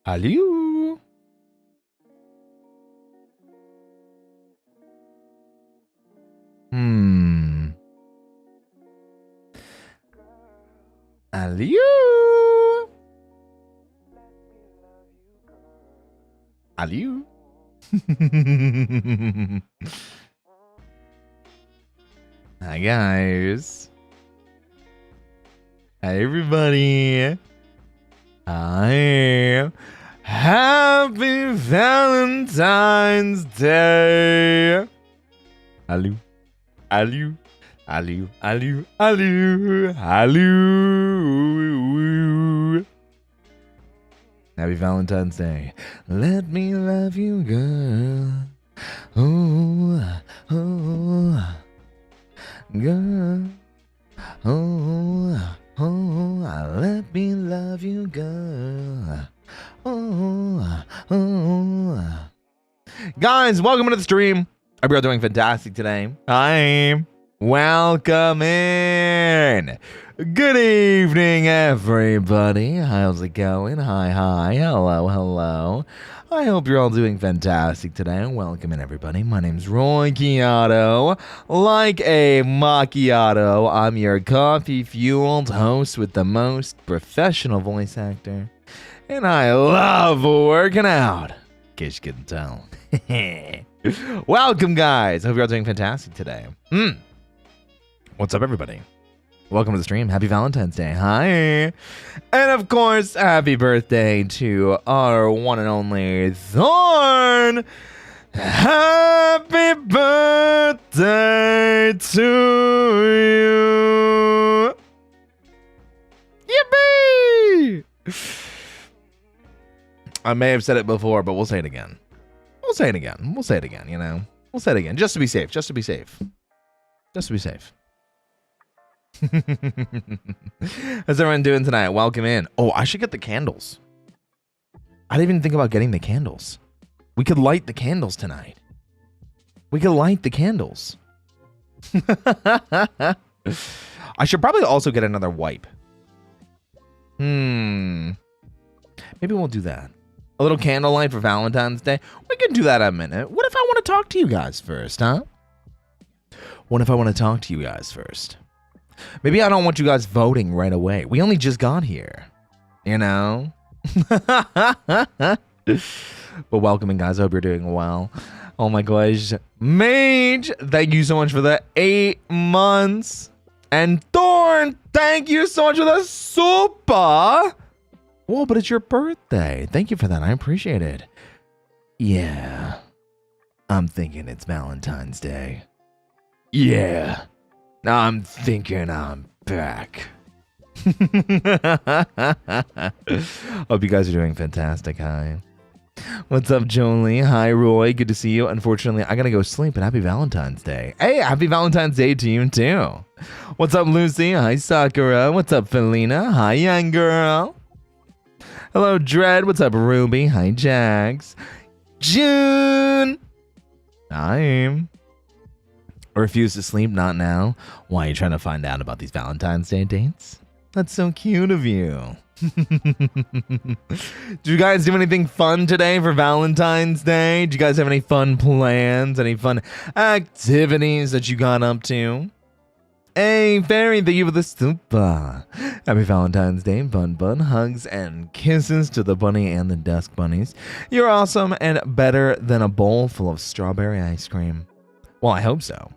Hello. Hello. Hello. Hi guys. Hi everybody. Hi. Happy Valentine's Day. Hello. Hello. Hello. Hello. Hello. Hello. Happy Valentine's Day. Let me love you, girl. Oh, oh, girl. Oh, oh, let me love you, girl. Oh, oh. Guys, welcome to the stream. I hope you're all doing fantastic today. Hi. Welcome in. Good evening, everybody. How's it going? Hi, hi. Hello, hello. I hope you're all doing fantastic today. Welcome in, everybody. My name's Roy Chiato. Like a macchiato, I'm your coffee-fueled host with the most professional voice actor. And I love working out. In case you couldn't tell. Welcome, guys. Hope you're all doing fantastic today. What's up, everybody? Welcome to the stream. Happy Valentine's Day. Hi. And of course, happy birthday to our one and only Thorn. Happy birthday to you. Yippee! I may have said it before, but we'll say it again. We'll say it again. We'll say it again, you know. We'll say it again, just to be safe. Just to be safe. Just to be safe. How's everyone doing tonight? Welcome in. Oh, I should get the candles. I didn't even think about getting the candles. We could light the candles tonight. We could light the candles. I should probably also get another wipe. Maybe we'll do that. A little candlelight for Valentine's Day. We can do that in a minute. What if I want to talk to you guys first, huh? What if I want to talk to you guys first? Maybe I don't want you guys voting right away. We only just got here, you know? But welcome in, guys. I hope you're doing well. Oh my gosh. Mage, thank you so much for the 8 months. And Thorn, thank you so much for the super. Whoa, but it's your birthday. Thank you for that. I appreciate it. Yeah. I'm thinking it's Valentine's Day. Yeah. I'm thinking I'm back. Hope you guys are doing fantastic. Hi. What's up, Jolie? Hi, Roy. Good to see you. Unfortunately, I gotta go sleep, but happy Valentine's Day. Hey, happy Valentine's Day to you, too. What's up, Lucy? Hi, Sakura. What's up, Felina? Hi, young girl. Hello, Dread. What's up, Ruby? Hi, Jags. June. Hi. Refuse to sleep, not now. Why are you trying to find out about these Valentine's Day dates? That's so cute of you. Did you guys do anything fun today for Valentine's Day? Did you guys have any fun plans? Any fun activities that you got up to? Hey, Fairy, thank you for the super. Happy Valentine's Day, Bun Bun. Hugs and kisses to the bunny and the dusk bunnies. You're awesome and better than a bowl full of strawberry ice cream. Well, I hope so.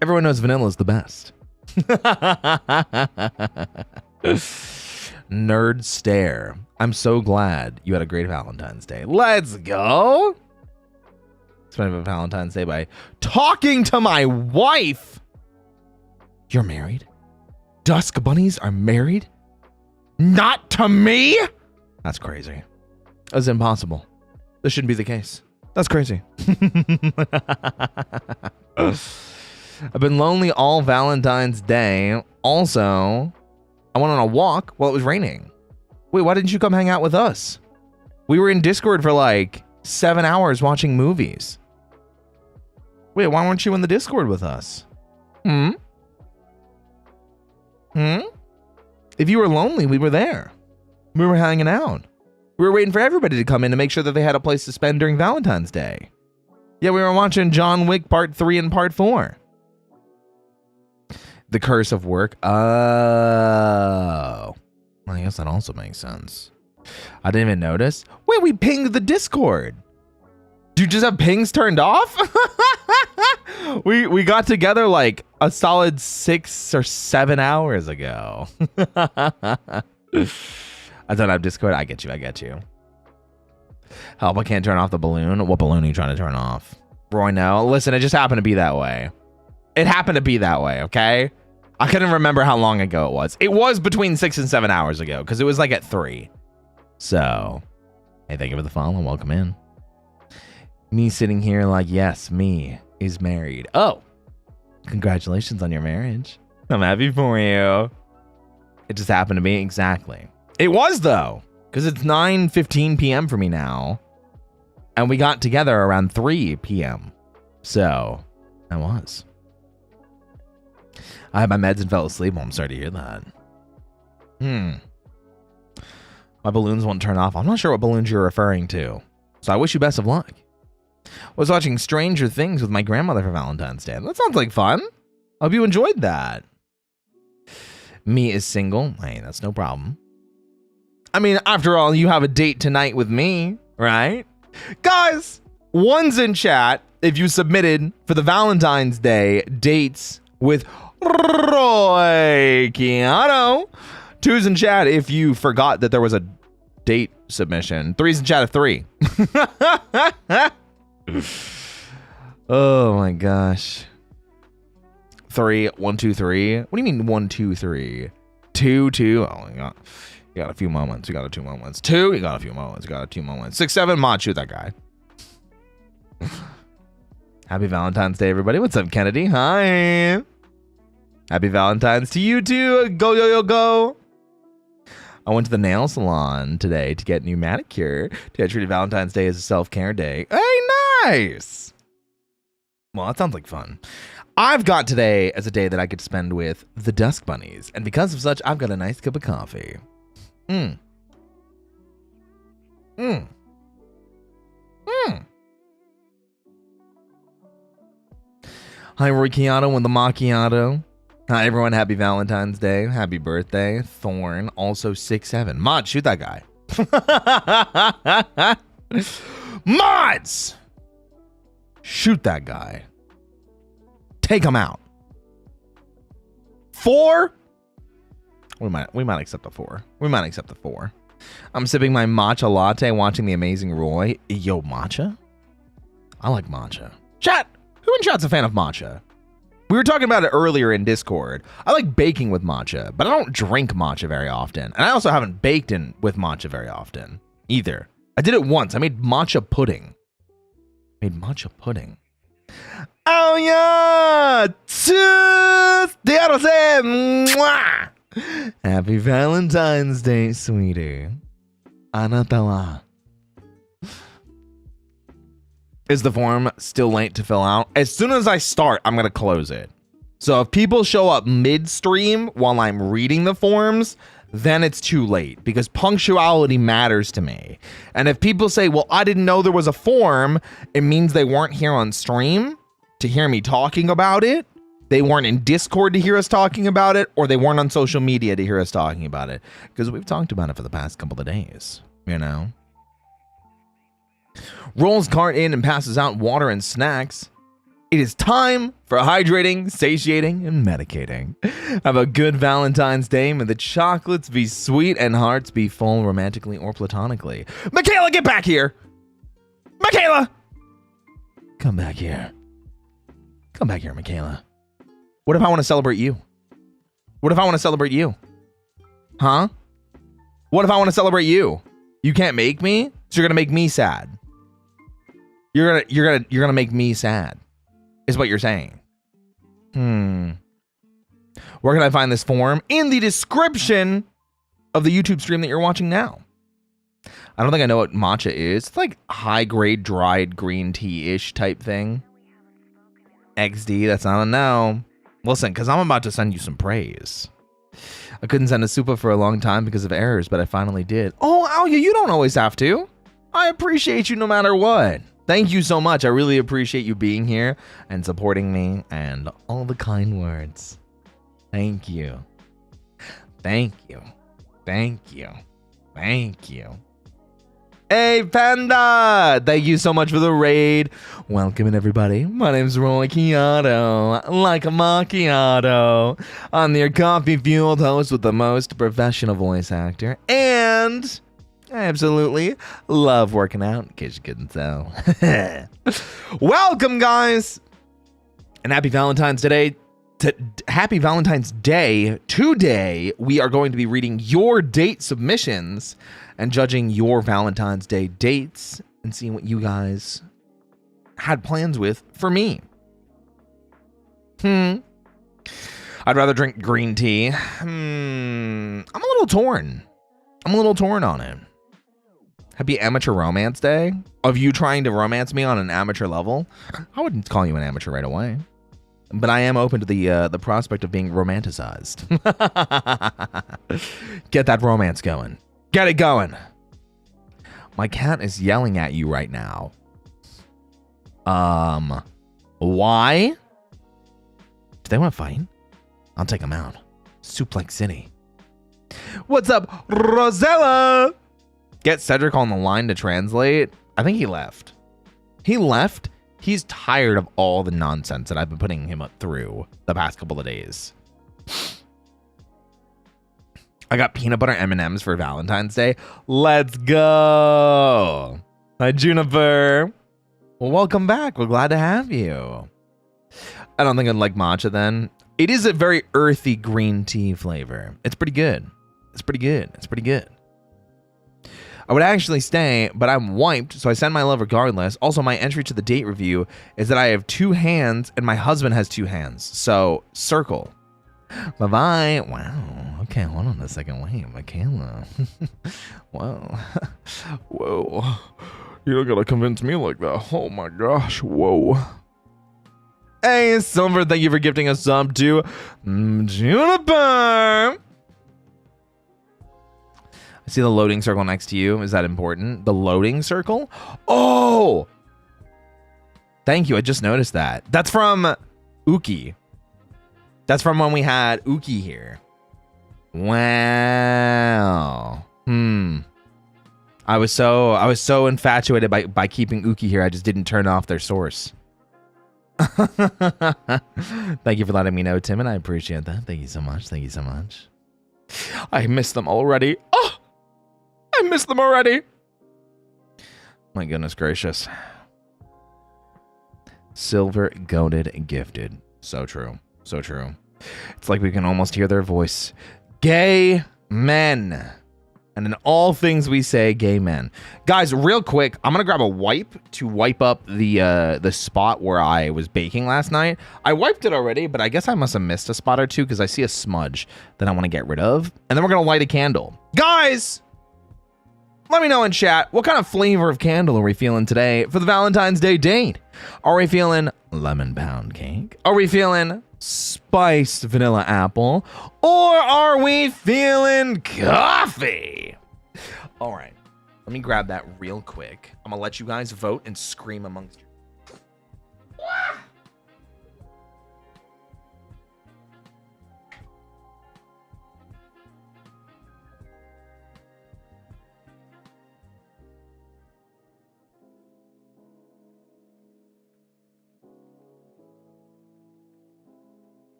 Everyone knows vanilla is the best. Nerd stare. I'm so glad you had a great Valentine's Day. Let's go. Spend Valentine's Day by talking to my wife. You're married? Dusk bunnies are married? Not to me? That's crazy. That's impossible. This shouldn't be the case. That's crazy. I've been lonely all Valentine's Day. Also, I went on a walk while it was raining. Wait, why didn't you come hang out with us? We were in Discord for like 7 hours watching movies. Wait, why weren't you in the Discord with us? If you were lonely, we were there. We were hanging out. We were waiting for everybody to come in to make sure that they had a place to spend during Valentine's Day. Yeah, we were watching John Wick Part 3 and Part 4. The Curse of Work. Oh. I guess that also makes sense. I didn't even notice. Wait, we pinged the Discord. Do you just have pings turned off? we got together like a solid 6 or 7 hours ago. I don't have Discord. I get you. Help, I can't turn off the balloon. What balloon are you trying to turn off? Roy, no. Listen, it just happened to be that way. It happened to be that way, okay? I couldn't remember how long ago it was. It was between 6 and 7 hours ago because it was like at 3. So, hey, thank you for the follow. Welcome in. Me sitting here like, yes, me is married. Oh, congratulations on your marriage. I'm happy for you. It just happened to be exactly. It was, though, because it's 9:15 p.m. for me now. And we got together around 3 p.m. So, I was. I had my meds and fell asleep. Well, I'm sorry to hear that. My balloons won't turn off. I'm not sure what balloons you're referring to. So I wish you best of luck. I was watching Stranger Things with my grandmother for Valentine's Day. That sounds like fun. I hope you enjoyed that. Me is single. Hey, that's no problem. I mean, after all, you have a date tonight with me, right? Guys, one's in chat if you submitted for the Valentine's Day dates with Roy Chiato. 2's in chat if you forgot that there was a date submission. 3's in chat of 3. Oh my gosh. 3, 1, 2, 3. What do you mean 1, 2, 3? 2, 2. Oh my god. You got a few moments. You got 2 moments. 2. You got a few moments. You got 2 moments. 6, 7. Mod, shoot that guy. Happy Valentine's Day, everybody. What's up, Kennedy? Hi. Happy Valentine's to you too. Go, yo, yo, go. I went to the nail salon today to get a new manicure. I treated Valentine's Day as a self-care day. Hey, nice. Well, that sounds like fun. I've got today as a day that I could spend with the Dusk Bunnies. And because of such, I've got a nice cup of coffee. Hi, Roy Chiato with the macchiato. Hi, everyone. Happy Valentine's Day. Happy birthday. Thorn. Also 6'7". Mod, shoot that guy. Mods! Shoot that guy. Take him out. 4? We might accept a 4. We might accept a 4. I'm sipping my matcha latte, watching The Amazing Roy. Yo, matcha? I like matcha. Chat! Who in chat's a fan of matcha? We were talking about it earlier in Discord. I like baking with matcha, but I don't drink matcha very often. And I also haven't baked with matcha very often either. I did it once. I made matcha pudding. Oh yeah! Happy Valentine's Day, sweetie. Anata wa. Is the form still late to fill out? As soon as I start, I'm going to close it. So if people show up midstream while I'm reading the forms, then it's too late because punctuality matters to me. And if people say, well, I didn't know there was a form, it means they weren't here on stream to hear me talking about it. They weren't in Discord to hear us talking about it, or they weren't on social media to hear us talking about it. Because we've talked about it for the past couple of days, you know? Rolls cart in and passes out water and snacks. It is time for hydrating, satiating, and medicating. Have a good Valentine's Day. May the chocolates be sweet and hearts be full romantically or platonically. Michaela, get back here! Michaela! Come back here. Come back here, Michaela. What if I want to celebrate you? What if I want to celebrate you? Huh? What if I want to celebrate you? You can't make me, so you're gonna make me sad. You're gonna make me sad, is what you're saying. Where can I find this form? In the description of the YouTube stream that you're watching now. I don't think I know what matcha is. It's like high-grade dried green tea-ish type thing. XD, that's not a no. Listen, because I'm about to send you some praise. I couldn't send a super for a long time because of errors, but I finally did. Oh, Alia, you don't always have to. I appreciate you no matter what. Thank you so much. I really appreciate you being here and supporting me and all the kind words. Thank you. Thank you. Thank you. Thank you. Hey, Panda! Thank you so much for the raid. Welcome in, everybody. My name's Roy Chiato, like a macchiato. I'm your coffee-fueled host with the most professional voice actor, and I absolutely love working out, in case you couldn't tell. Welcome, guys, and happy Valentine's Day. Happy Valentine's Day. Today, we are going to be reading your date submissions and judging your Valentine's Day dates and seeing what you guys had plans with for me. I'd rather drink green tea. I'm a little torn. I'm a little torn on it. Happy Amateur Romance Day. Of you trying to romance me on an amateur level, I wouldn't call you an amateur right away. But I am open to the prospect of being romanticized. Get that romance going. Get it going. My cat is yelling at you right now. Why? Do they want to fight? I'll take them out. Suplex City. What's up, Rosella? Get Cedric on the line to translate. I think he left. He left. He's tired of all the nonsense that I've been putting him through the past couple of days. I got peanut butter M&Ms for Valentine's Day. Let's go. Hi, Juniper. Well, welcome back. We're glad to have you. I don't think I'd like matcha then. It is a very earthy green tea flavor. It's pretty good. It's pretty good. It's pretty good. I would actually stay, but I'm wiped, so I send my love regardless. Also, my entry to the date review is that I have 2 hands and my husband has 2 hands. So, circle. Bye-bye. Wow. Okay, hold on a second. Wait, Michaela. Whoa. Whoa. You don't gotta convince me like that. Oh my gosh. Whoa. Hey, Silver, thank you for gifting a sub to Juniper. I see the loading circle next to you. Is that important? The loading circle? Oh! Thank you. I just noticed that. That's from Uki. That's from when we had Uki here. Wow. I was so infatuated by keeping Uki here. I just didn't turn off their source. Thank you for letting me know, Tim, and I appreciate that. Thank you so much. Thank you so much. I miss them already. Oh! I miss them already. My goodness gracious. Silver, goated, gifted. So true. So true. It's like we can almost hear their voice. Gay men. And in all things we say, gay men. Guys, real quick, I'm going to grab a wipe to wipe up the spot where I was baking last night. I wiped it already, but I guess I must have missed a spot or two because I see a smudge that I want to get rid of. And then we're going to light a candle. Guys, let me know in chat, what kind of flavor of candle are we feeling today for the Valentine's Day date? Are we feeling lemon pound cake? Are we feeling spiced vanilla apple? Or are we feeling coffee? All right, let me grab that real quick. I'm gonna let you guys vote and scream amongst you.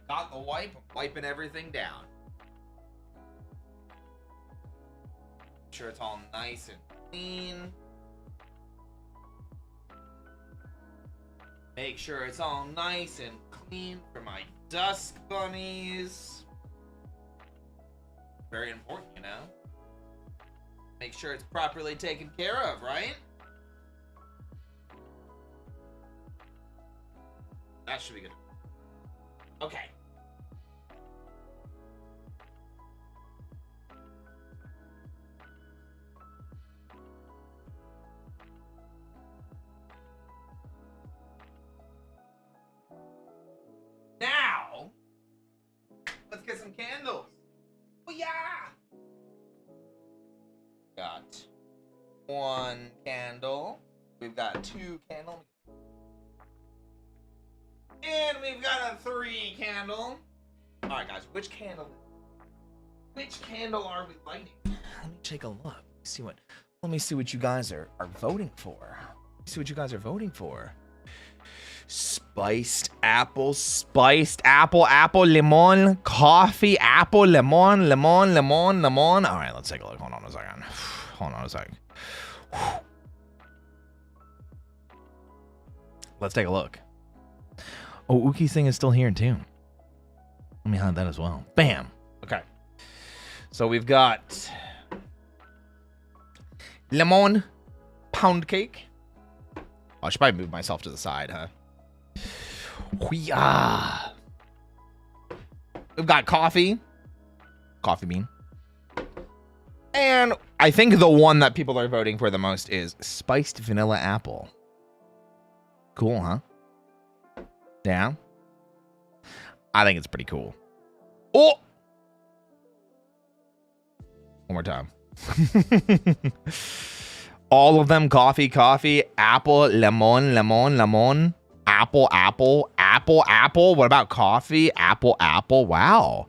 Got the wipe, wiping everything down. Make sure it's all nice and clean. Make sure it's all nice and clean for my dust bunnies. Very important, you know? Make sure it's properly taken care of, right? That should be good. Okay. 1 candle. We've got 2 candle. And we've got a 3 candle. All right, guys, which candle are we lighting? Let me take a look. Let me see what you guys are voting for. Spiced apple, apple, lemon, coffee, apple, lemon. All right, let's take a look. Hold on a second. Let's take a look. Oh, Uki Singh is still here too. Let me hide that as well. Bam. Okay. So we've got lemon pound cake. Oh, I should probably move myself to the side, huh? We've got coffee bean. And I think the one that people are voting for the most is spiced vanilla apple. Cool, huh? Yeah. I think it's pretty cool. Oh! One more time. All of them coffee, apple, lemon, apple. What about coffee? Apple. Wow.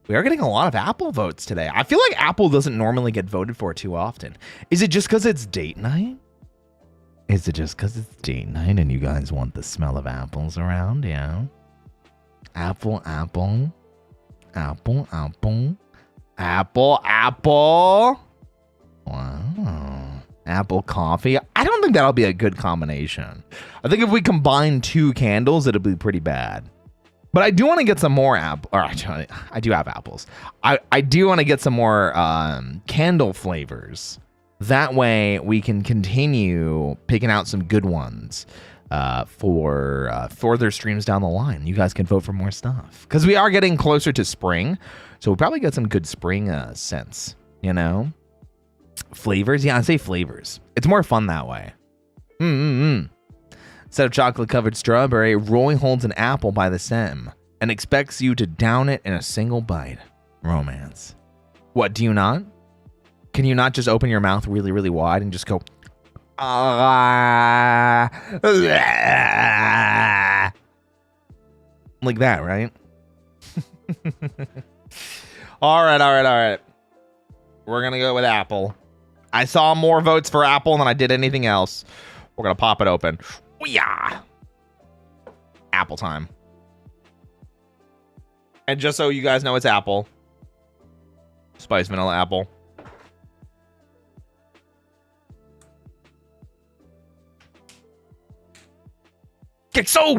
We are getting a lot of apple votes today. I feel like apple doesn't normally get voted for too often. Is it just because it's date night? And you guys want the smell of apples around? Yeah. Apple. Wow. Apple coffee. I don't think that'll be a good combination. I think if we combine 2 candles, it'll be pretty bad. But I do want to get some more I do have apples. I do want to get some more candle flavors. That way we can continue picking out some good ones for further streams down the line. You guys can vote for more stuff. Because we are getting closer to spring. So we'll probably get some good spring scents, you know? Flavors? Yeah, I say flavors. It's more fun that way. Instead of chocolate-covered strawberry, Roy holds an apple by the stem and expects you to down it in a single bite. Romance. What, do you not? Can you not just open your mouth really, really wide and just go... like that, right? All right. We're going to go with apple. I saw more votes for apple than I did anything else. We're going to pop it open. Yeah. Apple time. And just so you guys know, it's apple. Spiced vanilla apple. Get so!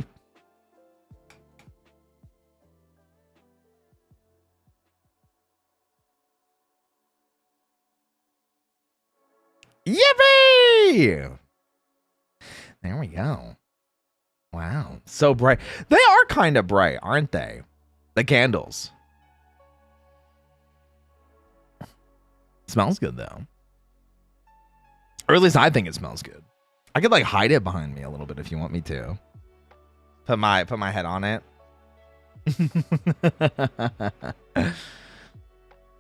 Yippee! There we go. Wow. So bright. They are kind of bright, aren't they? The candles. Smells good, though. Or at least I think it smells good. I could, like, hide it behind me a little bit if you want me to. Put my head on it.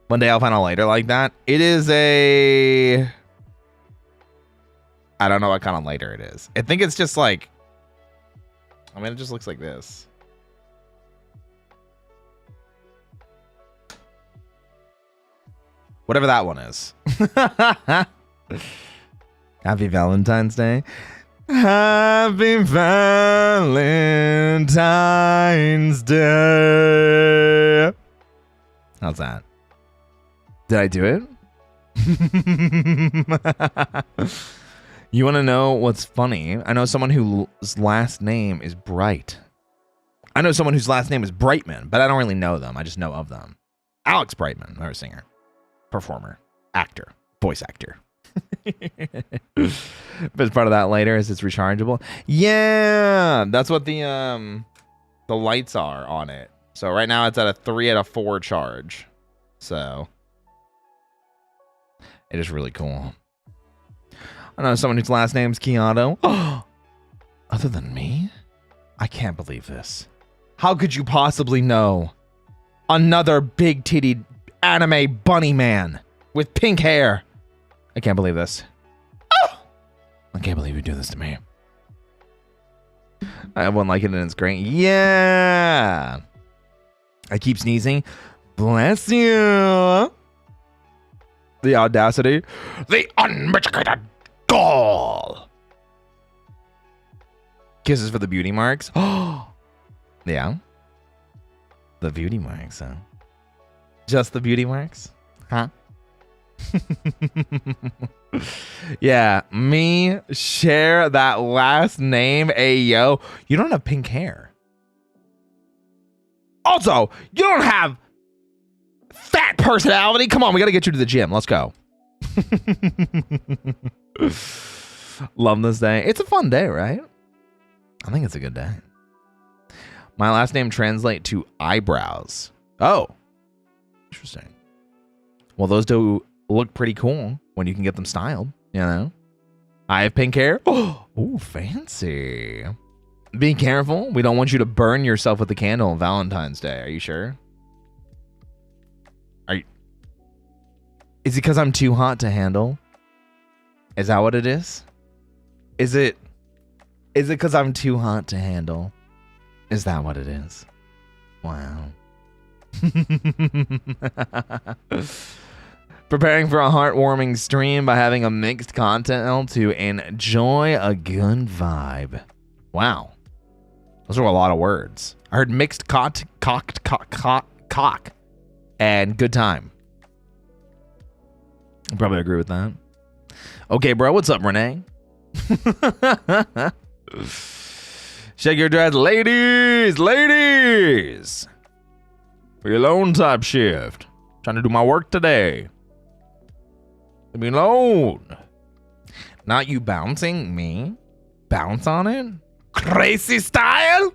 One day I'll find a lighter like that. It is a... I don't know what kind of lighter it is. I think it's just like... I mean, it just looks like this. Whatever that one is. Happy Valentine's Day. Happy Valentine's Day. How's that? Did I do it? You want to know what's funny? I know someone whose last name is Bright. I know someone whose last name is Brightman, but I don't really know them. I just know of them. Alex Brightman, our singer, performer, actor, voice actor. Best part of that later is it's rechargeable. Yeah, that's what the lights are on it. So right now it's at a 3 out of 4 charge. So it is really cool. I know someone whose last name's Chiato. Other than me? I can't believe this. How could you possibly know? Another big-titted anime bunny man with pink hair. I can't believe this. Oh! can't believe you do this to me. I have one like it and it's great. Yeah. I keep sneezing. Bless you. The audacity. The unmitigated gall. Kisses for the beauty marks. Oh. Yeah. The beauty marks, huh? Just the beauty marks? Huh? Yeah, me share that last name. Ayo, you don't have pink hair. Also, you don't have fat personality. Come on, we gotta get you to the gym. Let's go. Love this day. It's a fun day, right? I think it's a good day. My last name translate to eyebrows. Oh, interesting. Well, those do look pretty cool when you can get them styled, you know? I have pink hair. Oh, fancy. Be careful. We don't want you to burn yourself with the candle on Valentine's Day. Are you sure? Is it because I'm too hot to handle? Is that what it is? Is it because I'm too hot to handle? Is that what it is? Wow. Preparing for a heartwarming stream by having a mixed content to enjoy a good vibe. Wow. Those are a lot of words. I heard mixed cock, and good time. I probably agree with that. Okay, bro. What's up, Renee? Shake your dreads, ladies. Ladies. For your alone type shift. Trying to do my work today. Leave me alone. Not you bouncing me. Bounce on it. Crazy style.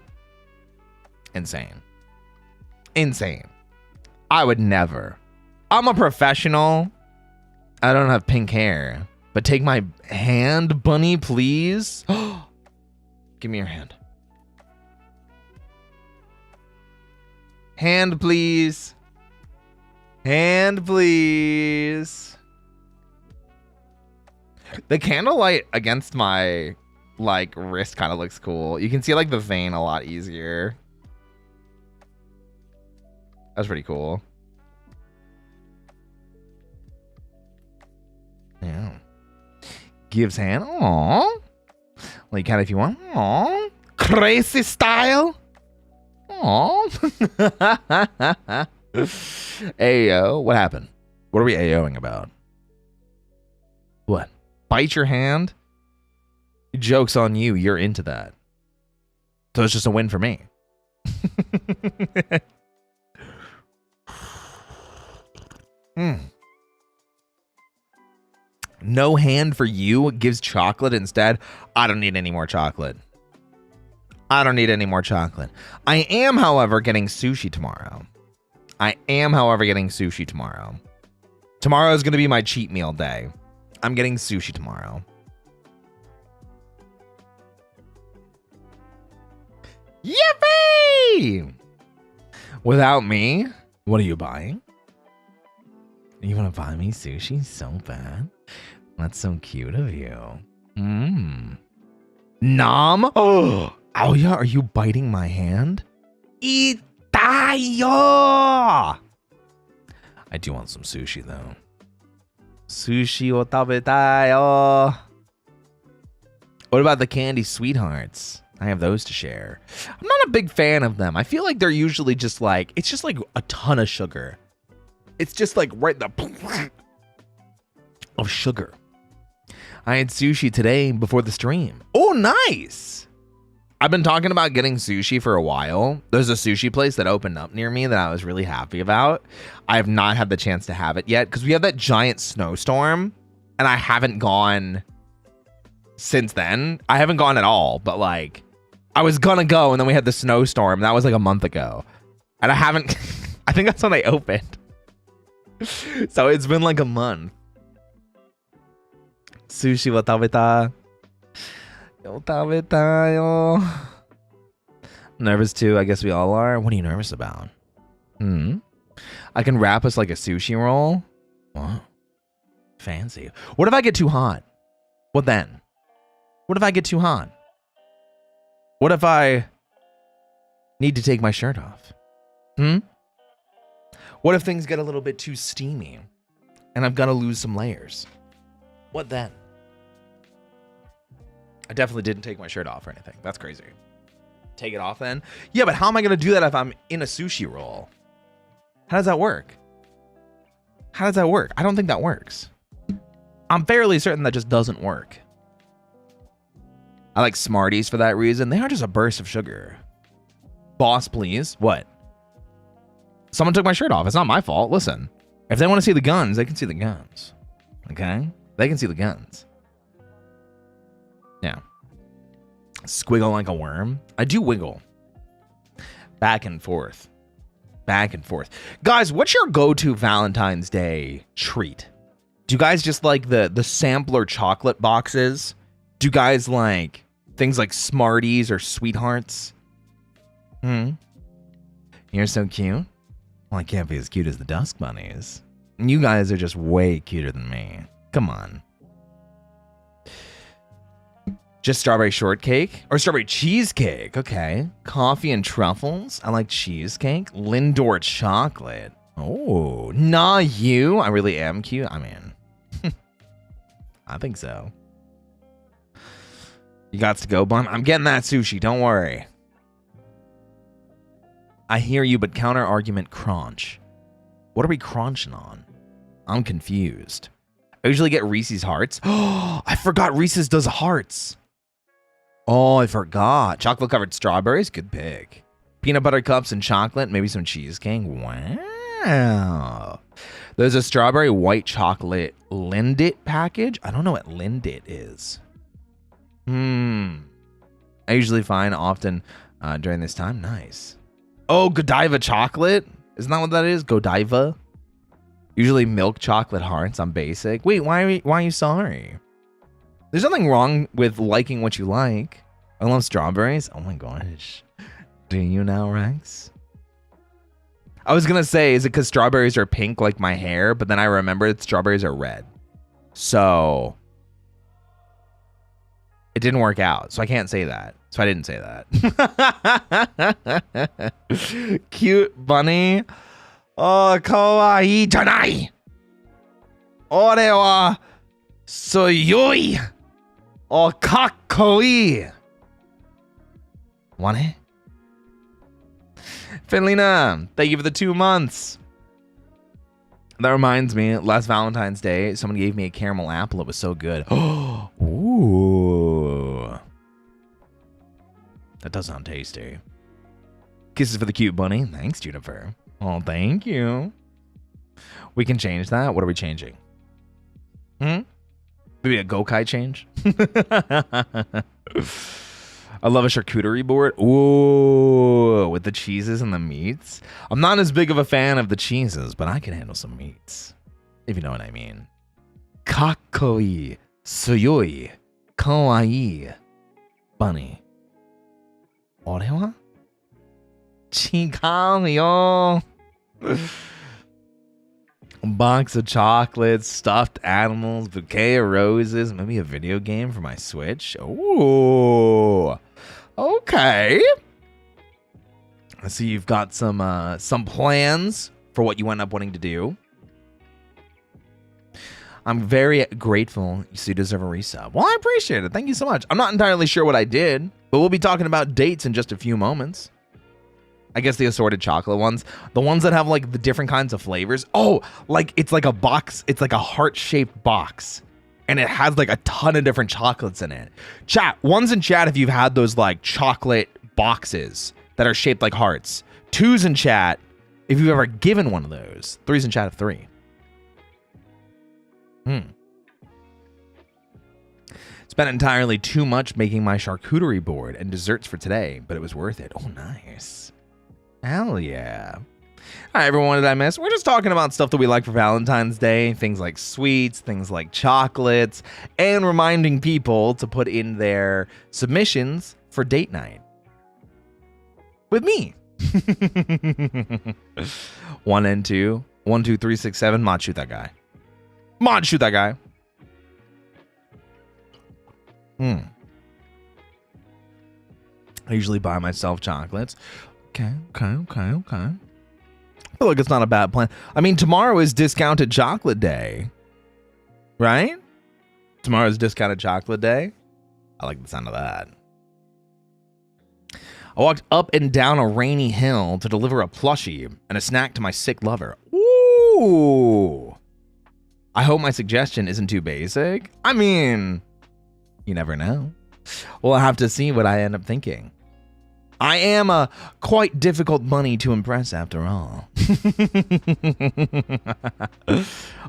Insane. Insane. I would never. I'm a professional. I don't have pink hair. But take my hand, bunny, please. Give me your hand. Hand, please. Hand, please. The candlelight against my wrist kind of looks cool. You can see the vein a lot easier. That's pretty cool. Yeah. Gives hand. Aww. Well, you can if you want. Aww. Crazy style. Aww. Ayo. What happened? What are we AOing about? What? Bite your hand? Joke's on you. You're into that. So it's just a win for me. No hand for you. Gives chocolate instead. I don't need any more chocolate. I don't need any more chocolate. I am, however, getting sushi tomorrow. Tomorrow is going to be my cheat meal day. I'm getting sushi tomorrow. Yippee! Without me, what are you buying? You want to buy me sushi so bad? That's so cute of you. Nom? Oh, yeah, are you biting my hand? Itayo! I do want some sushi, though. Sushi o tabetayo. What about the candy sweethearts? I have those to share. I'm not a big fan of them. I feel like they're usually just it's just a ton of sugar. It's just right the of sugar. I had sushi today before the stream. Oh, nice. I've been talking about getting sushi for a while. There's a sushi place that opened up near me that I was really happy about. I have not had the chance to have it yet because we have that giant snowstorm and I haven't gone since then. I haven't gone at all, but I was gonna go and then we had the snowstorm. That was a month ago. And I haven't, I think that's when they opened. So it's been a month. Sushi wa tabeta. Yo tabeta yo. Nervous too. I guess we all are. What are you nervous about? I can wrap us like a sushi roll. What? Fancy. What if I get too hot? What then? What if I get too hot? What if I need to take my shirt off? What if things get a little bit too steamy and I've got to lose some layers? What then? I definitely didn't take my shirt off or anything. That's crazy. Take it off then? Yeah, but how am I going to do that if I'm in a sushi roll? How does that work? How does that work? I don't think that works. I'm fairly certain that just doesn't work. I like Smarties for that reason. They are just a burst of sugar. Boss, please. What? Someone took my shirt off. It's not my fault. Listen, if they want to see the guns, they can see the guns. Okay? They can see the guns. Yeah. Squiggle like a worm. I do wiggle. Back and forth. Back and forth. Guys, what's your go-to Valentine's Day treat? Do you guys just like the sampler chocolate boxes? Do you guys like things like Smarties or Sweethearts? You're so cute. Well, I can't be as cute as the Dusk Bunnies. You guys are just way cuter than me. Come on. Just strawberry shortcake? Or strawberry cheesecake. Okay. Coffee and truffles. I like cheesecake. Lindor chocolate. Oh, nah, you. I really am cute. I mean, I think so. You got to go, bun. I'm getting that sushi. Don't worry. I hear you, but counter argument crunch. What are we crunching on? I'm confused. I usually get Reese's Hearts. Oh, I forgot Reese's does hearts. Oh, I forgot. Chocolate covered strawberries. Good pick. Peanut butter cups and chocolate. Maybe some cheesecake. Wow. There's a strawberry white chocolate Lindt package. I don't know what Lindt is. I usually find often during this time. Nice. Oh, Godiva chocolate. Isn't that what that is? Godiva. Usually milk chocolate hearts. I'm basic. Wait, why are you sorry? There's nothing wrong with liking what you like. I love strawberries. Oh my gosh. Do you now, Rex? I was going to say, is it because strawberries are pink like my hair? But then I remembered strawberries are red. So it didn't work out. So I can't say that. So I didn't say that. Cute bunny. Oh, kawaii janai. Ore wa soyoi. Oh, kakkoi. Want it? Finlina, thank you for the 2 months. That reminds me, last Valentine's Day, someone gave me a caramel apple. It was so good. Oh, ooh. That does sound tasty. Kisses for the cute bunny. Thanks, Juniper. Oh, thank you. We can change that. What are we changing? Maybe a Gokai change? I love a charcuterie board. Ooh, with the cheeses and the meats. I'm not as big of a fan of the cheeses, but I can handle some meats. If you know what I mean. Kakkoi, suyoi, kawaii, bunny. Ore wa? Chigau yo. A box of chocolates, stuffed animals, bouquet of roses, maybe a video game for my Switch. Ooh. Okay. I see you've got some plans for what you end up wanting to do. I'm very grateful. You deserve a resub. Well, I appreciate it. Thank you so much. I'm not entirely sure what I did, but we'll be talking about dates in just a few moments. I guess the assorted chocolate ones. The ones that have like the different kinds of flavors. Oh, like it's like a box. It's like a heart-shaped box. And it has like a ton of different chocolates in it. Chat, ones in chat if you've had those like chocolate boxes that are shaped like hearts. 2s in chat if you've ever given one of those. 3s in chat of 3. Spent entirely too much making my charcuterie board and desserts for today, but it was worth it. Oh, nice. Hell yeah. Hi, everyone. What did I miss? We're just talking about stuff that we like for Valentine's Day. Things like sweets, things like chocolates, and reminding people to put in their submissions for date night. With me. 1 and 2. 1, 2, 3, 6, 7. Mod, shoot that guy. Mod, shoot that guy. I usually buy myself chocolates. Okay. I feel like it's not a bad plan. I mean, tomorrow is discounted chocolate day, right? Tomorrow is discounted chocolate day. I like the sound of that. I walked up and down a rainy hill to deliver a plushie and a snack to my sick lover. Ooh. I hope my suggestion isn't too basic. I mean, you never know. We'll have to see what I end up thinking. I am a quite difficult bunny to impress after all.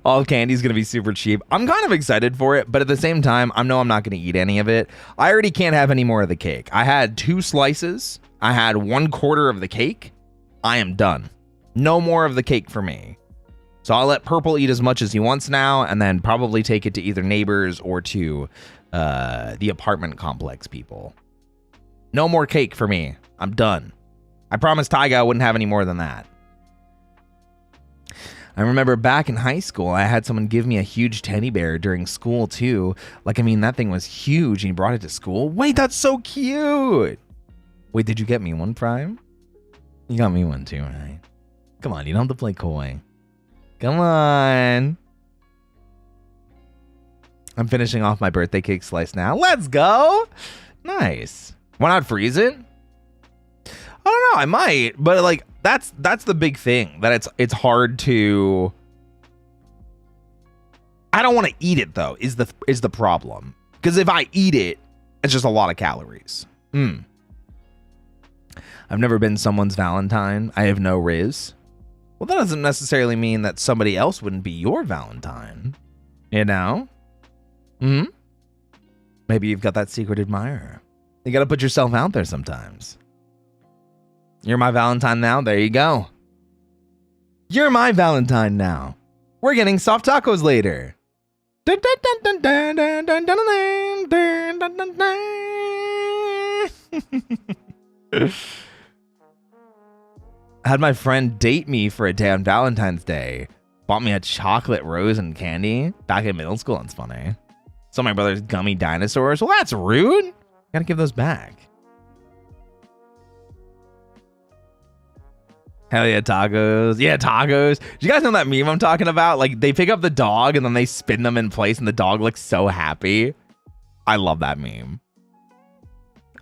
All candy's going to be super cheap. I'm kind of excited for it, but at the same time, I know I'm not going to eat any of it. I already can't have any more of the cake. I had 2 slices. I had 1/4 of the cake. I am done. No more of the cake for me. So I'll let Purple eat as much as he wants now, and then probably take it to either neighbors or to the apartment complex people. No more cake for me. I'm done. I promised Tyga I wouldn't have any more than that. I remember back in high school, I had someone give me a huge teddy bear during school too. Like, I mean, that thing was huge and he brought it to school. Wait, that's so cute. Wait, did you get me one, Prime? You got me one too, right? Come on, you don't have to play coy. Come on. I'm finishing off my birthday cake slice now. Let's go. Nice. Why not freeze it? I don't know. I might, but like that's the big thing, that it's hard to. I don't want to eat it though. Is the problem? Because if I eat it, it's just a lot of calories. I've never been someone's Valentine. I have no riz. Well, that doesn't necessarily mean that somebody else wouldn't be your Valentine. You know? Maybe you've got that secret admirer. You got to put yourself out there sometimes. You're my Valentine now. There you go. You're my Valentine now. We're getting soft tacos later. I had my friend date me for a day on Valentine's Day. Bought me a chocolate rose and candy. Back in middle school, that's funny. So my brother's gummy dinosaurs. Well, that's rude. Gotta give those back. Hell yeah, tacos. Yeah, tacos. Do you guys know that meme I'm talking about? Like, they pick up the dog and then they spin them in place and the dog looks so happy. I love that meme.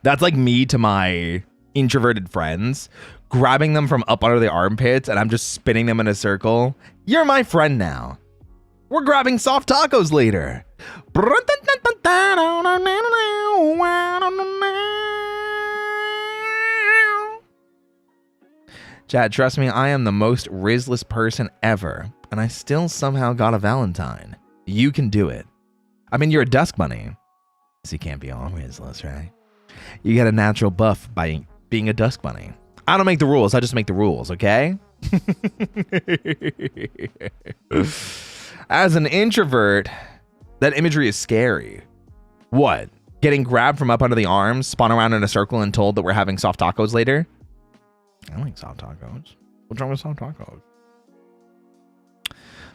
That's like me to my introverted friends, grabbing them from up under the armpits and I'm just spinning them in a circle. You're my friend now. We're grabbing soft tacos later. Chat, trust me, I am the most rizless person ever, and I still somehow got a Valentine. You can do it. I mean, you're a dusk bunny, so you can't be all rizless, right? You get a natural buff by being a dusk bunny. I don't make the rules, I just make the rules, okay? As an introvert, that imagery is scary. What? Getting grabbed from up under the arms, spun around in a circle, and told that we're having soft tacos later? I like soft tacos. What's wrong with soft tacos?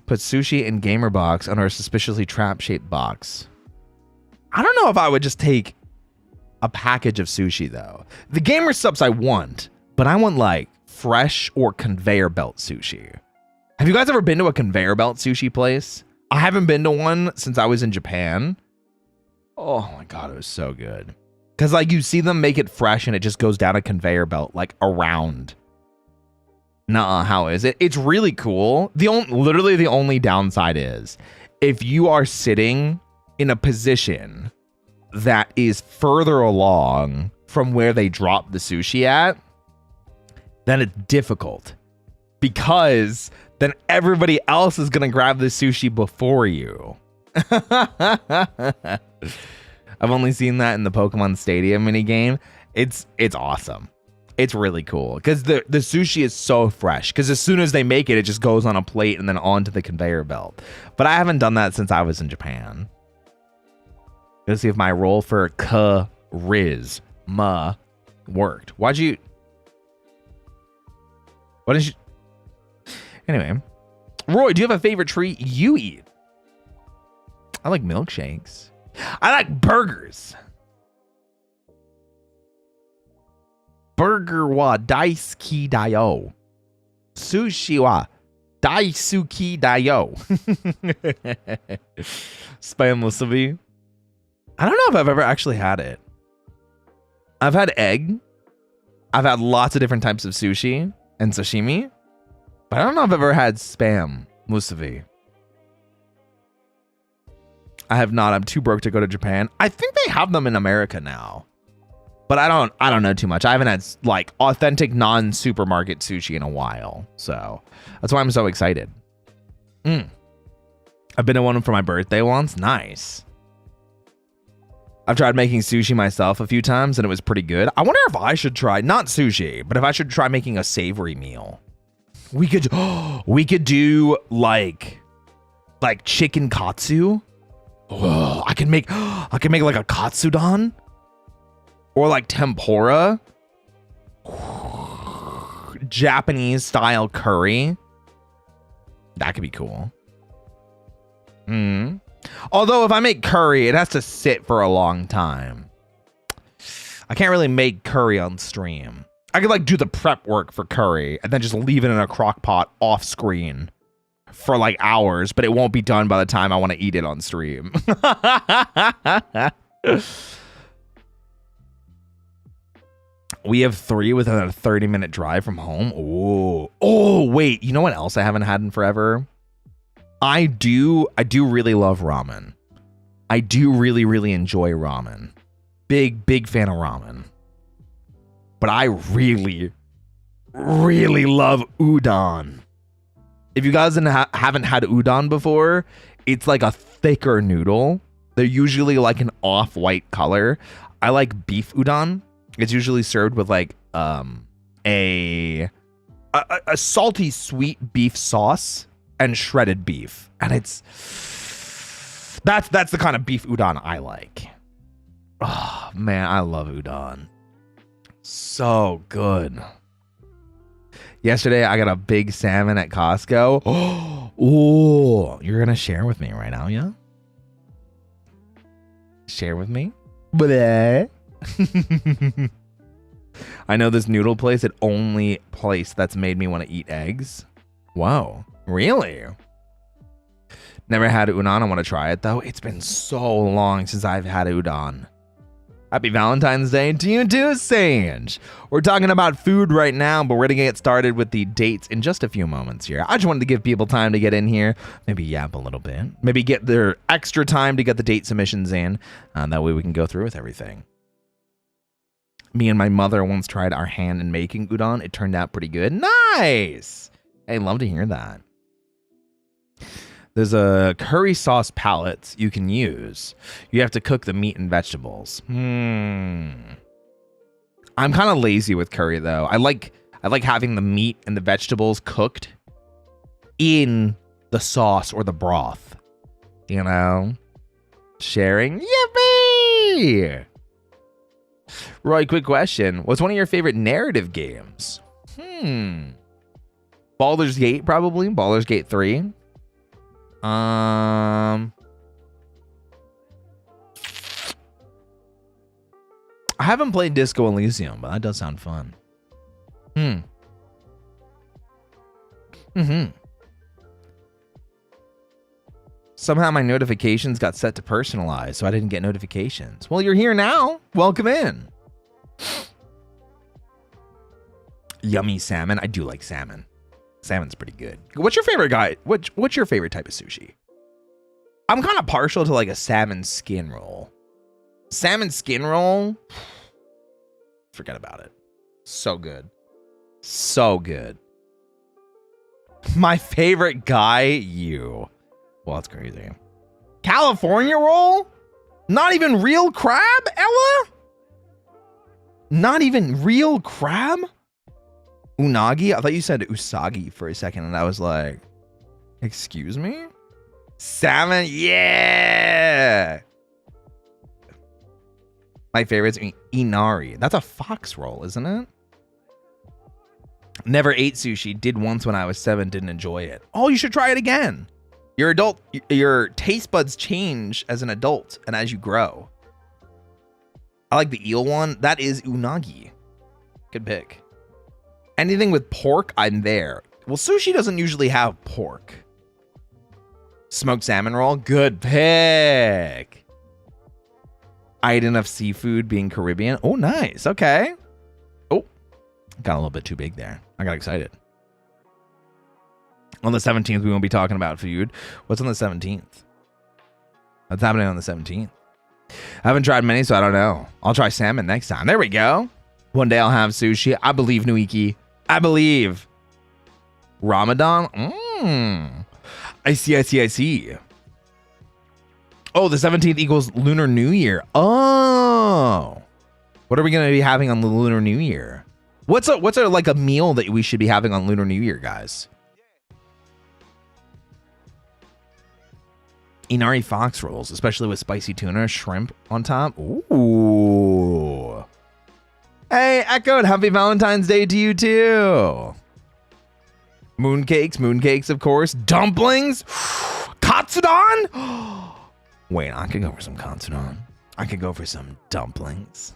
Put sushi in gamer box under a suspiciously trap-shaped box. I don't know if I would just take a package of sushi, though. The gamer subs I want, but I want, like, fresh or conveyor belt sushi. Have you guys ever been to a conveyor belt sushi place? I haven't been to one since I was in Japan. Oh my God, it was so good. Because like you see them make it fresh and it just goes down a conveyor belt like around. Nuh-uh, how is it? It's really cool. Literally the only downside is if you are sitting in a position that is further along from where they drop the sushi at, then it's difficult. Because then everybody else is going to grab the sushi before you. I've only seen that in the Pokemon Stadium minigame. It's awesome. It's really cool because the sushi is so fresh. Because as soon as they make it, it just goes on a plate and then onto the conveyor belt. But I haven't done that since I was in Japan. Let's see if my roll for charisma worked. What did you? Anyway, Roy, do you have a favorite treat you eat? I like milkshakes. I like burgers. Burger wa daisuki dayo. Sushi wa daisuki dayo. Spam wasabi. I don't know if I've ever actually had it. I've had egg. I've had lots of different types of sushi and sashimi. But I don't know if I've ever had spam musubi. I have not. I'm too broke to go to Japan. I think they have them in America now. But I don't know too much. I haven't had like authentic non-supermarket sushi in a while. So that's why I'm so excited. I've been to one for my birthday once. Nice. I've tried making sushi myself a few times and it was pretty good. I wonder if I should try, not sushi, but if I should try making a savory meal. We could do like chicken katsu. Oh, I can make like a katsudon or like tempura, Japanese style curry. That could be cool. Although if I make curry, it has to sit for a long time. I can't really make curry on stream. I could like do the prep work for curry and then just leave it in a crock pot off screen for like hours, but it won't be done by the time I want to eat it on stream. We have 3 within a 30-minute drive from home. Oh, wait. You know what else I haven't had in forever? I do really love ramen. I do really, really enjoy ramen. Big fan of ramen. But I really, really love udon. If you guys haven't had udon before, it's like a thicker noodle. They're usually like an off-white color. I like beef udon. It's usually served with like a salty sweet beef sauce and shredded beef. And that's the kind of beef udon I like. Oh man, I love udon. So good. Yesterday, I got a big salmon at Costco. Oh, you're going to share with me right now, yeah? Share with me? Bleh. I know this noodle place, the only place that's made me want to eat eggs. Whoa, really? Never had udon. I want to try it, though. It's been so long since I've had udon. Happy Valentine's Day to you too, Sage. We're talking about food right now, but we're going to get started with the dates in just a few moments here. I just wanted to give people time to get in here, maybe yap a little bit, maybe get their extra time to get the date submissions in. That way we can go through with everything. Me and my mother once tried our hand in making udon. It turned out pretty good. Nice. Hey, love to hear that. There's a curry sauce palette you can use. You have to cook the meat and vegetables. I'm kind of lazy with curry though. I like having the meat and the vegetables cooked in the sauce or the broth. You know? Sharing. Yippee! Roy, quick question. What's one of your favorite narrative games? Baldur's Gate, probably. Baldur's Gate 3. I haven't played Disco Elysium, but that does sound fun. Somehow my notifications got set to personalized, so I didn't get notifications. Well, you're here now. Welcome in. Yummy salmon. I do like salmon. Salmon's pretty good. What's your favorite guy? What's your favorite type of sushi? I'm kind of partial to like a salmon skin roll. Salmon skin roll. Forget about it. So good. So good. My favorite guy, you. Well, that's crazy. California roll? Not even real crab, Ella? Not even real crab? Unagi? I thought you said usagi for a second, and I was like, excuse me? Salmon? Yeah! My favorite's inari. That's a fox roll, isn't it? Never ate sushi. Did once when I was 7. Didn't enjoy it. Oh, you should try it again. Your taste buds change as an adult and as you grow. I like the eel one. That is unagi. Good pick. Anything with pork, I'm there. Well, sushi doesn't usually have pork. Smoked salmon roll, good pick. I ate enough seafood being Caribbean. Oh, nice. Okay. Oh, got a little bit too big there. I got excited. On the 17th, we won't be talking about food. What's on the 17th? What's happening on the 17th? I haven't tried many, so I don't know. I'll try salmon next time. There we go. One day I'll have sushi. I believe, Nuiki. I believe. Ramadan? I see. Oh, the 17th equals Lunar New Year. Oh. What are we going to be having on the Lunar New Year? What's a like a meal that we should be having on Lunar New Year, guys? Inari fox rolls, especially with spicy tuna, shrimp on top. Ooh. Hey, Echoed, happy Valentine's Day to you too. Mooncakes, of course. Dumplings. Katsudon. Wait, I could go for some katsudon. I could go for some dumplings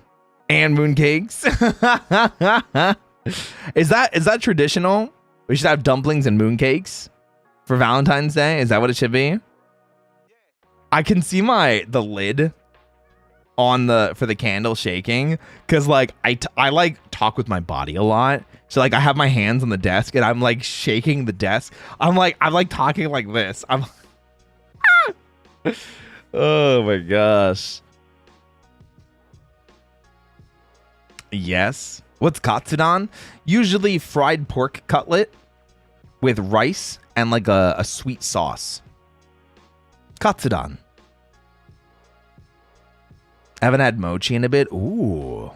and mooncakes. Is that traditional? We should have dumplings and mooncakes for Valentine's Day. Is that what it should be? I can see the lid on for the candle shaking because like I like talk with my body a lot. So like I have my hands on the desk and I'm like shaking the desk. I'm like talking like this. I'm oh my gosh. Yes. What's katsudon? Usually fried pork cutlet with rice and like a sweet sauce. Katsudon. I haven't had mochi in a bit. Ooh.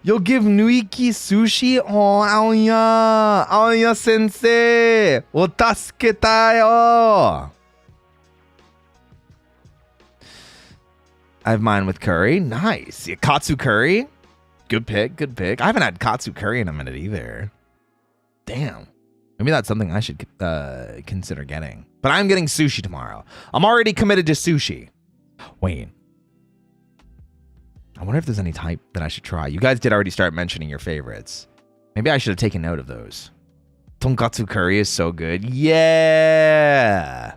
You'll give Nuiki sushi? Oh, Aoya. Aoya sensei. O tasuketa yo. I have mine with curry. Nice. Katsu curry. Good pick. I haven't had katsu curry in a minute either. Damn. Maybe that's something I should consider getting. But I'm getting sushi tomorrow. I'm already committed to sushi. Wait. I wonder if there's any type that I should try. You guys did already start mentioning your favorites. Maybe I should have taken note of those. Tonkatsu curry is so good. Yeah.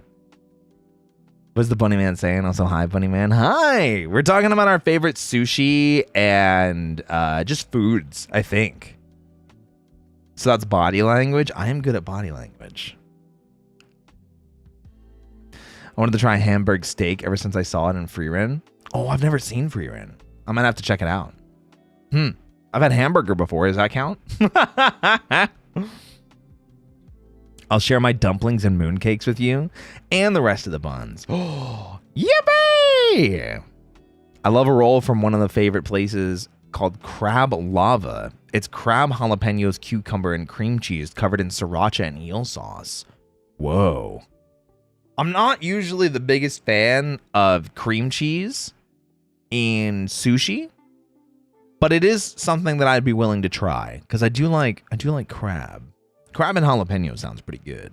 What's the bunny man saying? Also, hi, bunny man. Hi. We're talking about our favorite sushi and just foods, I think. So that's body language. I am good at body language. I wanted to try Hamburg steak ever since I saw it in Freerun. Oh, I've never seen Freerun. I might have to check it out. I've had hamburger before. Does that count? I'll share my dumplings and mooncakes with you and the rest of the buns. Oh, yippee! I love a roll from one of the favorite places called Crab Lava. It's crab, jalapenos, cucumber, and cream cheese covered in sriracha and eel sauce. Whoa. I'm not usually the biggest fan of cream cheese in sushi, but it is something that I'd be willing to try because I do like crab. Crab and jalapeno sounds pretty good.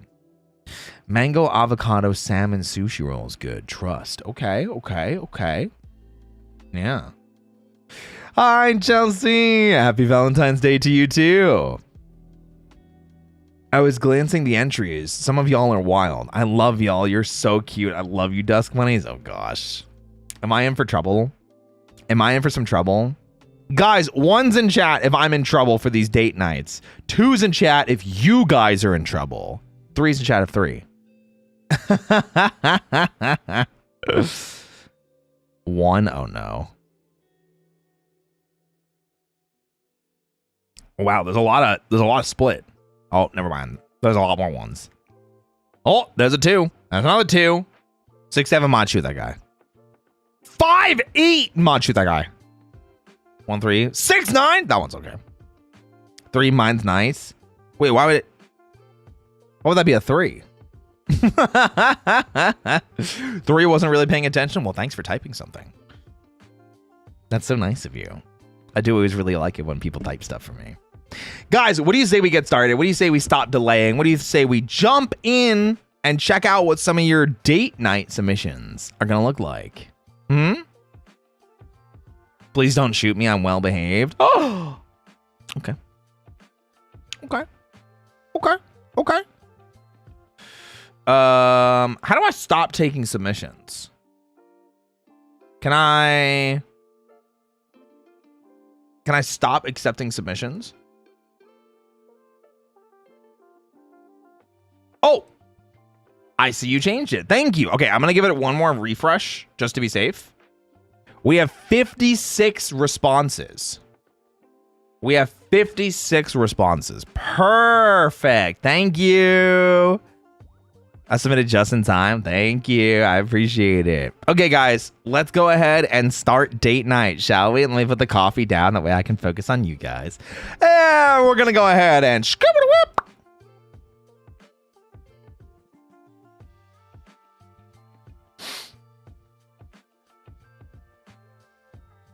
Mango, avocado, salmon sushi roll is good. Trust. Okay. Yeah. Hi, Chelsea. Happy Valentine's Day to you too. I was glancing the entries. Some of y'all are wild. I love y'all. You're so cute. I love you, Dusk Bunnies. Oh gosh. Am I in for trouble? Am I in for some trouble? Guys, 1's in chat if I'm in trouble for these date nights. 2's in chat if you guys are in trouble. 3's in chat of 3. 1, oh no. Wow, there's a lot of split. Oh, never mind. There's a lot more 1s. Oh, there's a 2. There's another 2. 6, 7, mod shoot that guy. 5, 8, mod shoot that guy. 1, 3, 6, 9. That one's okay. 3, mine's nice. Wait, why would that be a 3? 3 wasn't really paying attention. Well, thanks for typing something. That's so nice of you. I do always really like it when people type stuff for me. Guys, what do you say we get started? What do you say we stop delaying? What do you say we jump in and check out what some of your date night submissions are going to look like? Please don't shoot me. I'm well behaved. Oh, okay. Okay. Okay. Okay. How do I stop taking submissions? Can I stop accepting submissions? Oh, I see you changed it. Thank you. Okay, I'm going to give it one more refresh just to be safe. We have 56 responses. We have 56 responses. Perfect. Thank you. I submitted just in time. Thank you. I appreciate it. Okay, guys, let's go ahead and start date night, shall we? And let me put the coffee down. That way I can focus on you guys. And we're going to go ahead and skip it whip.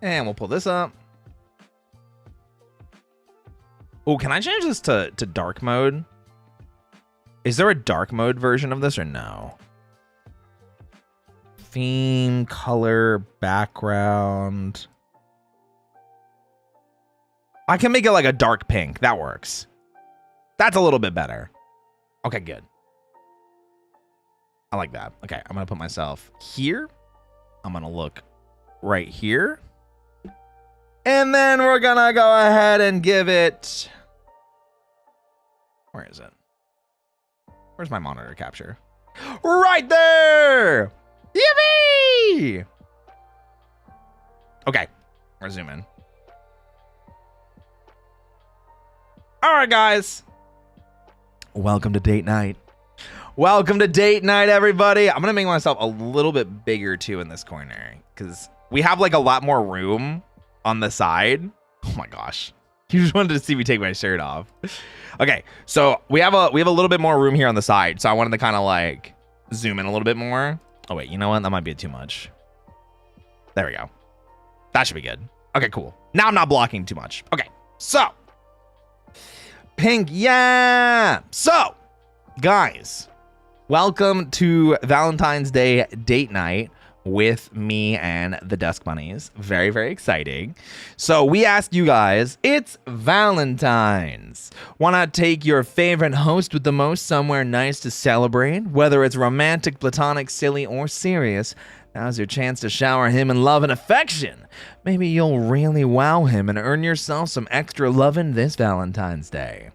And we'll pull this up. Oh, can I change this to dark mode? Is there a dark mode version of this or no? Theme, color, background. I can make it like a dark pink. That works. That's a little bit better. Okay, good. I like that. Okay, I'm going to put myself here. I'm going to look right here. And then we're going to go ahead and give it... Where is it? Where's my monitor capture? Right there! Yippee! Okay, we're zooming. All right, guys. Welcome to date night. Welcome to date night, everybody. I'm going to make myself a little bit bigger, too, in this corner. Because we have, like, a lot more room on the side. Oh, my gosh. You just wanted to see me take my shirt off. Okay, so we have a little bit more room here on the side. So I wanted to kind of like zoom in a little bit more. Oh wait, you know what? That might be too much. There we go. That should be good. Okay, cool. Now I'm not blocking too much. Okay, so pink, yeah. So guys, welcome to Valentine's Day date night with me and the Dusk Bunnies. Very, very exciting. So we asked you guys, it's Valentine's. Why not take your favorite host with the most somewhere nice to celebrate? Whether it's romantic, platonic, silly, or serious, now's your chance to shower him in love and affection. Maybe you'll really wow him and earn yourself some extra lovin' this Valentine's Day.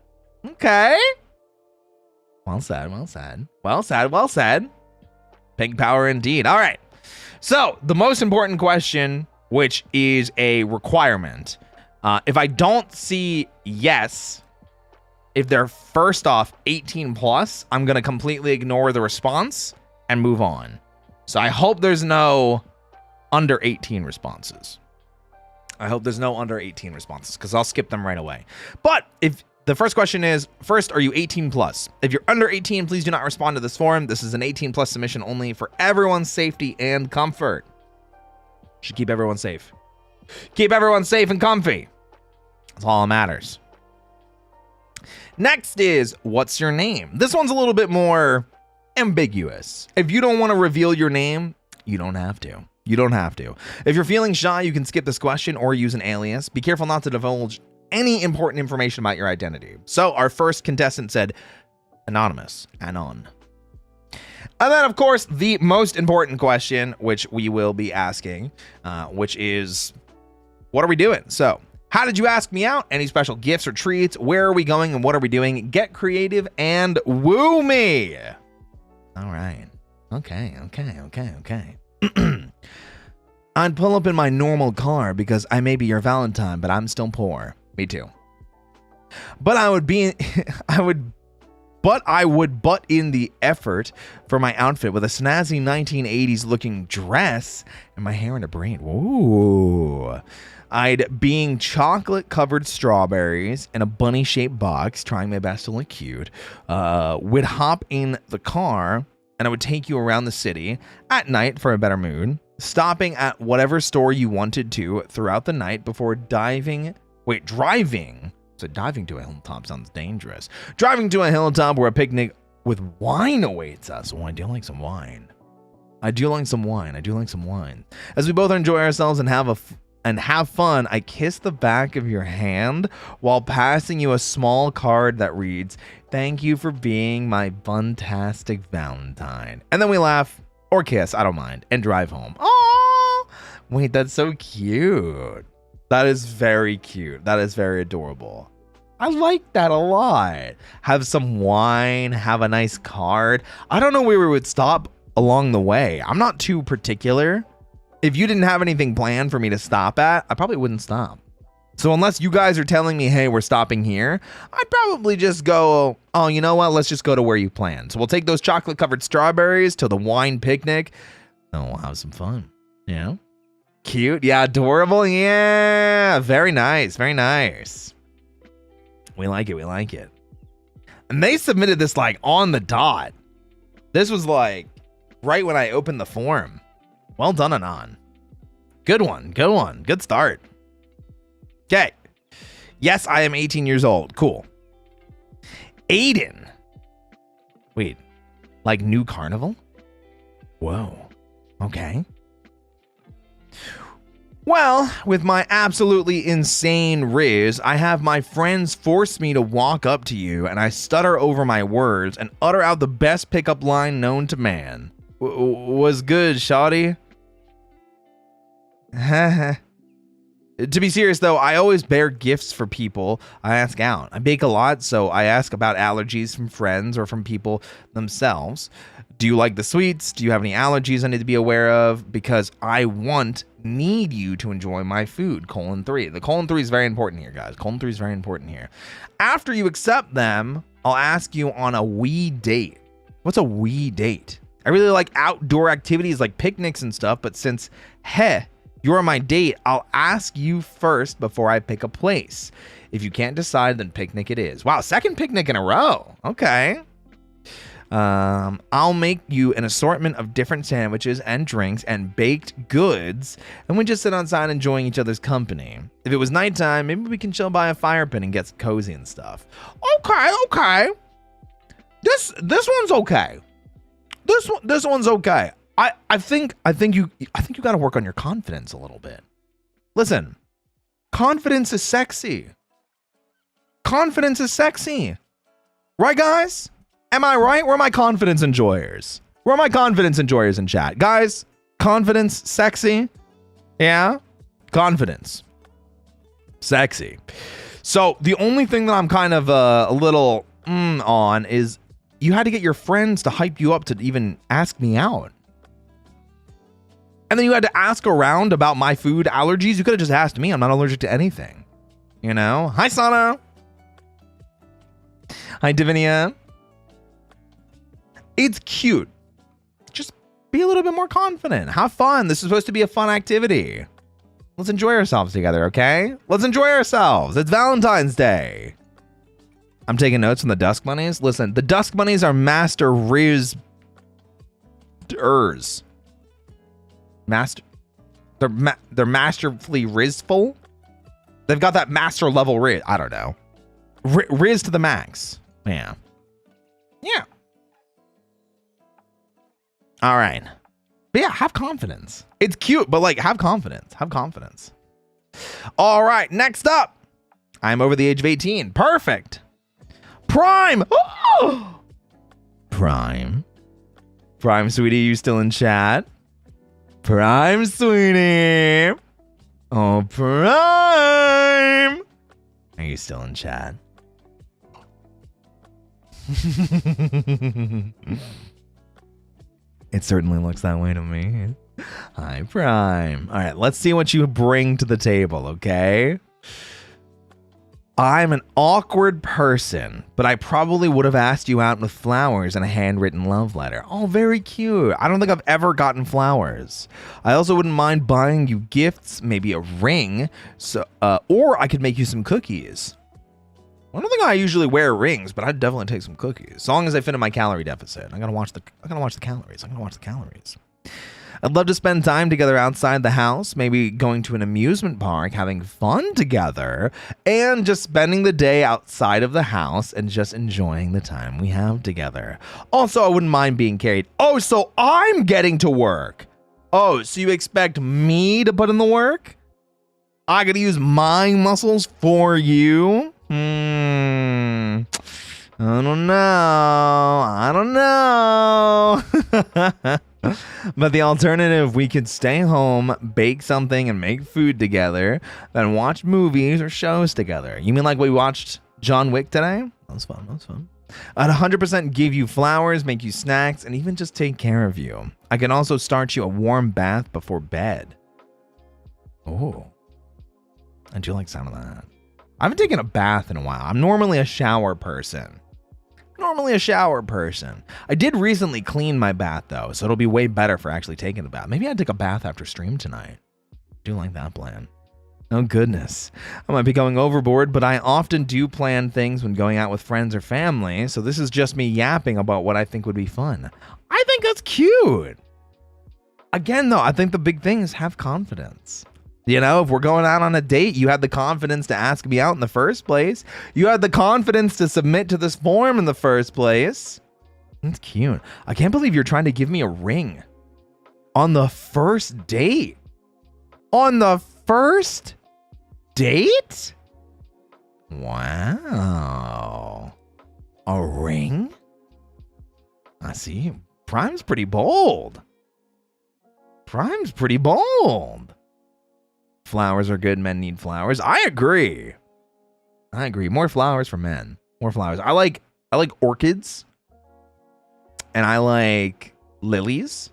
Okay. Well said, well said. Well said, well said. Pink power indeed. All right. So the most important question, which is a requirement, if I don't see yes, if they're first off 18 plus, I'm going to completely ignore the response and move on. So I hope there's no under 18 responses. I hope there's no under 18 responses because I'll skip them right away. But if the first question is, first, are you 18 plus? If you're under 18, please do not respond to this form. This is an 18 plus submission only for everyone's safety and comfort. Should keep everyone safe. Keep everyone safe and comfy. That's all that matters. Next is, what's your name? This one's a little bit more ambiguous. If you don't want to reveal your name, you don't have to. You don't have to. If you're feeling shy, you can skip this question or use an alias. Be careful not to divulge any important information about your identity. So our first contestant said anonymous, anon. And then, of course, the most important question, which we will be asking, which is, what are we doing? So how did you ask me out? Any special gifts or treats? Where are we going and what are we doing? Get creative and woo me. All right. Okay. I'd pull up in my normal car because I may be your Valentine, but I'm still poor. Me too. But I would butt in the effort for my outfit with a snazzy 1980s looking dress and my hair in a braid. Ooh. I'd being chocolate covered strawberries in a bunny shaped box, trying my best to look cute. Would hop in the car and I would take you around the city at night for a better mood, stopping at whatever store you wanted to throughout the night before driving. So diving to a hilltop sounds dangerous. Driving to a hilltop where a picnic with wine awaits us. Oh, I do like some wine. As we both enjoy ourselves and have and have fun, I kiss the back of your hand while passing you a small card that reads, "Thank you for being my buntastic Valentine." And then we laugh or kiss, I don't mind, and drive home. Oh, wait, that's so cute. That is very cute. That is very adorable. I like that a lot. Have some wine, have a nice card. I don't know where we would stop along the way. I'm not too particular. If you didn't have anything planned for me to stop at, I probably wouldn't stop. So unless you guys are telling me, hey, we're stopping here, I'd probably just go, oh, you know what? Let's just go to where you planned. So we'll take those chocolate covered strawberries to the wine picnic. And we'll have some fun. Yeah. Cute. Yeah. Adorable. Yeah. Very nice. Very nice. We like it. We like it. And they submitted this like on the dot. This was like right when I opened the form. Well done, Anon. Good one. Good one. Good start. Okay. Yes, I am 18 years old. Cool. Aiden. Wait. Like new carnival? Whoa. Okay. Well, with my absolutely insane riz, I have my friends force me to walk up to you, and I stutter over my words and utter out the best pickup line known to man. Was good, shawty? To be serious, though, I always bear gifts for people I ask out. I bake a lot, so I ask about allergies from friends or from people themselves. Do you like the sweets? Do you have any allergies I need to be aware of? Because I need you to enjoy my food, :3. The :3 is very important here, guys. :3 is very important here. After you accept them, I'll ask you on a wee date. What's a wee date? I really like outdoor activities like picnics and stuff, but since, you're my date, I'll ask you first before I pick a place. If you can't decide, then picnic it is. Wow, second picnic in a row. Okay. I'll make you an assortment of different sandwiches and drinks and baked goods, and we just sit outside enjoying each other's company. If it was nighttime, maybe we can chill by a fire pit and get cozy and stuff. Okay. This one's okay. This one's okay. I think you got to work on your confidence a little bit. Listen, confidence is sexy. Confidence is sexy. Right, guys? Am I right? Where are my confidence enjoyers? Where are my confidence enjoyers in chat? Guys, confidence, sexy? Yeah? Confidence. Sexy. So the only thing that I'm kind of a little on is you had to get your friends to hype you up to even ask me out. And then you had to ask around about my food allergies. You could have just asked me. I'm not allergic to anything. You know? Hi, Sana. Hi, Divinia. It's cute. Just be a little bit more confident. Have fun. This is supposed to be a fun activity. Let's enjoy ourselves together, okay? Let's enjoy ourselves. It's Valentine's Day. I'm taking notes from the Dusk Bunnies. Listen, the Dusk Bunnies are master riz-ers. They're masterfully rizful. They've got that master level riz. I don't know. Riz to the max. Yeah. Yeah. All right. But yeah, have confidence. It's cute, but like have confidence. Have confidence. All right. Next up. I'm over the age of 18. Perfect. Prime. Oh! Prime. Prime, sweetie, you still in chat? Prime, sweetie. Oh, Prime. Are you still in chat? It certainly looks that way to me. Hi, Prime. All right, let's see what you bring to the table, okay? I'm an awkward person, but I probably would have asked you out with flowers and a handwritten love letter. Oh, very cute. I don't think I've ever gotten flowers. I also wouldn't mind buying you gifts, maybe a ring, or I could make you some cookies. I don't think I usually wear rings, but I'd definitely take some cookies, as long as they fit in my calorie deficit. I gotta watch the calories. I'd love to spend time together outside the house, maybe going to an amusement park, having fun together, and just spending the day outside of the house and just enjoying the time we have together. Also, I wouldn't mind being carried. Oh, so I'm getting to work. Oh, so you expect me to put in the work? I gotta use my muscles for you? I don't know. But the alternative, we could stay home, bake something, and make food together, then watch movies or shows together. You mean like we watched John Wick today? That was fun. I'd 100% give you flowers, make you snacks, and even just take care of you. I can also start you a warm bath before bed. Oh, I do like the sound of that. I haven't taken a bath in a while. I'm normally a shower person. I did recently clean my bath though, so it'll be way better for actually taking a bath. Maybe I'd take a bath after stream tonight. Do like that plan. Oh goodness. I might be going overboard, but I often do plan things when going out with friends or family, so this is just me yapping about what I think would be fun. I think that's cute. Again though, I think the big thing is have confidence. You know, if we're going out on a date, you had the confidence to ask me out in the first place. You had the confidence to submit to this form in the first place. That's cute. I can't believe you're trying to give me a ring on the first date. On the first date? Wow. A ring? I see. Prime's pretty bold. Flowers are good. Men need flowers. I agree. More flowers for men. More flowers. I like orchids. And I like lilies.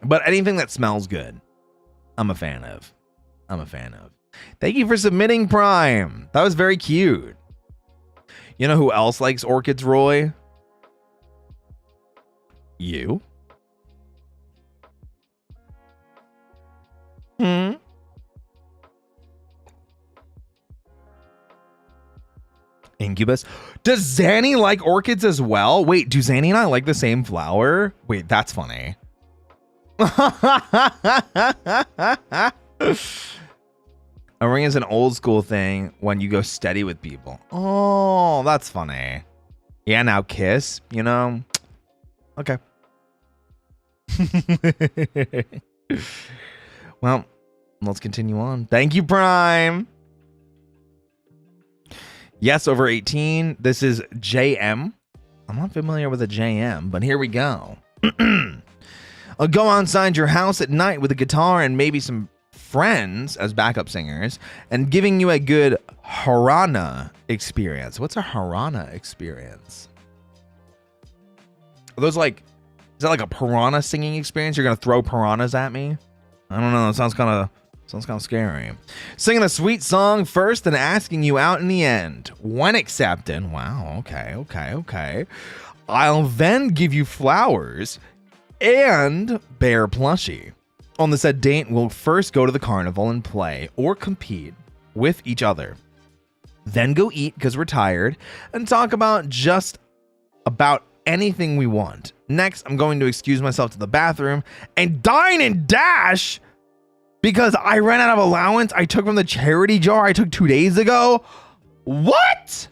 But anything that smells good, I'm a fan of. Thank you for submitting, Prime. That was very cute. You know who else likes orchids, Roy? You. Incubus. Does Zanny like orchids as well? Wait, do Zanny and I like the same flower? Wait, that's funny. A ring is an old school thing when you go steady with people. Oh, that's funny. Yeah, now kiss, you know? Okay. Well, let's continue on. Thank you, Prime. Yes, over 18. This is JM. I'm not familiar with a JM, but here we go. I'll go outside your house at night with a guitar and maybe some friends as backup singers and giving you a good harana experience. What's a harana experience? Are those like, is that like a piranha singing experience? You're going to throw piranhas at me? I don't know. It sounds kind of scary. Singing a sweet song first and asking you out in the end. When accepted. Wow. Okay. I'll then give you flowers and bear plushie. On the said date, we'll first go to the carnival and play or compete with each other. Then go eat because we're tired and talk about just about anything we want. Next, I'm going to excuse myself to the bathroom and dine and dash because I ran out of allowance I took from the charity jar I took 2 days ago. What?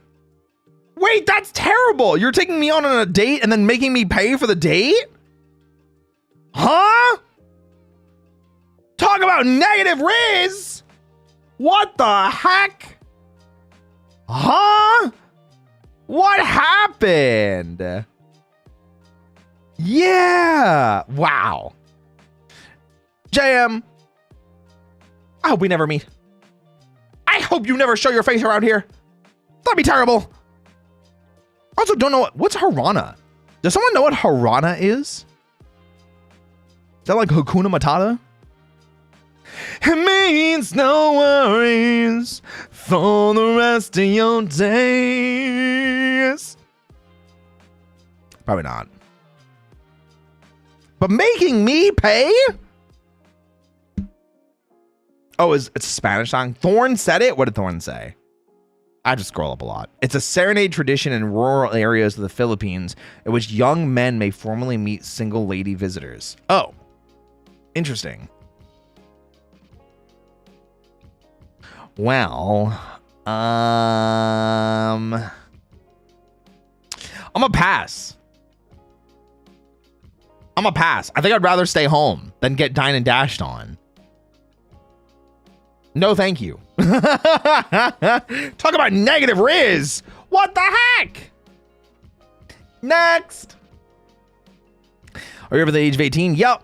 Wait, that's terrible. You're taking me on a date and then making me pay for the date? Huh? Talk about negative Riz. What the heck? Huh? What happened? Yeah. Wow. JM, I hope we never meet. I hope you never show your face around here. That'd be terrible. Also, don't know what's Harana. Does someone know what Harana is? Is that like Hakuna Matata? It means no worries for the rest of your days. Probably not. But making me pay? Oh, it's a Spanish song. Thorn said it? What did Thorn say? I just scroll up a lot. It's a serenade tradition in rural areas of the Philippines in which young men may formally meet single lady visitors. Oh, interesting. Well, I'm a pass. I think I'd rather stay home than get dined and dashed on. No, thank you. Talk about negative Riz. What the heck? Next. Are you over the age of 18? Yup.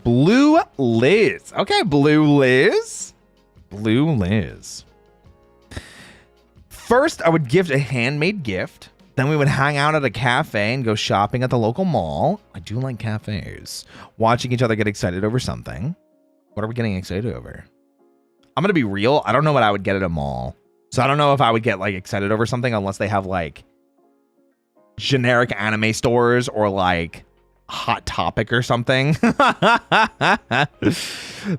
Blue Liz. Okay, Blue Liz. Blue Liz. First, I would gift a handmade gift. Then we would hang out at a cafe and go shopping at the local mall. I do like cafes. Watching each other get excited over something. What are we getting excited over? I'm going to be real. I don't know what I would get at a mall. So I don't know if I would get like excited over something unless they have like generic anime stores or like Hot Topic or something.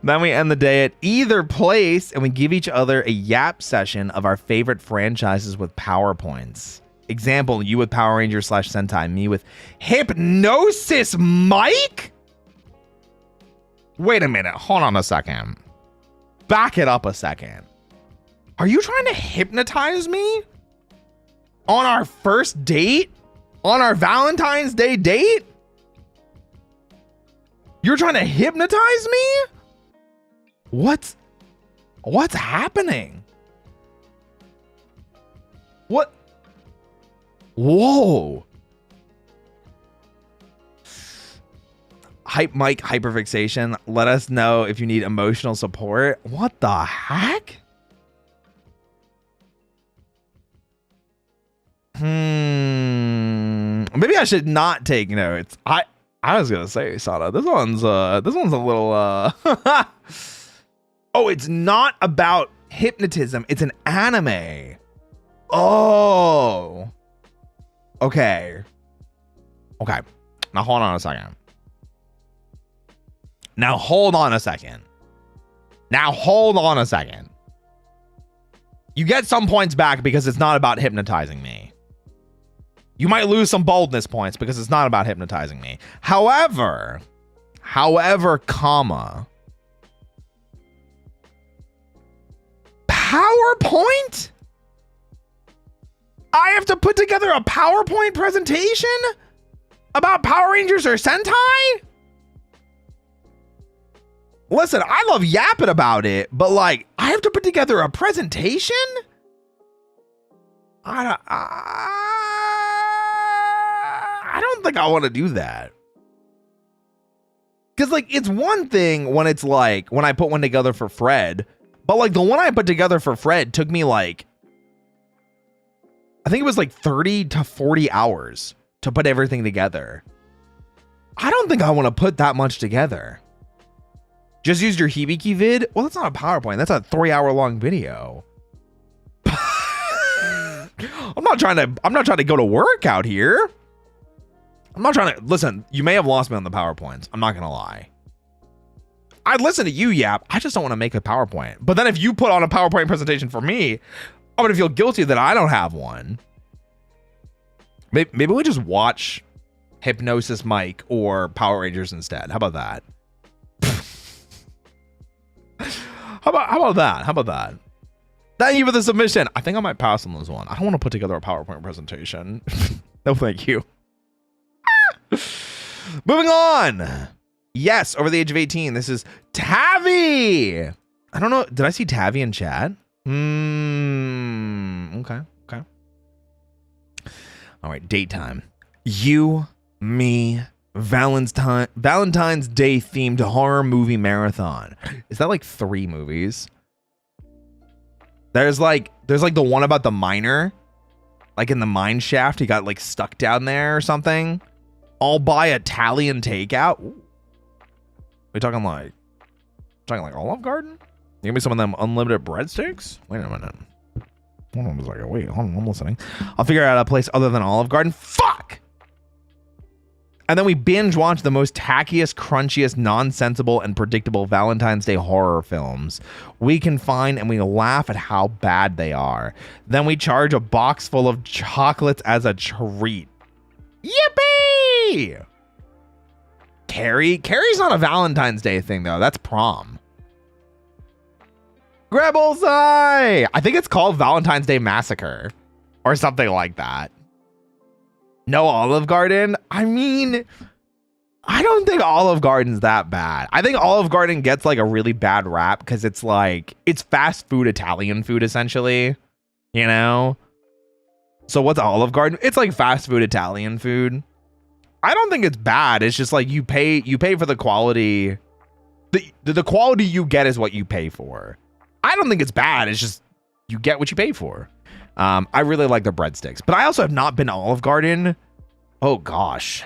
Then we end the day at either place and we give each other a yap session of our favorite franchises with PowerPoints. Example, you with Power Rangers / Sentai, me with Hypnosis Mike? Wait a minute. Hold on a second. Back it up a second. Are you trying to hypnotize me? On our first date? On our Valentine's Day date? You're trying to hypnotize me? What's happening? What? Whoa. Hype Mike hyperfixation. Let us know if you need emotional support. What the heck? Maybe I should not take notes. I was gonna say, Sada, this one's a little Oh, it's not about hypnotism. It's an anime. Oh. Okay. Now hold on a second. You get some points back because it's not about hypnotizing me. You might lose some boldness points because it's not about hypnotizing me. However, comma, PowerPoint? I have to put together a PowerPoint presentation about Power Rangers or Sentai? Listen, I love yapping about it, but like, I have to put together a presentation? I don't think I want to do that. Because like, it's one thing when it's like, when I put one together for Fred, but like the one I put together for Fred took me like, I think it was like 30 to 40 hours to put everything together. I don't think I want to put that much together. Just use your Hibiki vid? Well, that's not a PowerPoint. That's a 3-hour long video. I'm not trying to go to work out here. I'm not trying to listen. You may have lost me on the PowerPoints. I'm not going to lie. I'd listen to you yap. I just don't want to make a PowerPoint. But then if you put on a PowerPoint presentation for me, I'm going to feel guilty that I don't have one. Maybe we just watch Hypnosis Mike or Power Rangers instead. How about that? How about that? Thank you for the submission. I think I might pass on this one. I don't want to put together a PowerPoint presentation. No, thank you. Moving on. Yes, over the age of 18. This is Tavi. I don't know. Did I see Tavi in chat? Okay. All right, date time. You, me, Valentine's Day themed horror movie marathon. Is that like 3 movies? There's like the one about the miner, like in the mine shaft. He got like stuck down there or something. I'll buy Italian takeout. Ooh. We talking like Olive Garden? Give me some of them unlimited breadsticks. Wait a minute. Hold on a second. Wait, hold on. I'm listening. I'll figure out a place other than Olive Garden. Fuck! And then we binge watch the most tackiest, crunchiest, nonsensible, and predictable Valentine's Day horror films we can find, and we laugh at how bad they are. Then we charge a box full of chocolates as a treat. Yippee! Carrie's not a Valentine's Day thing, though. That's prom. Grebel's Eye! I think it's called Valentine's Day Massacre or something like that. No Olive Garden? I mean, I don't think Olive Garden's that bad. I think Olive Garden gets like a really bad rap because it's like, it's fast food Italian food essentially, you know? So what's Olive Garden? It's like fast food Italian food. I don't think it's bad. It's just like you pay for the quality. The quality you get is what you pay for. I don't think it's bad. It's just you get what you pay for. I really like the breadsticks, but I also have not been to Olive Garden. Oh gosh.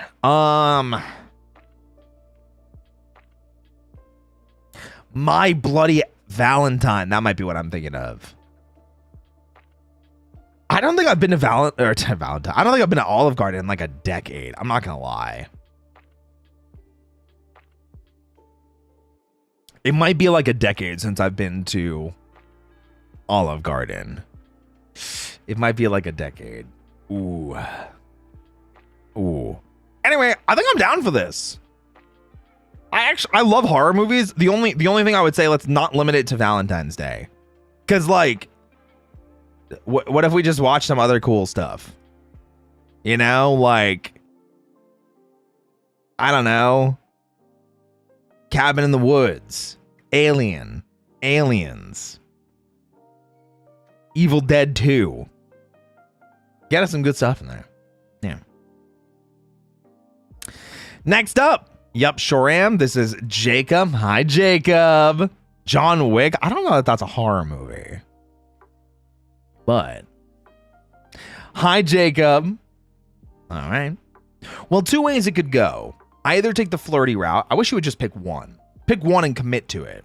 My Bloody Valentine. That might be what I'm thinking of. I don't think I've been to Valentine. I don't think I've been to Olive Garden in like a decade. I'm not gonna lie. It might be like a decade since I've been to Olive Garden. It might be like a decade. Ooh. Anyway, I think I'm down for this. I love horror movies. The only thing I would say, let's not limit it to Valentine's Day. Cause like, what if we just watch some other cool stuff? You know, like, I don't know. Cabin in the Woods, Aliens, Evil Dead 2. Get us some good stuff in there. Yeah. Next up. Yep, sure am. This is Jacob. Hi, Jacob. John Wick. I don't know if that's a horror movie. But. Hi, Jacob. All right. Well, two ways it could go. I either take the flirty route. I wish you would just pick one. Pick one and commit to it.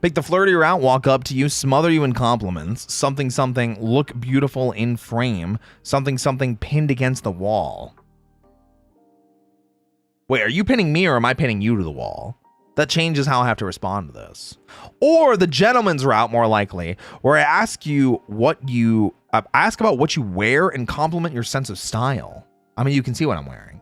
Pick the flirty route, walk up to you, smother you in compliments. Something, look beautiful in frame. Something, pinned against the wall. Wait, are you pinning me or am I pinning you to the wall? That changes how I have to respond to this. Or the gentleman's route, more likely, where I ask you ask about what you wear and compliment your sense of style. I mean, you can see what I'm wearing.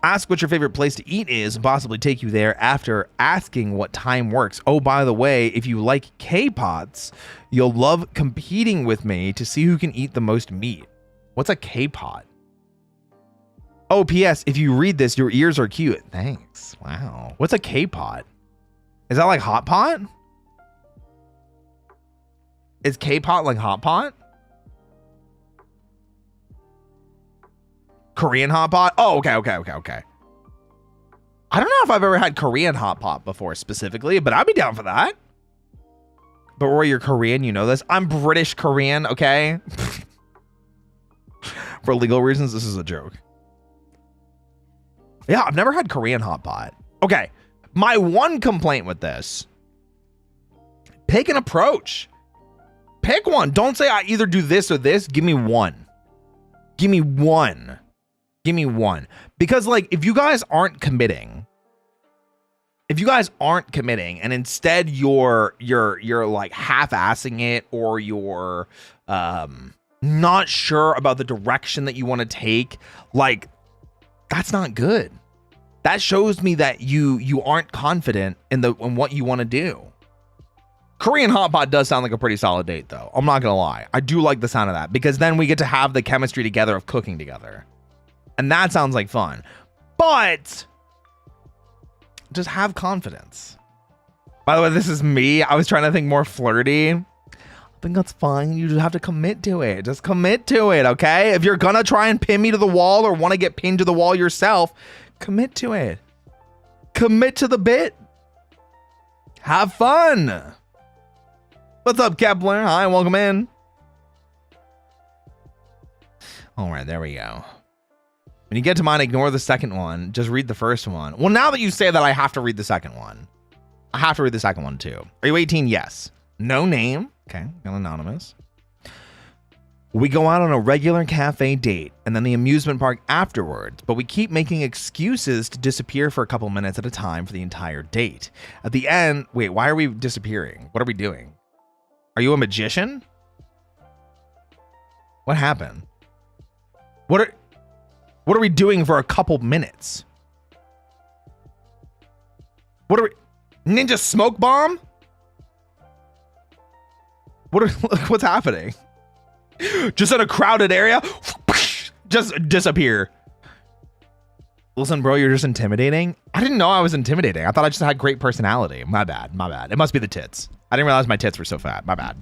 Ask what your favorite place to eat is and possibly take you there after asking what time works. Oh, by the way, if you like K-pots, you'll love competing with me to see who can eat the most meat. What's a K-pot? Oh, P.S. If you read this, your ears are cute. Thanks. Wow. What's a K-pot? Is that like hot pot? Is K-pot like hot pot? Korean hot pot? Oh, okay. I don't know if I've ever had Korean hot pot before specifically, but I'd be down for that. But Roy, you're Korean, you know this. I'm British Korean, okay? For legal reasons, this is a joke. Yeah, I've never had Korean hot pot. Okay, my one complaint with this. Pick an approach. Pick one. Don't say I either do this or this. Give me one. Give me one. Because like, if you guys aren't committing and instead you're like half-assing it, or you're not sure about the direction that you want to take, like, that's not good. That shows me that you aren't confident in what you want to do. Korean hot pot does sound like a pretty solid date, though. I'm not gonna lie. I do like the sound of that, because then we get to have the chemistry together of cooking together. And that sounds like fun. But just have confidence. By the way, this is me. I was trying to think more flirty. I think that's fine. You just have to commit to it. Just commit to it, okay? If you're gonna try and pin me to the wall or want to get pinned to the wall yourself, commit to it. Commit to the bit. Have fun. What's up, Kepler? Hi, welcome in. All right, there we go. When you get to mine, ignore the second one. Just read the first one. Well, now that you say that, I have to read the second one. I have to read the second one, too. Are you 18? Yes. No name. Okay, anonymous. We go out on a regular cafe date and then the amusement park afterwards, but we keep making excuses to disappear for a couple minutes at a time for the entire date. At the end, wait, why are we disappearing? What are we doing? Are you a magician? What happened? What are we doing for a couple minutes? What are we... Ninja smoke bomb? What's happening? Just in a crowded area? Just disappear. Listen, bro, you're just intimidating. I didn't know I was intimidating. I thought I just had great personality. My bad. My bad. It must be the tits. I didn't realize my tits were so fat. My bad.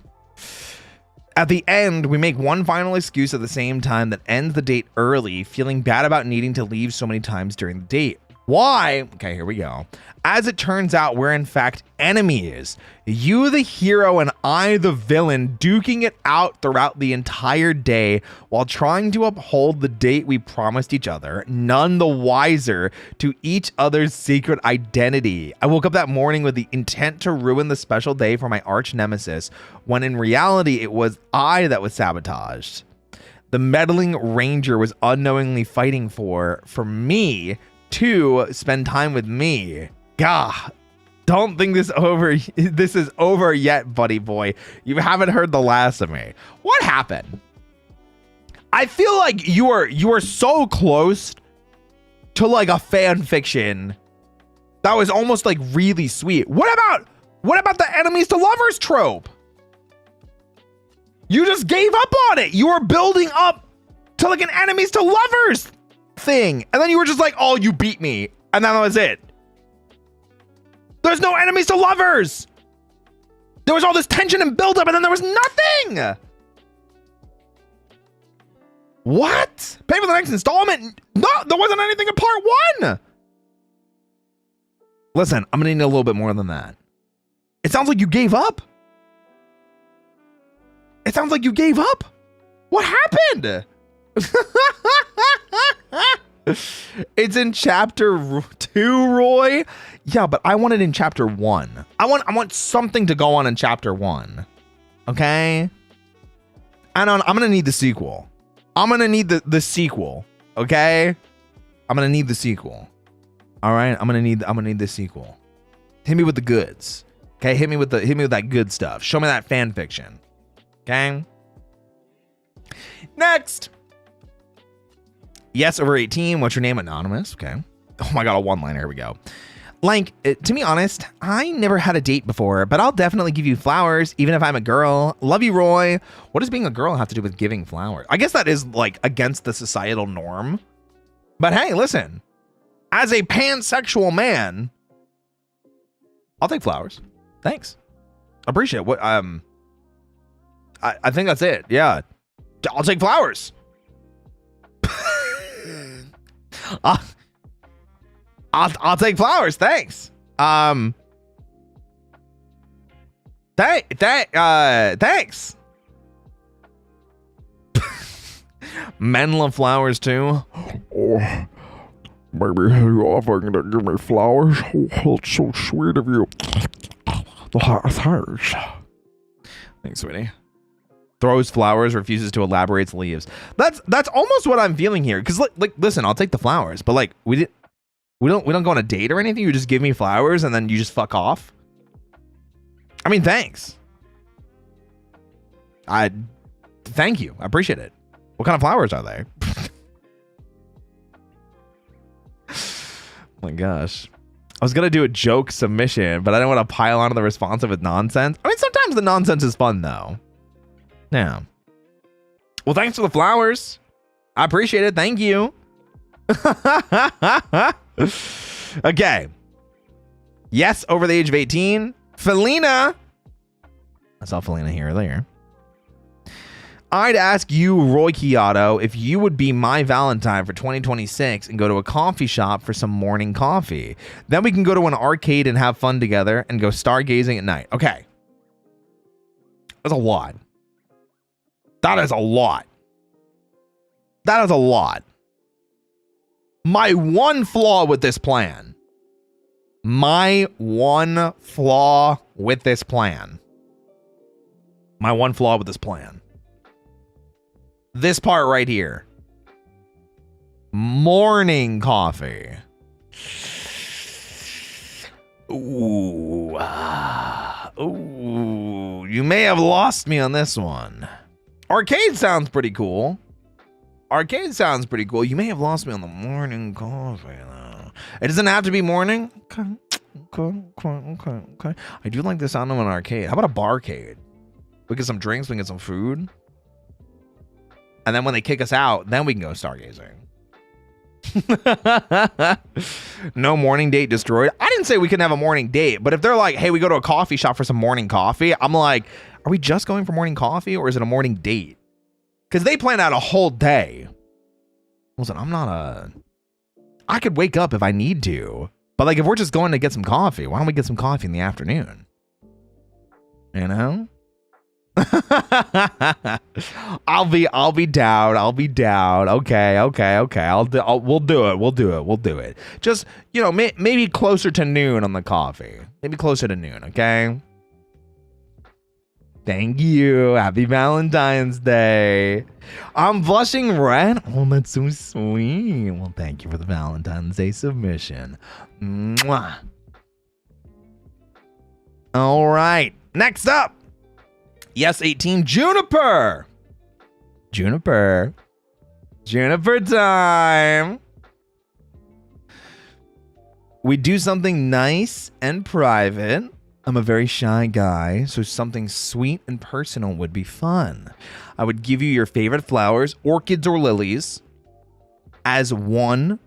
At the end, we make one final excuse at the same time that ends the date early, feeling bad about needing to leave so many times during the date. Why? Okay, here we go. As it turns out, we're in fact enemies. You the hero and I the villain, duking it out throughout the entire day while trying to uphold the date we promised each other, none the wiser to each other's secret identity. I woke up that morning with the intent to ruin the special day for my arch nemesis, when in reality it was I that was sabotaged. The meddling ranger was unknowingly fighting for me to spend time with me. Gah, don't think this is over yet, buddy boy. You haven't heard the last of me. What happened? I feel like you are so close to like a fan fiction that was almost like really sweet. What about the enemies to lovers trope? You just gave up on it. You were building up to like an enemies to lovers thing, and then you were just like, oh, you beat me, and that was it. There's no enemies to lovers. There was all this tension and buildup, and then there was nothing. What? Pay for the next installment? No, there wasn't anything in part one. Listen, I'm gonna need a little bit more than that. It sounds like you gave up. It sounds like you gave up. What happened? It's in chapter 2, Roy. Yeah, but I want it in chapter 1. I want something to go on in chapter 1. Okay? I'm gonna need the sequel. I'm gonna need the sequel. Okay? I'm gonna need the sequel. All right? I'm gonna need the sequel. Hit me with the goods. Okay? Hit me with that good stuff. Show me that fan fiction. Okay? Next. Yes, over 18. What's your name? Anonymous. Okay. Oh my god, a one-liner. Here we go. Like, to be honest, I never had a date before, but I'll definitely give you flowers, even if I'm a girl. Love you, Roy. What does being a girl have to do with giving flowers? I guess that is like against the societal norm. But hey, listen, as a pansexual man, I'll take flowers. Thanks. Appreciate it. What? I think that's it. Yeah, I'll take flowers. I'll take flowers. Thanks. Thanks. Men love flowers too. Oh, maybe you offering to give me flowers? Oh, that's so sweet of you. Thanks. Thanks, sweetie. Throws flowers, refuses to elaborate, leaves. That's almost what I'm feeling here. Because like, listen, I'll take the flowers, but like we don't go on a date or anything. You just give me flowers and then you just fuck off. I mean, thanks. Thank you. I appreciate it. What kind of flowers are they? Oh my gosh. I was gonna do a joke submission, but I didn't want to pile onto the responsive with nonsense. I mean, sometimes the nonsense is fun though. Yeah. Well, thanks for the flowers. I appreciate it. Thank you. Okay. Yes, over the age of 18. Felina. I saw Felina here earlier. I'd ask you, Roy Chiato, if you would be my Valentine for 2026 and go to a coffee shop for some morning coffee. Then we can go to an arcade and have fun together and go stargazing at night. Okay. That's a lot. That is a lot. That is a lot. My one flaw with this plan. My one flaw with this plan. This part right here. Morning coffee. Ooh. Ooh. You may have lost me on this one. Arcade sounds pretty cool. You may have lost me on the morning coffee, though. It doesn't have to be morning. Okay. I do like the sound of an arcade. How about a barcade? We get some drinks, we get some food. And then when they kick us out, then we can go stargazing. No morning date destroyed. I didn't say we couldn't have a morning date, but if they're like, hey, we go to a coffee shop for some morning coffee, I'm like, are we just going for morning coffee or is it a morning date? Because they plan out a whole day. Listen, I could wake up if I need to, but like if we're just going to get some coffee, why don't we get some coffee in the afternoon? You know? I'll be down. Okay. We'll do it. Just, maybe closer to noon on the coffee. Maybe closer to noon, okay? Thank you. Happy Valentine's Day. I'm blushing red. Oh, that's so sweet. Well, thank you for the Valentine's Day submission. Mwah. All right. Next up. Yes, 18, Juniper time. We do something nice and private. I'm a very shy guy, so something sweet and personal would be fun. I would give you your favorite flowers, orchids or lilies, as well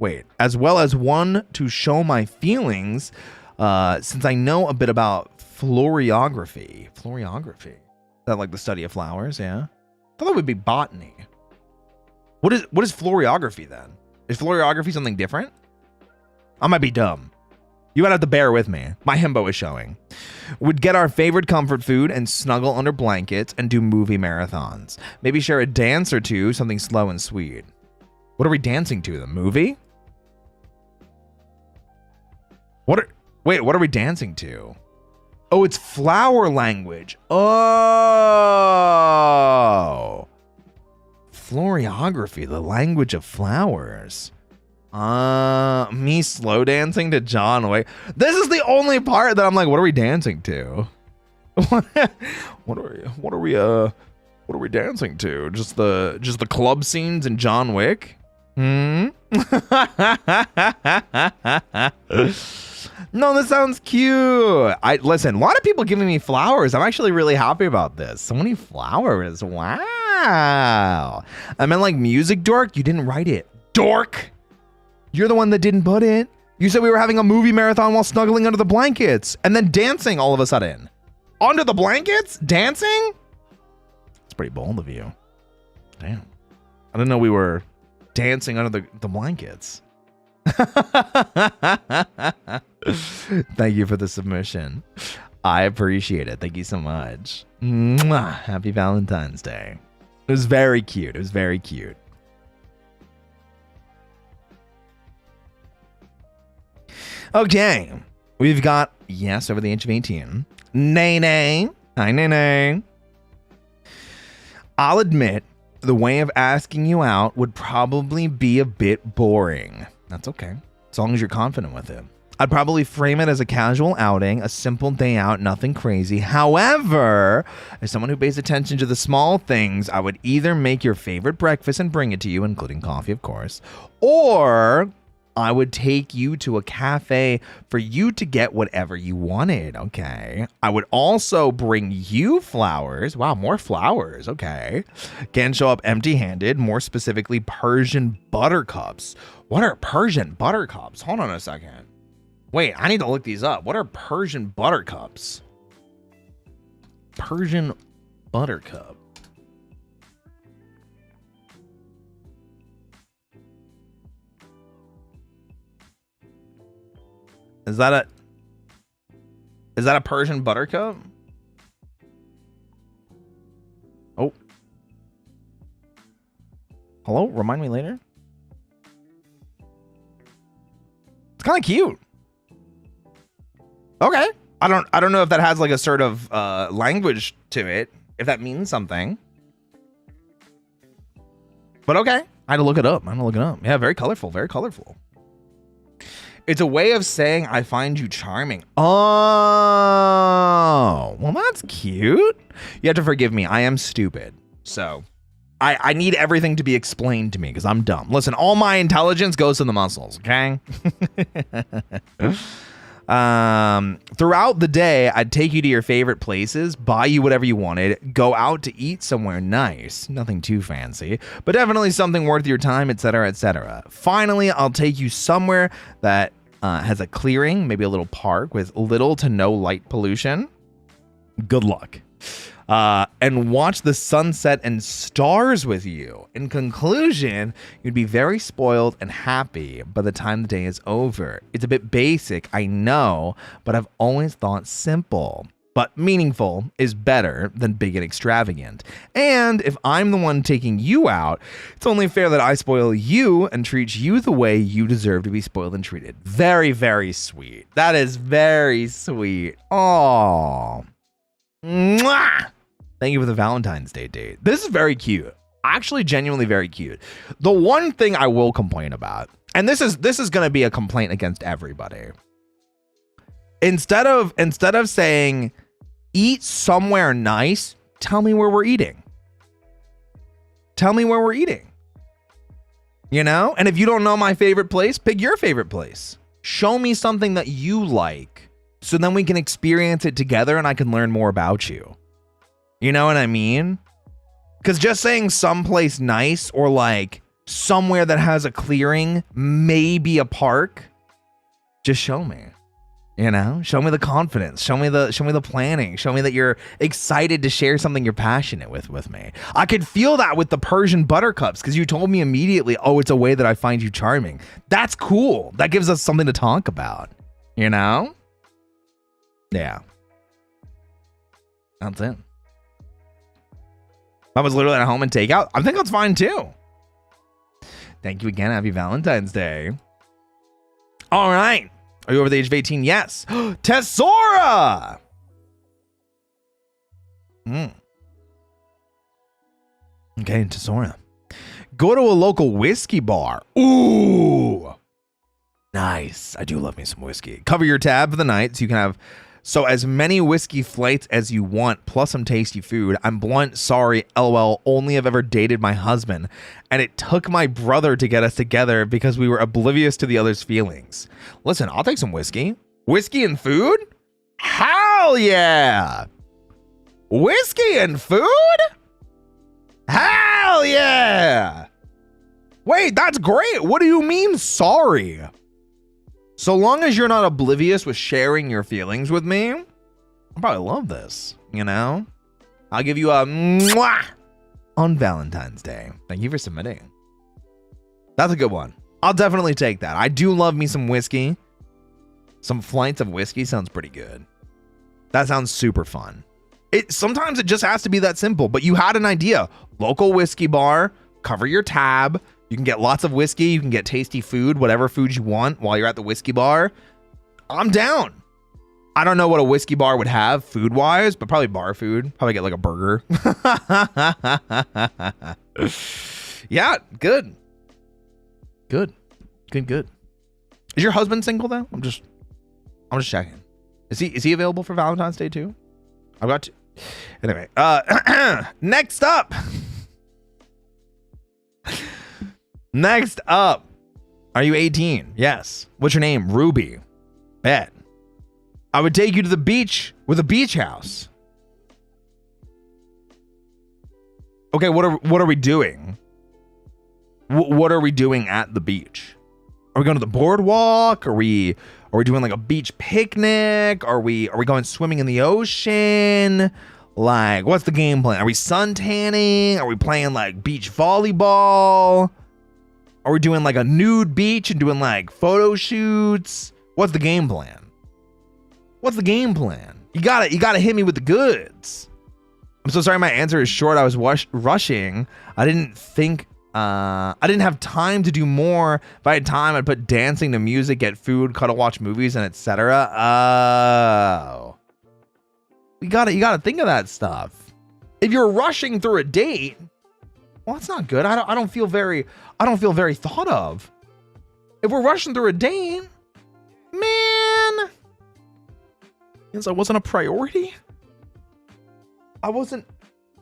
as one to show my feelings, since I know a bit about floriography. Is that like the study of flowers? Yeah. I thought that would be botany. What is floriography then? Is floriography something different? I might be dumb. You might have to bear with me. My himbo is showing. Would get our favorite comfort food and snuggle under blankets and do movie marathons. Maybe share a dance or two, something slow and sweet. What are we dancing to? The movie? What are we dancing to? Oh, it's flower language. Oh. Floriography, the language of flowers. Me slow dancing to John Wick. This is the only part that I'm like, what are we dancing to? What are we dancing to? Just the club scenes in John Wick? No, this sounds cute. Listen, a lot of people giving me flowers. I'm actually really happy about this. So many flowers. Wow. I meant like music dork. You didn't write it. Dork. You're the one that didn't put it. You said we were having a movie marathon while snuggling under the blankets and then dancing all of a sudden. Under the blankets? Dancing? It's pretty bold of you. Damn. I didn't know we were dancing under the blankets. Thank you for the submission. I appreciate it. Thank you so much. Mwah. Happy Valentine's Day. It was very cute. Okay. We've got yes over the age of 18. Nay. Hi, Nay. I'll admit the way of asking you out would probably be a bit boring. That's okay, as long as you're confident with it. I'd probably frame it as a casual outing, a simple day out, nothing crazy. However, as someone who pays attention to the small things, I would either make your favorite breakfast and bring it to you, including coffee, of course, or I would take you to a cafe for you to get whatever you wanted, okay? I would also bring you flowers. Wow, more flowers, okay. Can't show up empty-handed, more specifically Persian buttercups. What are Persian buttercups? Hold on a second. Wait, I need to look these up. What are Persian buttercups? Persian buttercup. Is that a Persian buttercup? Oh. Hello? Remind me later? It's kind of cute. Okay. I don't know if that has like a sort of language to it, if that means something. But okay. I had to look it up. Yeah, very colorful, very colorful. It's a way of saying I find you charming. Oh, well, that's cute. You have to forgive me. I am stupid. So I need everything to be explained to me because I'm dumb. Listen, all my intelligence goes to the muscles, okay? Throughout the day, I'd take you to your favorite places, buy you whatever you wanted, go out to eat somewhere nice, nothing too fancy, but definitely something worth your time, etc., etc. Finally, I'll take you somewhere that has a clearing, maybe a little park with little to no light pollution. Good luck. And watch the sunset and stars with you. In conclusion, you'd be very spoiled and happy by the time the day is over. It's a bit basic, I know, but I've always thought simple but meaningful is better than big and extravagant. And if I'm the one taking you out, it's only fair that I spoil you and treat you the way you deserve to be spoiled and treated. Very, very sweet. That is very sweet. Oh. Mwah! Thank you for the Valentine's Day date. This is very cute. Actually, genuinely very cute. The one thing I will complain about, and this is going to be a complaint against everybody. Instead of saying eat somewhere nice, tell me where we're eating. Tell me where we're eating. You know? And if you don't know my favorite place, pick your favorite place. Show me something that you like so then we can experience it together and I can learn more about you. You know what I mean? Because just saying someplace nice or like somewhere that has a clearing, maybe a park, just show me. You know, show me the confidence, show me the planning, show me that you're excited to share something you're passionate with me. I could feel that with the Persian buttercups because you told me immediately, oh, it's a way that I find you charming. That's cool. That gives us something to talk about, you know? Yeah. That's it. If I was literally at home and takeout, I think that's fine too. Thank you again. Happy Valentine's Day. All right. Are you over the age of 18? Yes. Tessora! Okay, Tessora. Go to a local whiskey bar. Ooh. Nice. I do love me some whiskey. Cover your tab for the night so you can have as many whiskey flights as you want, plus some tasty food. I'm blunt, sorry, LOL, only have ever dated my husband, and it took my brother to get us together because we were oblivious to the other's feelings. Listen, I'll take some whiskey. Whiskey and food? Hell yeah! Whiskey and food? Hell yeah! Wait, that's great. What do you mean, sorry? So long as you're not oblivious with sharing your feelings with me, I'll probably love this, you know? I'll give you a mwah on Valentine's Day. Thank you for submitting. That's a good one. I'll definitely take that. I do love me some whiskey. Some flights of whiskey sounds pretty good. That sounds super fun. Sometimes it just has to be that simple, but you had an idea. Local whiskey bar, cover your tab. You can get lots of whiskey. You can get tasty food, whatever food you want while you're at the whiskey bar. I'm down. I don't know what a whiskey bar would have food-wise, but probably bar food. Probably get like a burger. Yeah, good. Good. Is your husband single though? I'm just checking. Is he available for Valentine's Day too? I've got to. Anyway, next up. Next up, are you 18? Yes. What's your name? Ruby. Bet. I would take you to the beach with a beach house. Okay, what are we doing? What are we doing at the beach? Are we going to the boardwalk? Are we doing like a beach picnic? Are we going swimming in the ocean? Like, what's the game plan? Are we sun tanning? Are we playing like beach volleyball? Are we doing like a nude beach and doing like photo shoots? What's the game plan? What's the game plan? You gotta hit me with the goods. I'm so sorry my answer is short. I was rushing. I didn't have time to do more. If I had time, I'd put dancing to music, get food, cuddle, watch movies, and etc. Oh. You gotta think of that stuff. If you're rushing through a date, well, that's not good. I don't feel very thought of. If we're rushing through a date, man, I wasn't a priority. I wasn't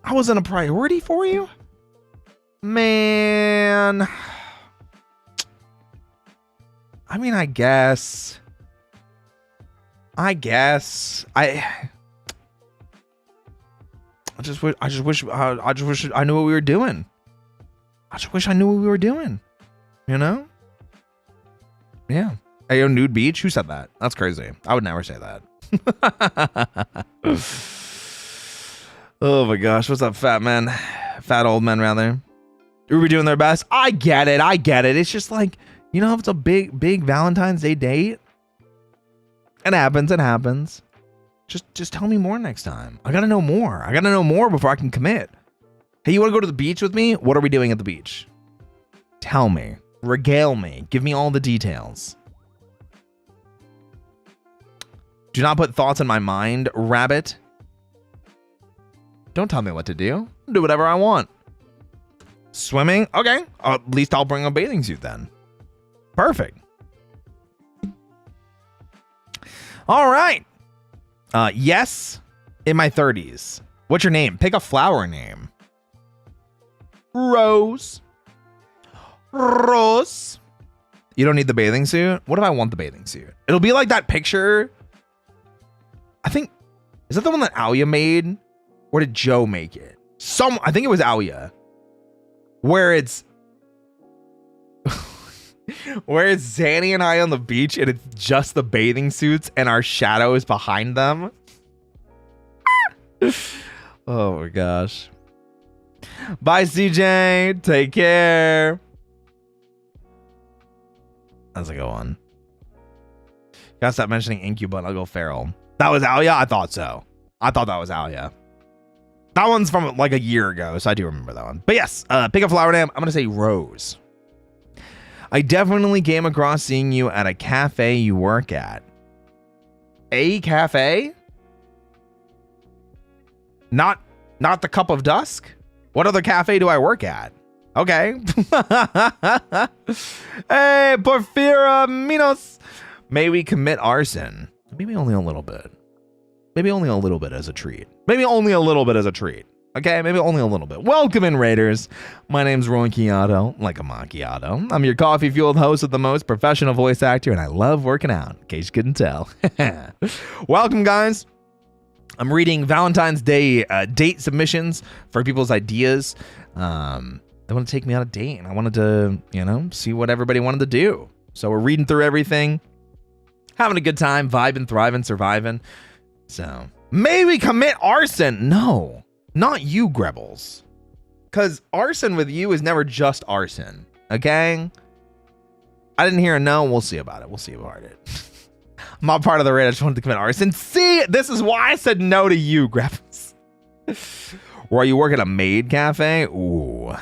a priority for you, man. I mean, I guess I guess I just wish I knew what we were doing. I just wish I knew what we were doing. You know? Yeah. Hey, yo, nude beach? Who said that? That's crazy. I would never say that. Oh my gosh. What's up, fat men? Fat old men, rather. Ruby doing their best. I get it. It's just like, you know, if it's a big Valentine's Day date, it happens. Just tell me more next time. I gotta know more. I gotta know more before I can commit. Hey, you wanna go to the beach with me? What are we doing at the beach? Tell me. Regale me. Give me all the details. Do not put thoughts in my mind, rabbit. Don't tell me what to do. I'll do whatever I want. Swimming? Okay. At least I'll bring a bathing suit then. Perfect. All right. Yes, in my 30s. What's your name? Pick a flower name. Rose. Rose. You don't need the bathing suit? What if I want the bathing suit? It'll be like that picture. I think, is that the one that Alia made? Or did Joe make it? I think it was Alia. Where it's Zanny and I on the beach and it's just the bathing suits and our shadows behind them. Oh my gosh. Bye, CJ. Take care. How's it going? Gotta stop mentioning Incubus and I'll go feral. That was Alia? I thought so. I thought that was Alia. That one's from like a year ago, so I do remember that one. But yes, pick a flower name. I'm going to say Rose. I definitely came across seeing you at a cafe you work at. A cafe? Not the Cup of Dusk? What other cafe do I work at? Okay. Hey, Porphyra Minos. May we commit arson? Maybe only a little bit. Maybe only a little bit as a treat. Maybe only a little bit as a treat. Okay, maybe only a little bit. Welcome in, Raiders. My name's Roy Chiato, like a macchiato. I'm your coffee-fueled host with the most professional voice actor, and I love working out, in case you couldn't tell. Welcome, guys. I'm reading Valentine's Day date submissions for people's ideas. They want to take me on a date, and I wanted to, see what everybody wanted to do. So we're reading through everything, having a good time, vibing, thriving, surviving. So maybe commit arson. No, not you, Grebbles. Because arson with you is never just arson. Okay? I didn't hear a no. We'll see about it. We'll see about it. I'm not part of the raid. I just wanted to commit arson. See, this is why I said no to you, Grebbles. Or are you working at a maid cafe? Ooh. I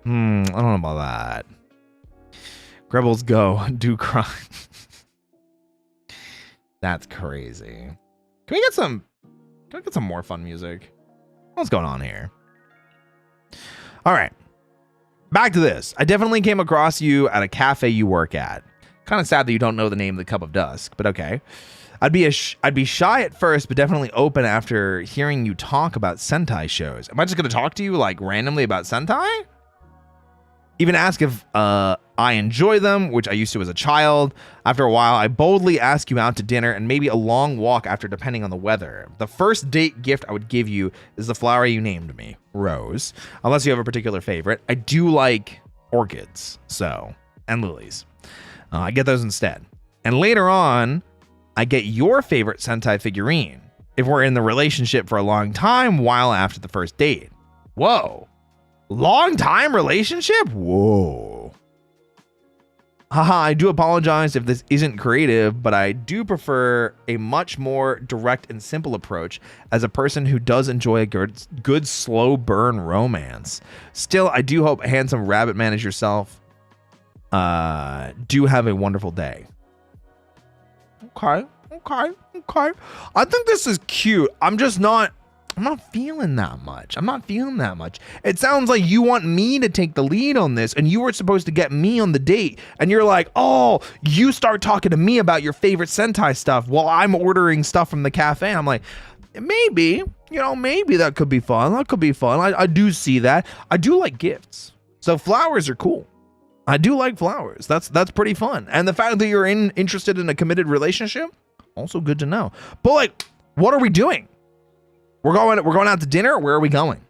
don't know about that. Grebbles, go. Do crime. That's crazy. Can we get some more fun music? What's going on here? All right. Back to this. I definitely came across you at a cafe you work at. Kind of sad that you don't know the name of the Cup of Dusk, but okay. I'd be shy at first, but definitely open after hearing you talk about Sentai shows. Am I just going to talk to you like randomly about Sentai? Even ask if I enjoy them, which I used to as a child. After a while, I boldly ask you out to dinner and maybe a long walk after, depending on the weather. The first date gift I would give you is the flower you named me, Rose. Unless you have a particular favorite. I do like orchids, and lilies. I get those instead. And later on, I get your favorite Sentai figurine if we're in the relationship for a long time while after the first date. Whoa. Long time relationship? Whoa. Haha, I do apologize if this isn't creative, but I do prefer a much more direct and simple approach as a person who does enjoy a good slow burn romance. Still, I do hope handsome rabbit man as yourself do have a wonderful day. Okay. I think this is cute. I'm not feeling that much. It sounds like you want me to take the lead on this, and you were supposed to get me on the date, and you're like, oh, you start talking to me about your favorite Sentai stuff while I'm ordering stuff from the cafe. I'm like, maybe that could be fun. I do see that. I do like gifts. So flowers are cool. I do like flowers. That's pretty fun. And the fact that you're interested in a committed relationship, Also good to know. But like, what are we doing? We're going out to dinner. Where are we going?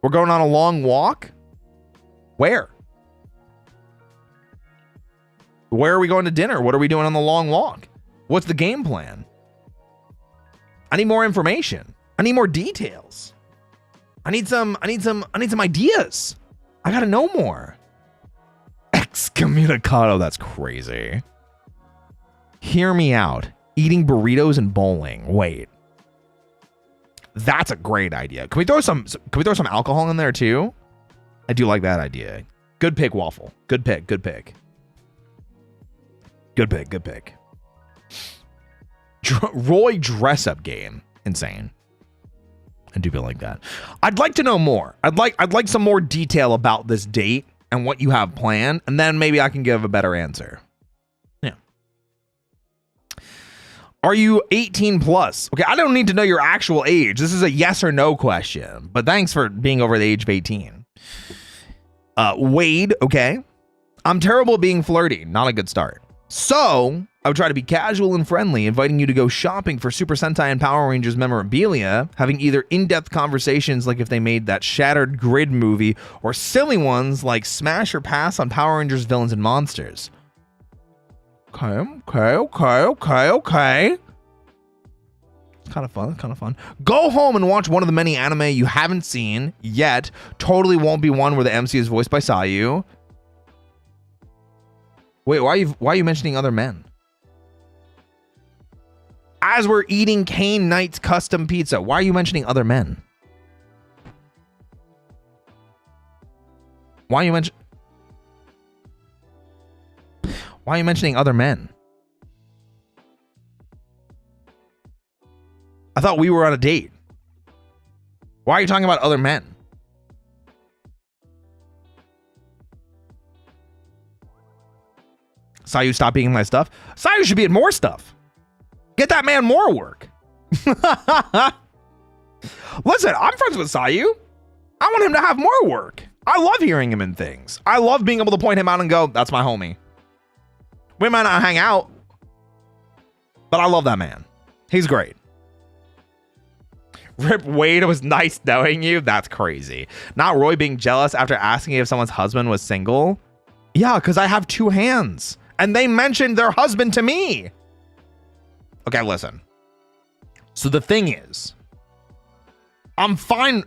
We're going on a long walk. Where? Where are we going to dinner? What are we doing on the long walk? What's the game plan? I need more information. I need more details. I need some ideas. I gotta know more. Excommunicado, that's crazy. Hear me out. Eating burritos and bowling. Wait. That's a great idea. Can we throw some alcohol in there too? I do like that idea. Good pick, Waffle. Good pick. Good pick. Good pick. Good pick. Roy dress up game. Insane. I do feel like that. I'd like to know more. I'd like some more detail about this date and what you have planned, and then maybe I can give a better answer. Yeah. Are you 18 plus? Okay, I don't need to know your actual age. This is a yes or no question, but thanks for being over the age of 18. Wade, okay. I'm terrible at being flirty. Not a good start. So I would try to be casual and friendly, inviting you to go shopping for Super Sentai and Power Rangers memorabilia, having either in-depth conversations like if they made that Shattered Grid movie, or silly ones like Smash or Pass on Power Rangers villains and monsters. Okay. It's kind of fun. Go home and watch one of the many anime you haven't seen yet. Totally won't be one where the MC is voiced by Sayu. Wait, why are you mentioning other men? As we're eating Kane Knight's custom pizza, why are you mentioning other men? Why are you mentioning other men? I thought we were on a date. Why are you talking about other men? Sayu, stop eating my stuff. Sayu should be in more stuff. Get that man more work. Listen, I'm friends with Sayu. I want him to have more work. I love hearing him in things. I love being able to point him out and go, that's my homie. We might not hang out, but I love that man. He's great. Rip Wade, it was nice knowing you. That's crazy. Not Roy being jealous after asking if someone's husband was single. Yeah, because I have two hands. And they mentioned their husband to me. Okay, listen. So the thing is, I'm fine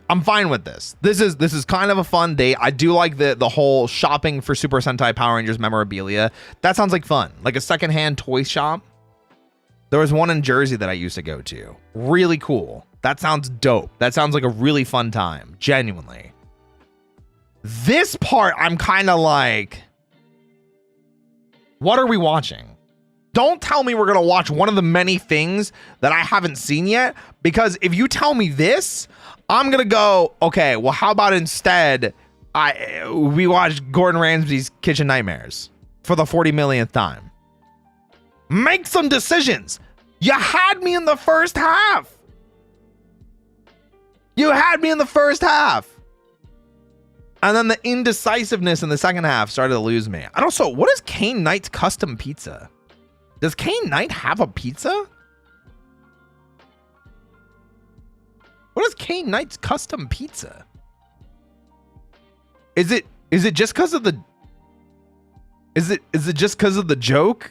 with this. This is kind of a fun date. I do like the whole shopping for Super Sentai Power Rangers memorabilia. That sounds like fun. Like a secondhand toy shop. There was one in Jersey that I used to go to. Really cool. That sounds dope. That sounds like a really fun time. Genuinely. This part, I'm kind of like, what are we watching? Don't tell me we're going to watch one of the many things that I haven't seen yet, because if you tell me this, I'm going to go, okay, well, how about instead we watch Gordon Ramsay's Kitchen Nightmares for the 40 millionth time? Make some decisions. You had me in the first half. And then the indecisiveness in the second half started to lose me. And also, what is Kane Knight's custom pizza? Does Kane Knight have a pizza? What is Kane Knight's custom pizza? Is it just because of the joke?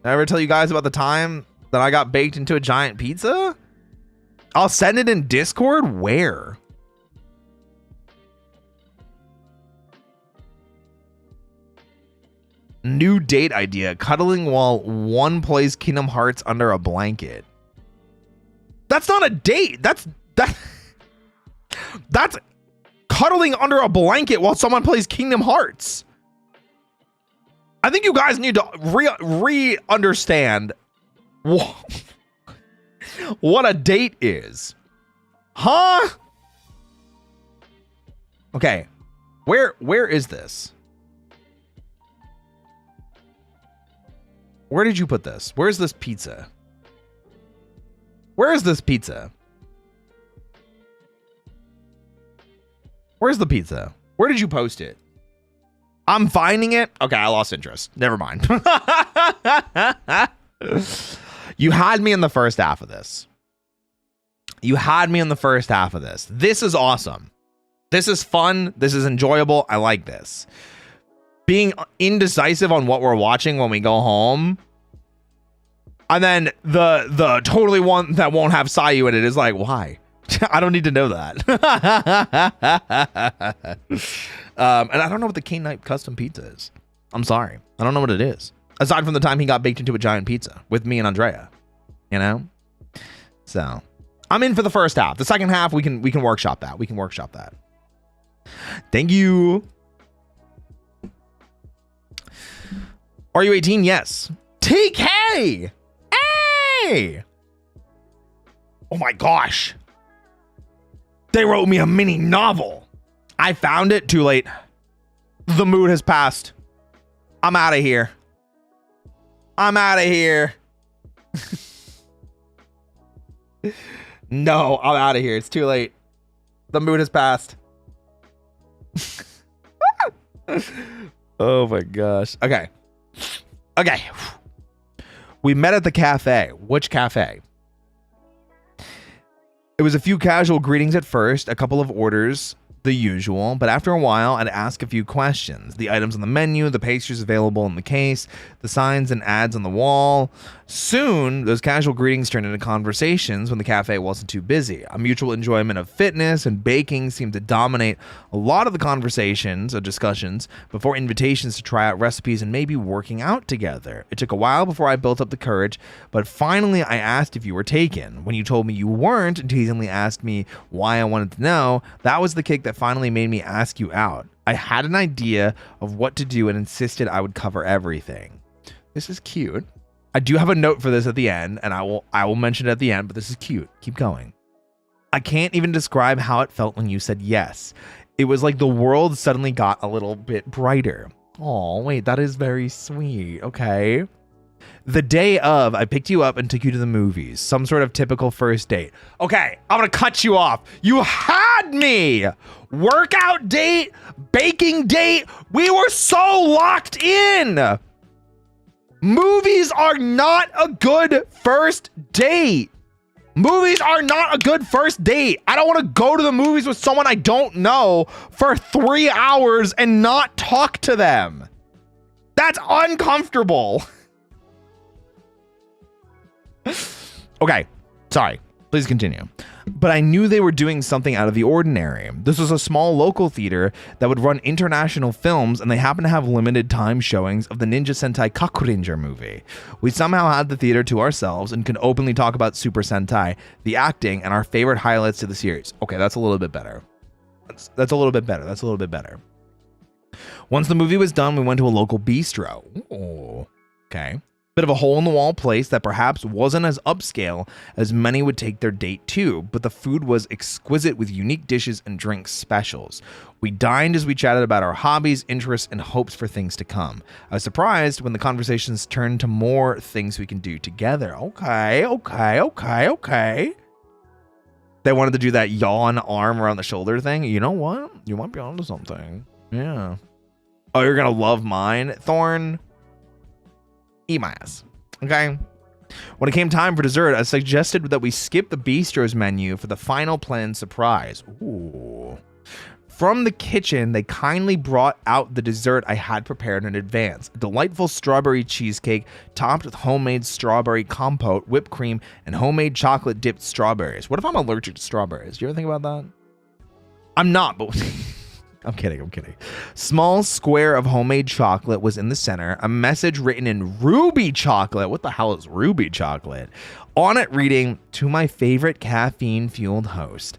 Did I ever tell you guys about the time that I got baked into a giant pizza? I'll send it in Discord. Where? New date idea. Cuddling while one plays Kingdom Hearts under a blanket. That's not a date. That's cuddling under a blanket while someone plays Kingdom Hearts. I think you guys need to re-understand what a date is. Huh? Okay. Where is this? Where did you put this? Where's this pizza? Where is this pizza? Where's the pizza? Where did you post it? I'm finding it. Okay, I lost interest. Never mind. You had me in the first half of this. This is awesome. This is fun. This is enjoyable. I like this. Being indecisive on what we're watching when we go home. And then the totally one that won't have Sayu in it is like, why? I don't need to know that. And I don't know what the Cane Knight custom pizza is. I'm sorry. I don't know what it is. Aside from the time he got baked into a giant pizza with me and Andrea. You know? So I'm in for the first half. The second half, we can workshop that. Thank you. Are you 18? Yes. TK! Hey! Oh my gosh. They wrote me a mini novel. I found it too late. The mood has passed. I'm out of here. No, I'm out of here. It's too late. The mood has passed. Oh my gosh. Okay. We met at the cafe. Which cafe? It was a few casual greetings at first, a couple of orders, the usual, but after a while, I'd ask a few questions. The items on the menu, the pastries available in the case, the signs and ads on the wall. Soon, those casual greetings turned into conversations when the cafe wasn't too busy. A mutual enjoyment of fitness and baking seemed to dominate a lot of the conversations or discussions before invitations to try out recipes and maybe working out together. It took a while before I built up the courage, but finally I asked if you were taken. When you told me you weren't and teasingly asked me why I wanted to know, that was the kick that finally made me ask you out. I had an idea of what to do and insisted I would cover everything. This is cute. I do have a note for this at the end, and I will mention it at the end, but this is cute. Keep going. I can't even describe how it felt when you said yes. It was like the world suddenly got a little bit brighter. Oh, wait, that is very sweet. Okay. The day of, I picked you up and took you to the movies. Some sort of typical first date. Okay, I'm gonna cut you off. You had me! Workout date, baking date. We were so locked in. Movies are not a good first date. I don't want to go to the movies with someone I don't know for 3 hours and not talk to them. That's uncomfortable. Okay, sorry. Please continue. But I knew they were doing something out of the ordinary. This was a small local theater that would run international films, and they happened to have limited time showings of the Ninja Sentai Kakuranger movie. We somehow had the theater to ourselves and could openly talk about Super Sentai, the acting, and our favorite highlights to the series. Okay, that's a little bit better. That's a little bit better. Once the movie was done, we went to a local bistro. Ooh, okay. Bit of a hole-in-the-wall place that perhaps wasn't as upscale as many would take their date to, but the food was exquisite with unique dishes and drink specials. We dined as we chatted about our hobbies, interests, and hopes for things to come. I was surprised when the conversations turned to more things we can do together. Okay. They wanted to do that yawn arm around the shoulder thing. You know what? You might be onto something. Yeah. Oh, you're gonna love mine, Thorn? Eat my ass. Okay. When it came time for dessert, I suggested that we skip the bistro's menu for the final planned surprise. Ooh. From the kitchen, they kindly brought out the dessert I had prepared in advance. A delightful strawberry cheesecake topped with homemade strawberry compote, whipped cream, and homemade chocolate dipped strawberries. What if I'm allergic to strawberries? Do you ever think about that? I'm not, but I'm kidding. Small square of homemade chocolate was in the center. A message written in ruby chocolate. What the hell is ruby chocolate? On it reading, "To my favorite caffeine-fueled host."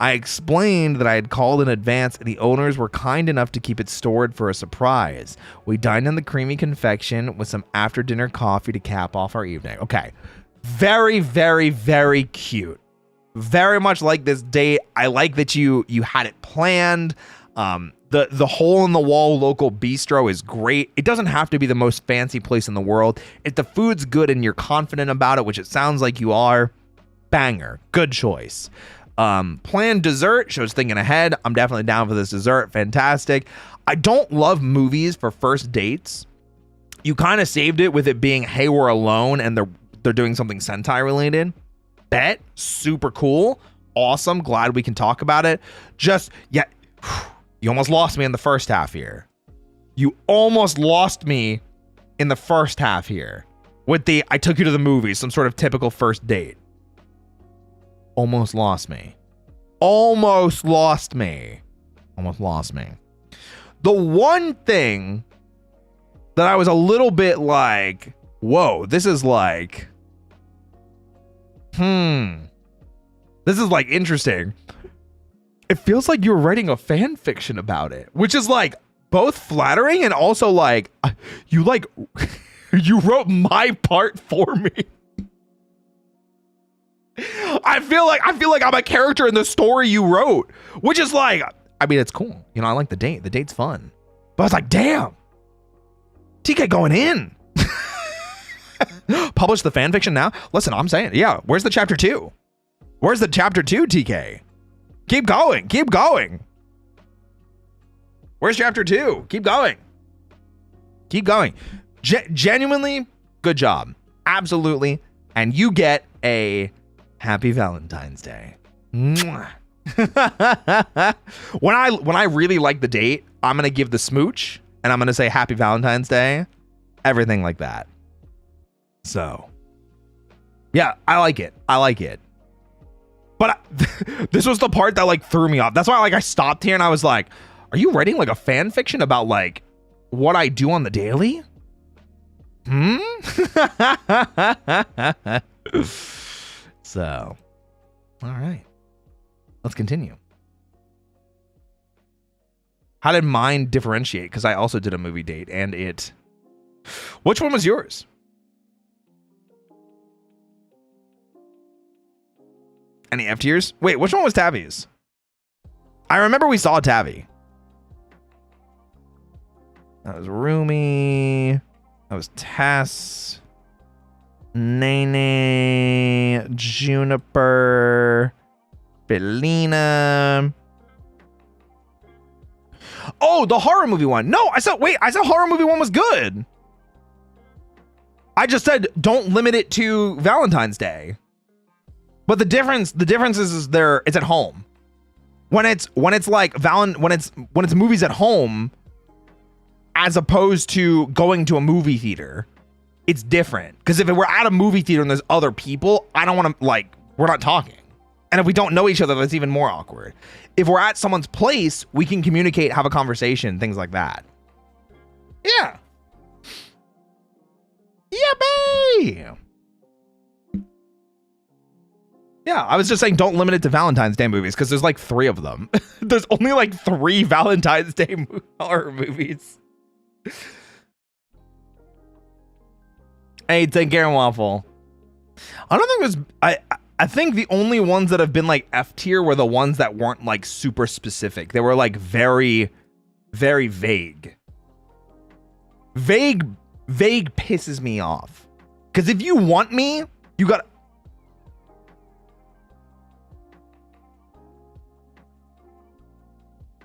I explained that I had called in advance and the owners were kind enough to keep it stored for a surprise. We dined on the creamy confection with some after-dinner coffee to cap off our evening. Okay. Very, very, very cute. Very much like this date. I like that you had it planned. The hole-in-the-wall local bistro is great. It doesn't have to be the most fancy place in the world. If the food's good and you're confident about it, which it sounds like you are, banger. Good choice. Planned dessert shows thinking ahead. I'm definitely down for this dessert. Fantastic. I don't love movies for first dates. You kind of saved it with it being, hey, we're alone, and they're doing something Sentai related. Bet, super cool, awesome. Glad we can talk about it. Just yeah, you almost lost me in the first half here. You almost lost me in the first half here with the I took you to the movies, some sort of typical first date. Almost lost me. Almost lost me. Almost lost me. The one thing that I was a little bit like, whoa, this is like, this is like interesting. It feels like you're writing a fan fiction about it, which is like both flattering and also like, you wrote my part for me. I feel like I'm a character in the story you wrote, which is like, I mean, it's cool. You know, I like the date. The date's fun. But I was like, damn, TK going in. Publish the fan fiction now? Listen, I'm saying, yeah, where's the chapter 2? Where's the chapter 2, TK? Keep going. Keep going. Where's chapter 2? Keep going. Keep going. Genuinely, good job. Absolutely. And you get a happy Valentine's Day. Mwah. When I really like the date, I'm going to give the smooch and I'm going to say happy Valentine's Day. Everything like that. So, yeah, I like it. I like it. But this was the part that like threw me off. That's why like I stopped here and I was like, are you writing like a fan fiction about like what I do on the daily? So, all right. Let's continue. How did mine differentiate? Because I also did a movie date and it... Which one was yours? Any F tiers? Wait, which one was Tabby's? I remember we saw Tabby. That was Rumi. That was Tess. Nene. Juniper. Belina. Oh, the horror movie one. No, I said horror movie one was good. I just said don't limit it to Valentine's Day. But the difference is it's at home. When it's like when it's movies at home as opposed to going to a movie theater, it's different. Because if we're at a movie theater and there's other people, I don't want to like we're not talking. And if we don't know each other, that's even more awkward. If we're at someone's place, we can communicate, have a conversation, things like that. Yeah. Yippee! Yeah, I was just saying don't limit it to Valentine's Day movies because there's like 3 of them. There's only like 3 Valentine's Day horror movies. Hey, take care, Waffle. I don't think there's... I think the only ones that have been like F tier were the ones that weren't like super specific. They were like very, very vague. Vague pisses me off. Because if you want me, you got...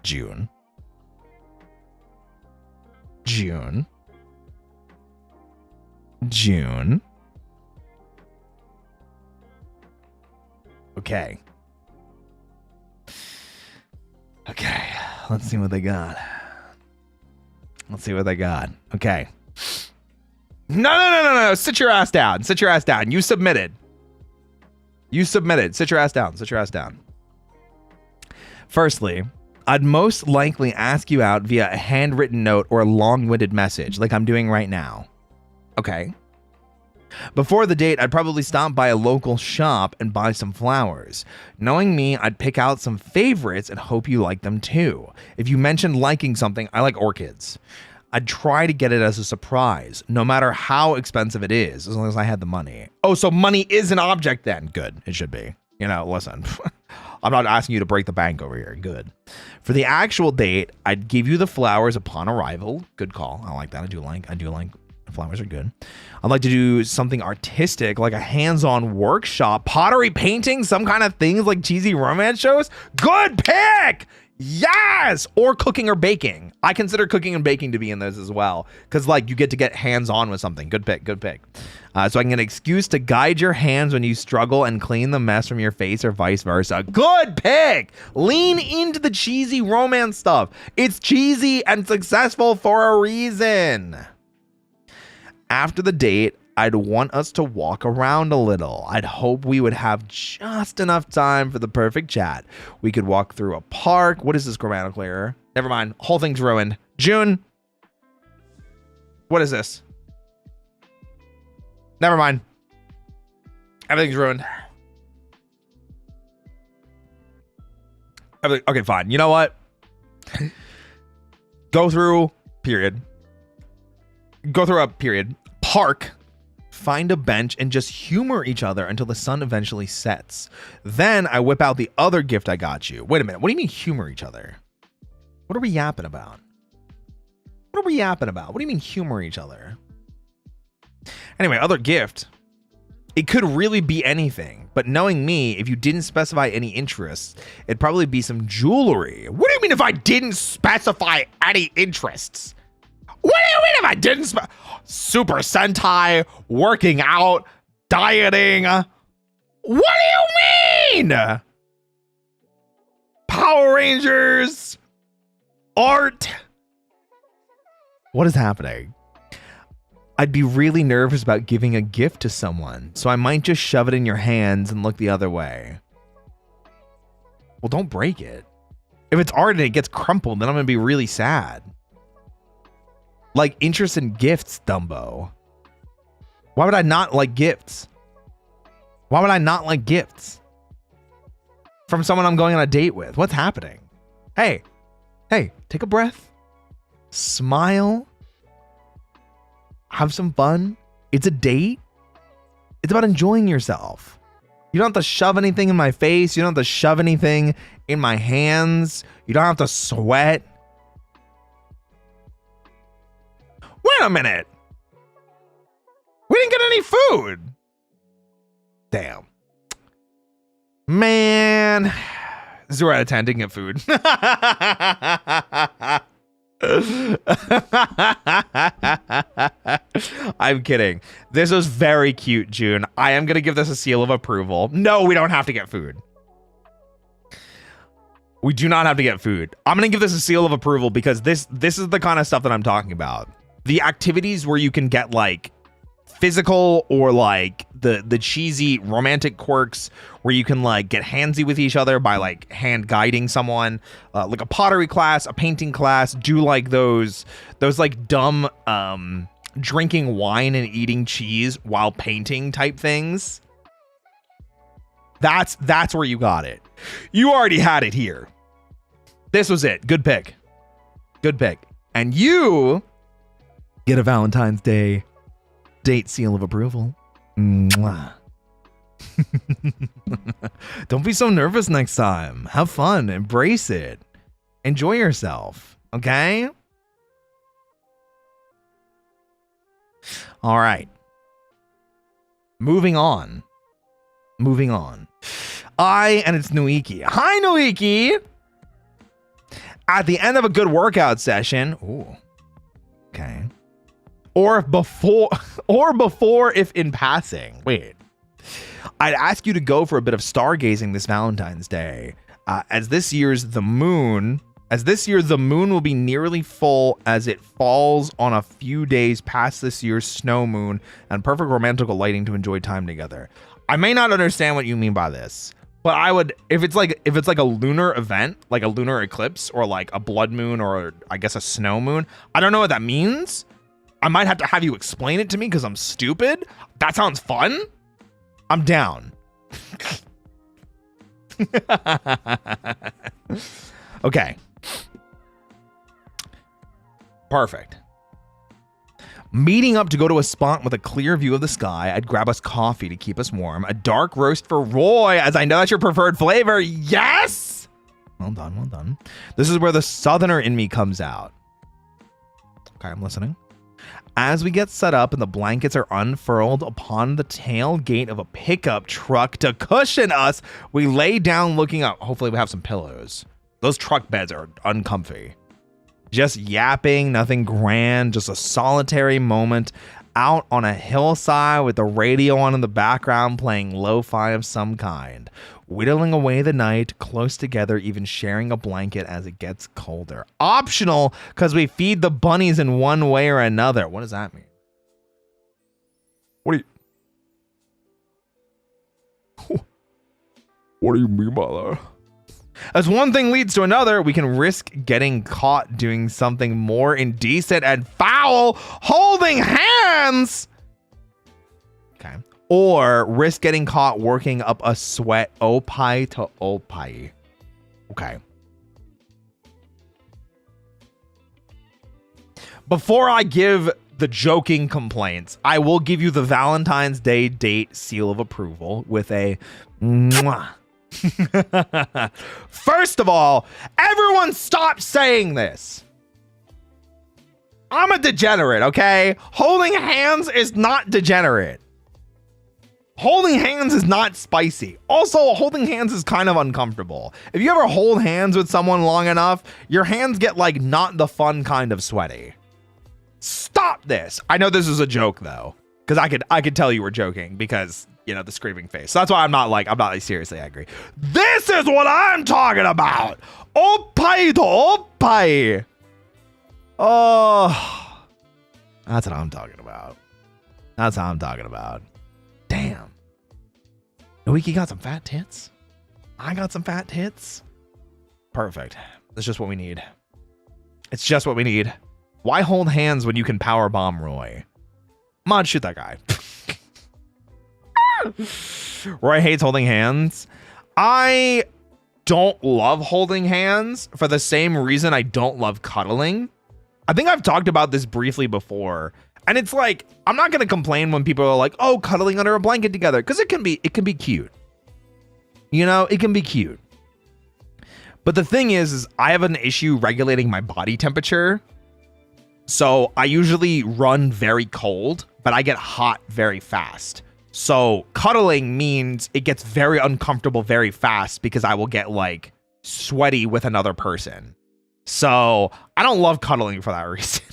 June. Okay. Let's see what they got. Okay. No. Sit your ass down. You submitted. Sit your ass down. Firstly, I'd most likely ask you out via a handwritten note or a long-winded message like I'm doing right now. Okay. Before the date, I'd probably stop by a local shop and buy some flowers. Knowing me, I'd pick out some favorites and hope you like them too. If you mentioned liking something, I like orchids. I'd try to get it as a surprise, no matter how expensive it is, as long as I had the money. Oh, so money is an object then. Good, it should be. You know, listen, I'm not asking you to break the bank over here. Good. For the actual date, I'd give you the flowers upon arrival. Good call. I like that. I do like flowers are good. I'd like to do something artistic, like a hands-on workshop, pottery, painting, some kind of things like cheesy romance shows. Good pick. Yes! Or cooking or baking. I consider cooking and baking to be in those as well. Because, like, you get to get hands-on with something. Good pick, good pick. So I can get an excuse to guide your hands when you struggle and clean the mess from your face or vice versa. Good pick! Lean into the cheesy romance stuff. It's cheesy and successful for a reason. After the date, I'd want us to walk around a little. I'd hope we would have just enough time for the perfect chat. We could walk through a park. What is this grammatical error? Never mind. Whole thing's ruined. June. What is this? Never mind. Everything's ruined. Okay, fine. You know what? Go through, period. Go through a period. Park. Find a bench and just humor each other until the sun eventually sets. Then I whip out the other gift I got you. Wait a minute. What do you mean humor each other? What are we yapping about? What are we yapping about? What do you mean humor each other? Anyway, other gift. It could really be anything, but knowing me, if you didn't specify any interests, it'd probably be some jewelry. What do you mean if I didn't specify any interests? What do you mean if I didn't Super Sentai, working out, dieting? What do you mean? Power Rangers, art. What is happening? I'd be really nervous about giving a gift to someone, so I might just shove it in your hands and look the other way. Well, don't break it. If it's art and it gets crumpled, then I'm gonna be really sad. Like interest in gifts, Dumbo. Why would I not like gifts? Why would I not like gifts? From someone I'm going on a date with. What's happening? Hey, take a breath. Smile. Have some fun. It's a date. It's about enjoying yourself. You don't have to shove anything in my face. You don't have to shove anything in my hands. You don't have to sweat. Wait a minute. We didn't get any food. Damn. Man. 0 out of 10 didn't get food. I'm kidding. This was very cute, June. I am going to give this a seal of approval. No, we don't have to get food. We do not have to get food. I'm going to give this a seal of approval because this is the kind of stuff that I'm talking about. The activities where you can get like physical or like the cheesy romantic quirks where you can like get handsy with each other by like hand guiding someone, like a pottery class, a painting class, do like those like dumb drinking wine and eating cheese while painting type things. That's where you got it. You already had it here. This was it. Good pick. Good pick. And you get a Valentine's Day date seal of approval. Mwah. Don't be so nervous next time. Have fun. Embrace it. Enjoy yourself. Okay? All right. Moving on. And it's Nuiki. Hi, Nuiki. At the end of a good workout session. Ooh. Okay. Or before if in passing. Wait. I'd ask you to go for a bit of stargazing this Valentine's Day. As this year the moon will be nearly full as it falls on a few days past this year's snow moon and perfect romantical lighting to enjoy time together. I may not understand what you mean by this, but I would, if it's like a lunar event, like a lunar eclipse or like a blood moon or I guess a snow moon. I don't know what that means. I might have to have you explain it to me because I'm stupid. That sounds fun. I'm down. Okay. Perfect. Meeting up to go to a spot with a clear view of the sky. I'd grab us coffee to keep us warm. A dark roast for Roy, as I know that's your preferred flavor. Yes! Well done, well done. This is where the southerner in me comes out. Okay, I'm listening. As we get set up and the blankets are unfurled upon the tailgate of a pickup truck to cushion us, we lay down looking up. Hopefully we have some pillows. Those truck beds are uncomfy. Just yapping, nothing grand, just a solitary moment out on a hillside with the radio on in the background playing lo-fi of some kind. Whittling away the night, close together, even sharing a blanket as it gets colder. Optional, because we feed the bunnies in one way or another. What does that mean? What do you mean by that? As one thing leads to another, we can risk getting caught doing something more indecent and foul, holding hands. Okay. Or risk getting caught working up a sweat opai to opai. Okay. Before I give the joking complaints, I will give you the Valentine's Day date seal of approval with a mwah. First of all, everyone stop saying this. I'm a degenerate, okay? Holding hands is not degenerate. Holding hands is not spicy. Also, holding hands is kind of uncomfortable. If you ever hold hands with someone long enough, your hands get like not the fun kind of sweaty. Stop this. I know this is a joke though, because I could tell you were joking because, you know, the screaming face. So that's why I'm not like seriously angry. This is what I'm talking about. Oppai to oppai. Oh, that's what I'm talking about. That's how I'm talking about. Damn. Noiki got some fat tits. I got some fat tits. Perfect. That's just what we need. It's just what we need. Why hold hands when you can power bomb Roy? Mod, shoot that guy. Roy hates holding hands. I don't love holding hands for the same reason I don't love cuddling. I think I've talked about this briefly before. And it's like, I'm not going to complain when people are like, oh, cuddling under a blanket together. Because it can be cute. You know, it can be cute. But the thing is I have an issue regulating my body temperature. So I usually run very cold, but I get hot very fast. So cuddling means it gets very uncomfortable very fast because I will get like sweaty with another person. So I don't love cuddling for that reason.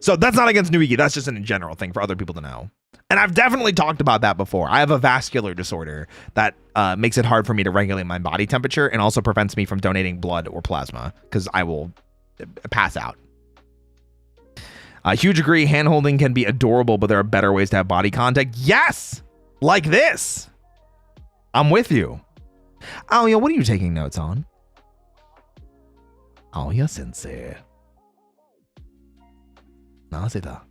So that's not against Nuiki. That's just a general thing for other people to know. And I've definitely talked about that before. I have a vascular disorder that makes it hard for me to regulate my body temperature and also prevents me from donating blood or plasma because I will pass out. Huge agree. Hand holding can be adorable, but there are better ways to have body contact. Yes, like this. I'm with you. Aoya, what are you taking notes on? Aoya sensei. Nazeda.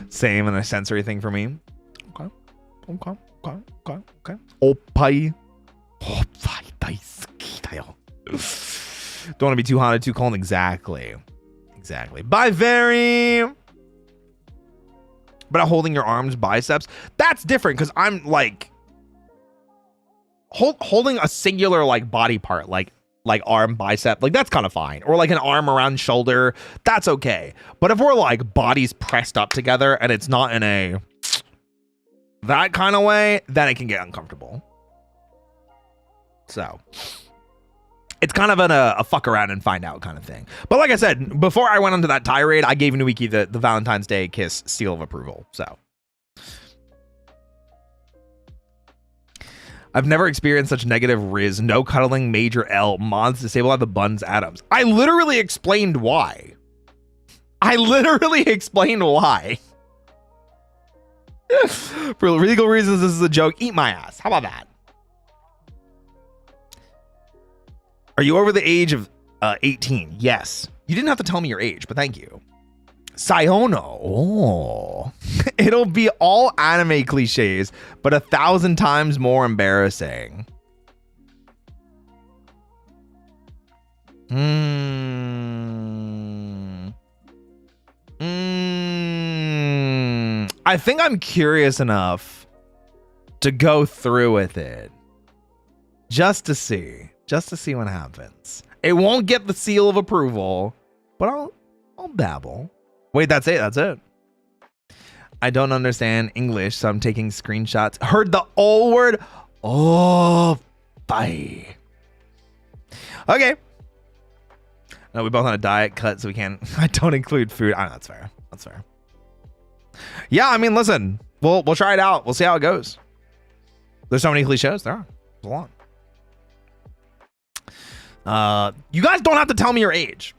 Same and a sensory thing for me. Okay. Oppai. Oppai daisuki dayo. Don't want to be too hot or too cold. Exactly. Bye, very. But holding your arms, biceps, that's different because I'm like holding a singular like body part, like arm, bicep, like that's kind of fine. Or like an arm around shoulder, that's okay. But if we're like bodies pressed up together and it's not in a that kind of way, then it can get uncomfortable. So it's kind of a fuck around and find out kind of thing. But like I said, before I went onto that tirade, I gave Nuiki the Valentine's Day kiss seal of approval. So I've never experienced such negative Riz. No cuddling, major L. Mods disable have the buns atoms. I literally explained why. For legal reasons, this is a joke. Eat my ass. How about that? Are you over the age of 18? Yes. You didn't have to tell me your age, but thank you. Sayono. Oh. It'll be all anime cliches, but 1,000 times more embarrassing. I think I'm curious enough to go through with it. Just to see what happens. It won't get the seal of approval, but I'll dabble. Wait, that's it. I don't understand English, so I'm taking screenshots. Heard the O word. Oh, bye. Okay. No, we both on a diet cut, so we can't. I don't include food. I know, that's fair. That's fair. Yeah, I mean, listen, we'll try it out. We'll see how it goes. There's so many cliches. There are. There's a lot. You guys don't have to tell me your age.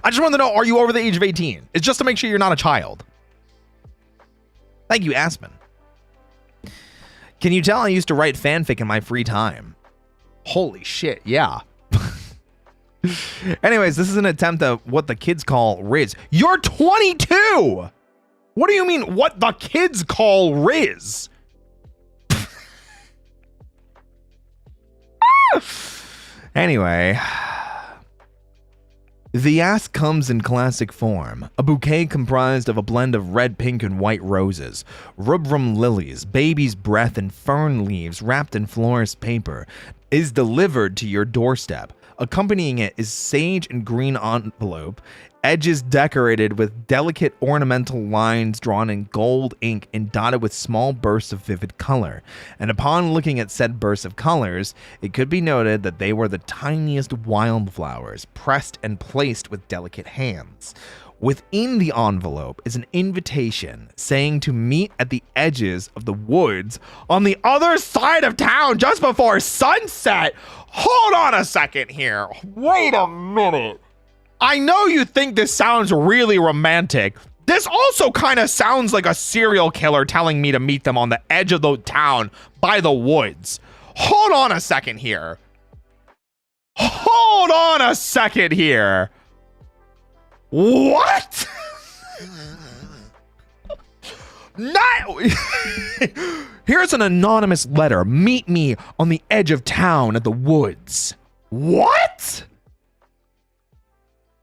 I just want to know, are you over the age of 18? It's just to make sure you're not a child. Thank you, Aspen. Can you tell I used to write fanfic in my free time? Holy shit, yeah. Anyways, this is an attempt at what the kids call Riz. You're 22! What do you mean, what the kids call Riz? Anyway, the ask comes in classic form, a bouquet comprised of a blend of red, pink, and white roses, rubrum lilies, baby's breath, and fern leaves wrapped in florist paper, is delivered to your doorstep. Accompanying it is sage and green envelope, edges decorated with delicate ornamental lines drawn in gold ink and dotted with small bursts of vivid color. And upon looking at said bursts of colors, it could be noted that they were the tiniest wildflowers, pressed and placed with delicate hands. Within the envelope is an invitation saying to meet at the edges of the woods on the other side of town just before sunset. Hold on a second here. Wait a minute. I know you think this sounds really romantic. This also kind of sounds like a serial killer telling me to meet them on the edge of the town by the woods. Hold on a second here. Hold on a second here. What? Not. Here's an anonymous letter. Meet me on the edge of town at the woods. What?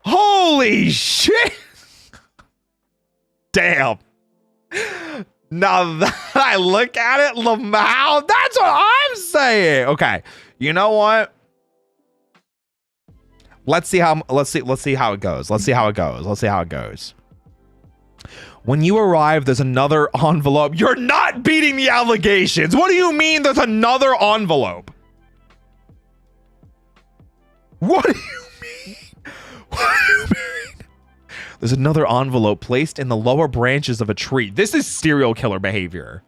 Holy shit. Damn. Now that I look at it, Lamau, that's what I'm saying. Okay. You know what? Let's see how it goes. Let's see how it goes. When you arrive, there's another envelope. You're not beating the allegations. What do you mean there's another envelope? What do you mean? What do you mean? There's another envelope placed in the lower branches of a tree. This is serial killer behavior.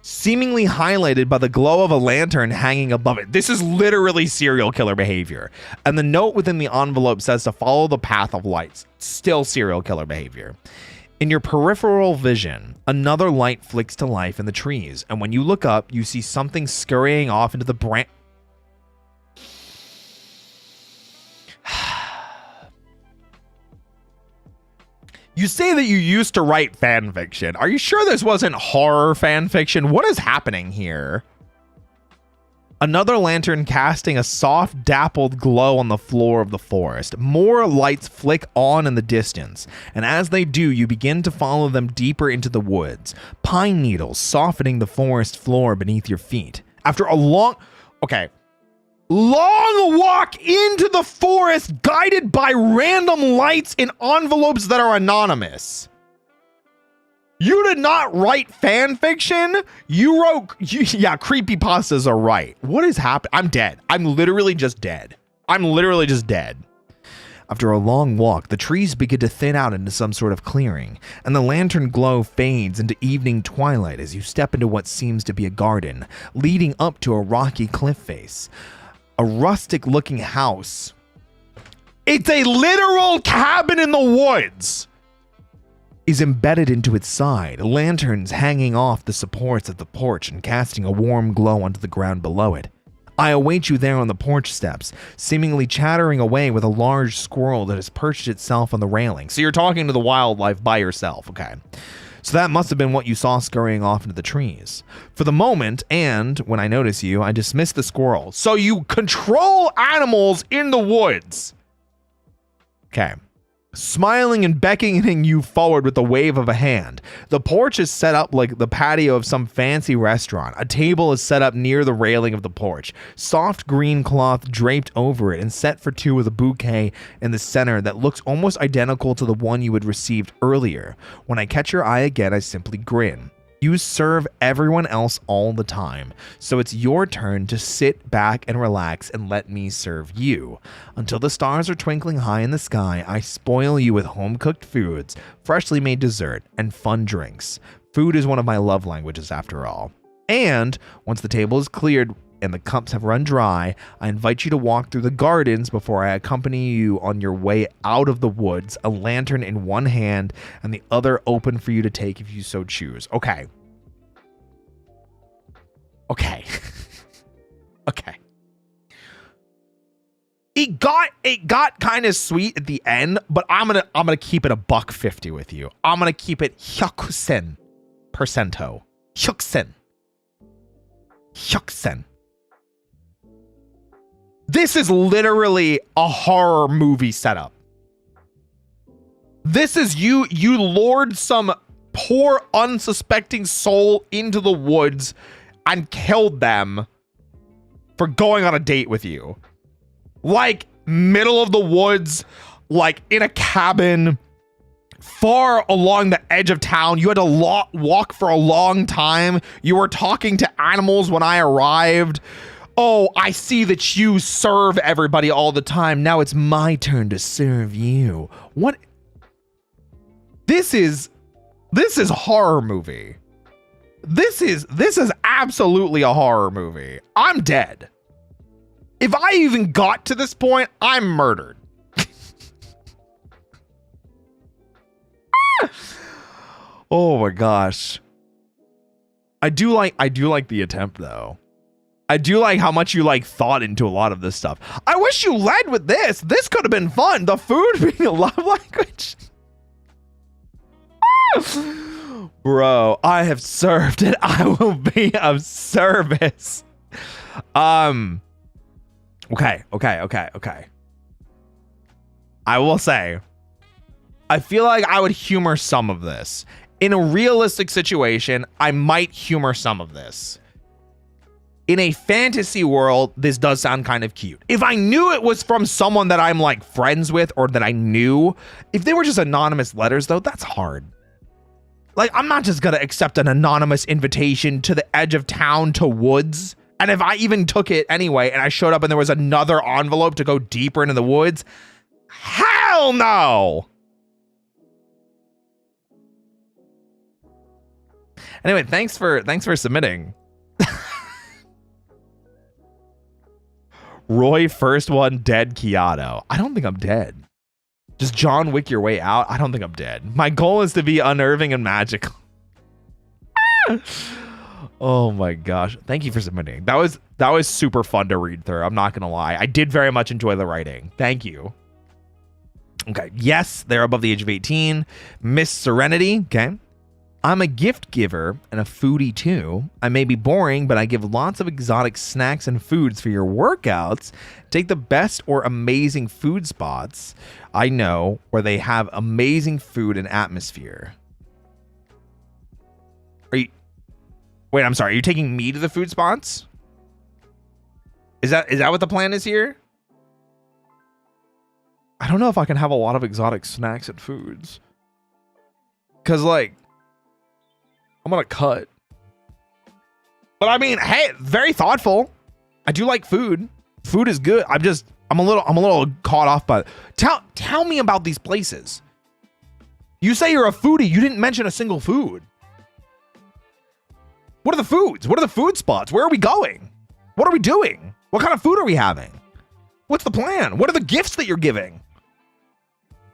Seemingly highlighted by the glow of a lantern hanging above it. This is literally serial killer behavior. And the note within the envelope says to follow the path of lights. Still serial killer behavior. In your peripheral vision, another light flicks to life in the trees. And when you look up, you see something scurrying off into the branch. You say that you used to write fan fiction. Are you sure this wasn't horror fan fiction? What is happening here? Another lantern casting a soft, dappled glow on the floor of the forest. More lights flick on in the distance, and as they do, you begin to follow them deeper into the woods. Pine needles softening the forest floor beneath your feet. After a long walk into the forest guided by random lights in envelopes that are anonymous. You did not write fan fiction. You wrote, yeah, creepypastas are right. What is happening? I'm dead. I'm literally just dead. After a long walk, the trees begin to thin out into some sort of clearing, and the lantern glow fades into evening twilight as you step into what seems to be a garden, leading up to a rocky cliff face. A rustic-looking house. It's a literal cabin in the woods. Is embedded into its side, lanterns hanging off the supports of the porch and casting a warm glow onto the ground below it. I await you there on the porch steps, seemingly chattering away with a large squirrel that has perched itself on the railing. So you're talking to the wildlife by yourself, okay. So that must have been what you saw scurrying off into the trees. For the moment, and when I notice you, I dismiss the squirrel. So you control animals in the woods. Okay. Smiling and beckoning you forward with a wave of a hand. The porch is set up like the patio of some fancy restaurant. A table is set up near the railing of the porch. Soft green cloth draped over it and set for two with a bouquet in the center that looks almost identical to the one you had received earlier. When I catch your eye again, I simply grin. You serve everyone else all the time, so it's your turn to sit back and relax and let me serve you. Until the stars are twinkling high in the sky, I spoil you with home-cooked foods, freshly made dessert, and fun drinks. Food is one of my love languages after all. And once the table is cleared and the cups have run dry, I invite you to walk through the gardens before I accompany you on your way out of the woods, a lantern in one hand and the other open for you to take if you so choose. Okay. Okay. Okay. It got kind of sweet at the end, but I'm gonna keep it a $1.50 with you. I'm gonna keep it 100%. Hyuksen. This is literally a horror movie setup. This is you lured some poor unsuspecting soul into the woods and killed them for going on a date with you. Like middle of the woods, like in a cabin far along the edge of town. You had to walk for a long time. You were talking to animals when I arrived. Oh, I see that you serve everybody all the time. Now it's my turn to serve you. What? This is a horror movie. This is absolutely a horror movie. I'm dead. If I even got to this point, I'm murdered. Oh my gosh. I do like the attempt though. I do like how much you like thought into a lot of this stuff. I wish you led with this. This could have been fun. The food being a love language. Bro, I have served and I will be of service. Okay. I will say, I feel like I would humor some of this. In a realistic situation, I might humor some of this. In a fantasy world, this does sound kind of cute. If I knew it was from someone that I'm like friends with or that I knew, if they were just anonymous letters though, that's hard. Like, I'm not just gonna accept an anonymous invitation to the edge of town to woods. And if I even took it anyway and I showed up and there was another envelope to go deeper into the woods, hell no. Anyway, thanks for submitting. Roy, first one, dead Chiato. I don't think I'm dead. Just John Wick your way out. I don't think I'm dead. My goal is to be unnerving and magical. Oh my gosh. Thank you for submitting. That was super fun to read through. I'm not going to lie. I did very much enjoy the writing. Thank you. Okay. Yes, they're above the age of 18. Miss Serenity. Okay. I'm a gift giver and a foodie too. I may be boring, but I give lots of exotic snacks and foods for your workouts. Take the best or amazing food spots I know where they have amazing food and atmosphere. Wait, I'm sorry. Are you taking me to the food spots? Is that what the plan is here? I don't know if I can have a lot of exotic snacks and foods. Cause like, I'm gonna cut. But I mean, hey, very thoughtful. I do like food. Food is good. I'm a little caught off by tell me about these places. You say you're a foodie, you didn't mention a single food. What are the foods? What are the food spots? Where are we going? What are we doing? What kind of food are we having? What's the plan? What are the gifts that you're giving?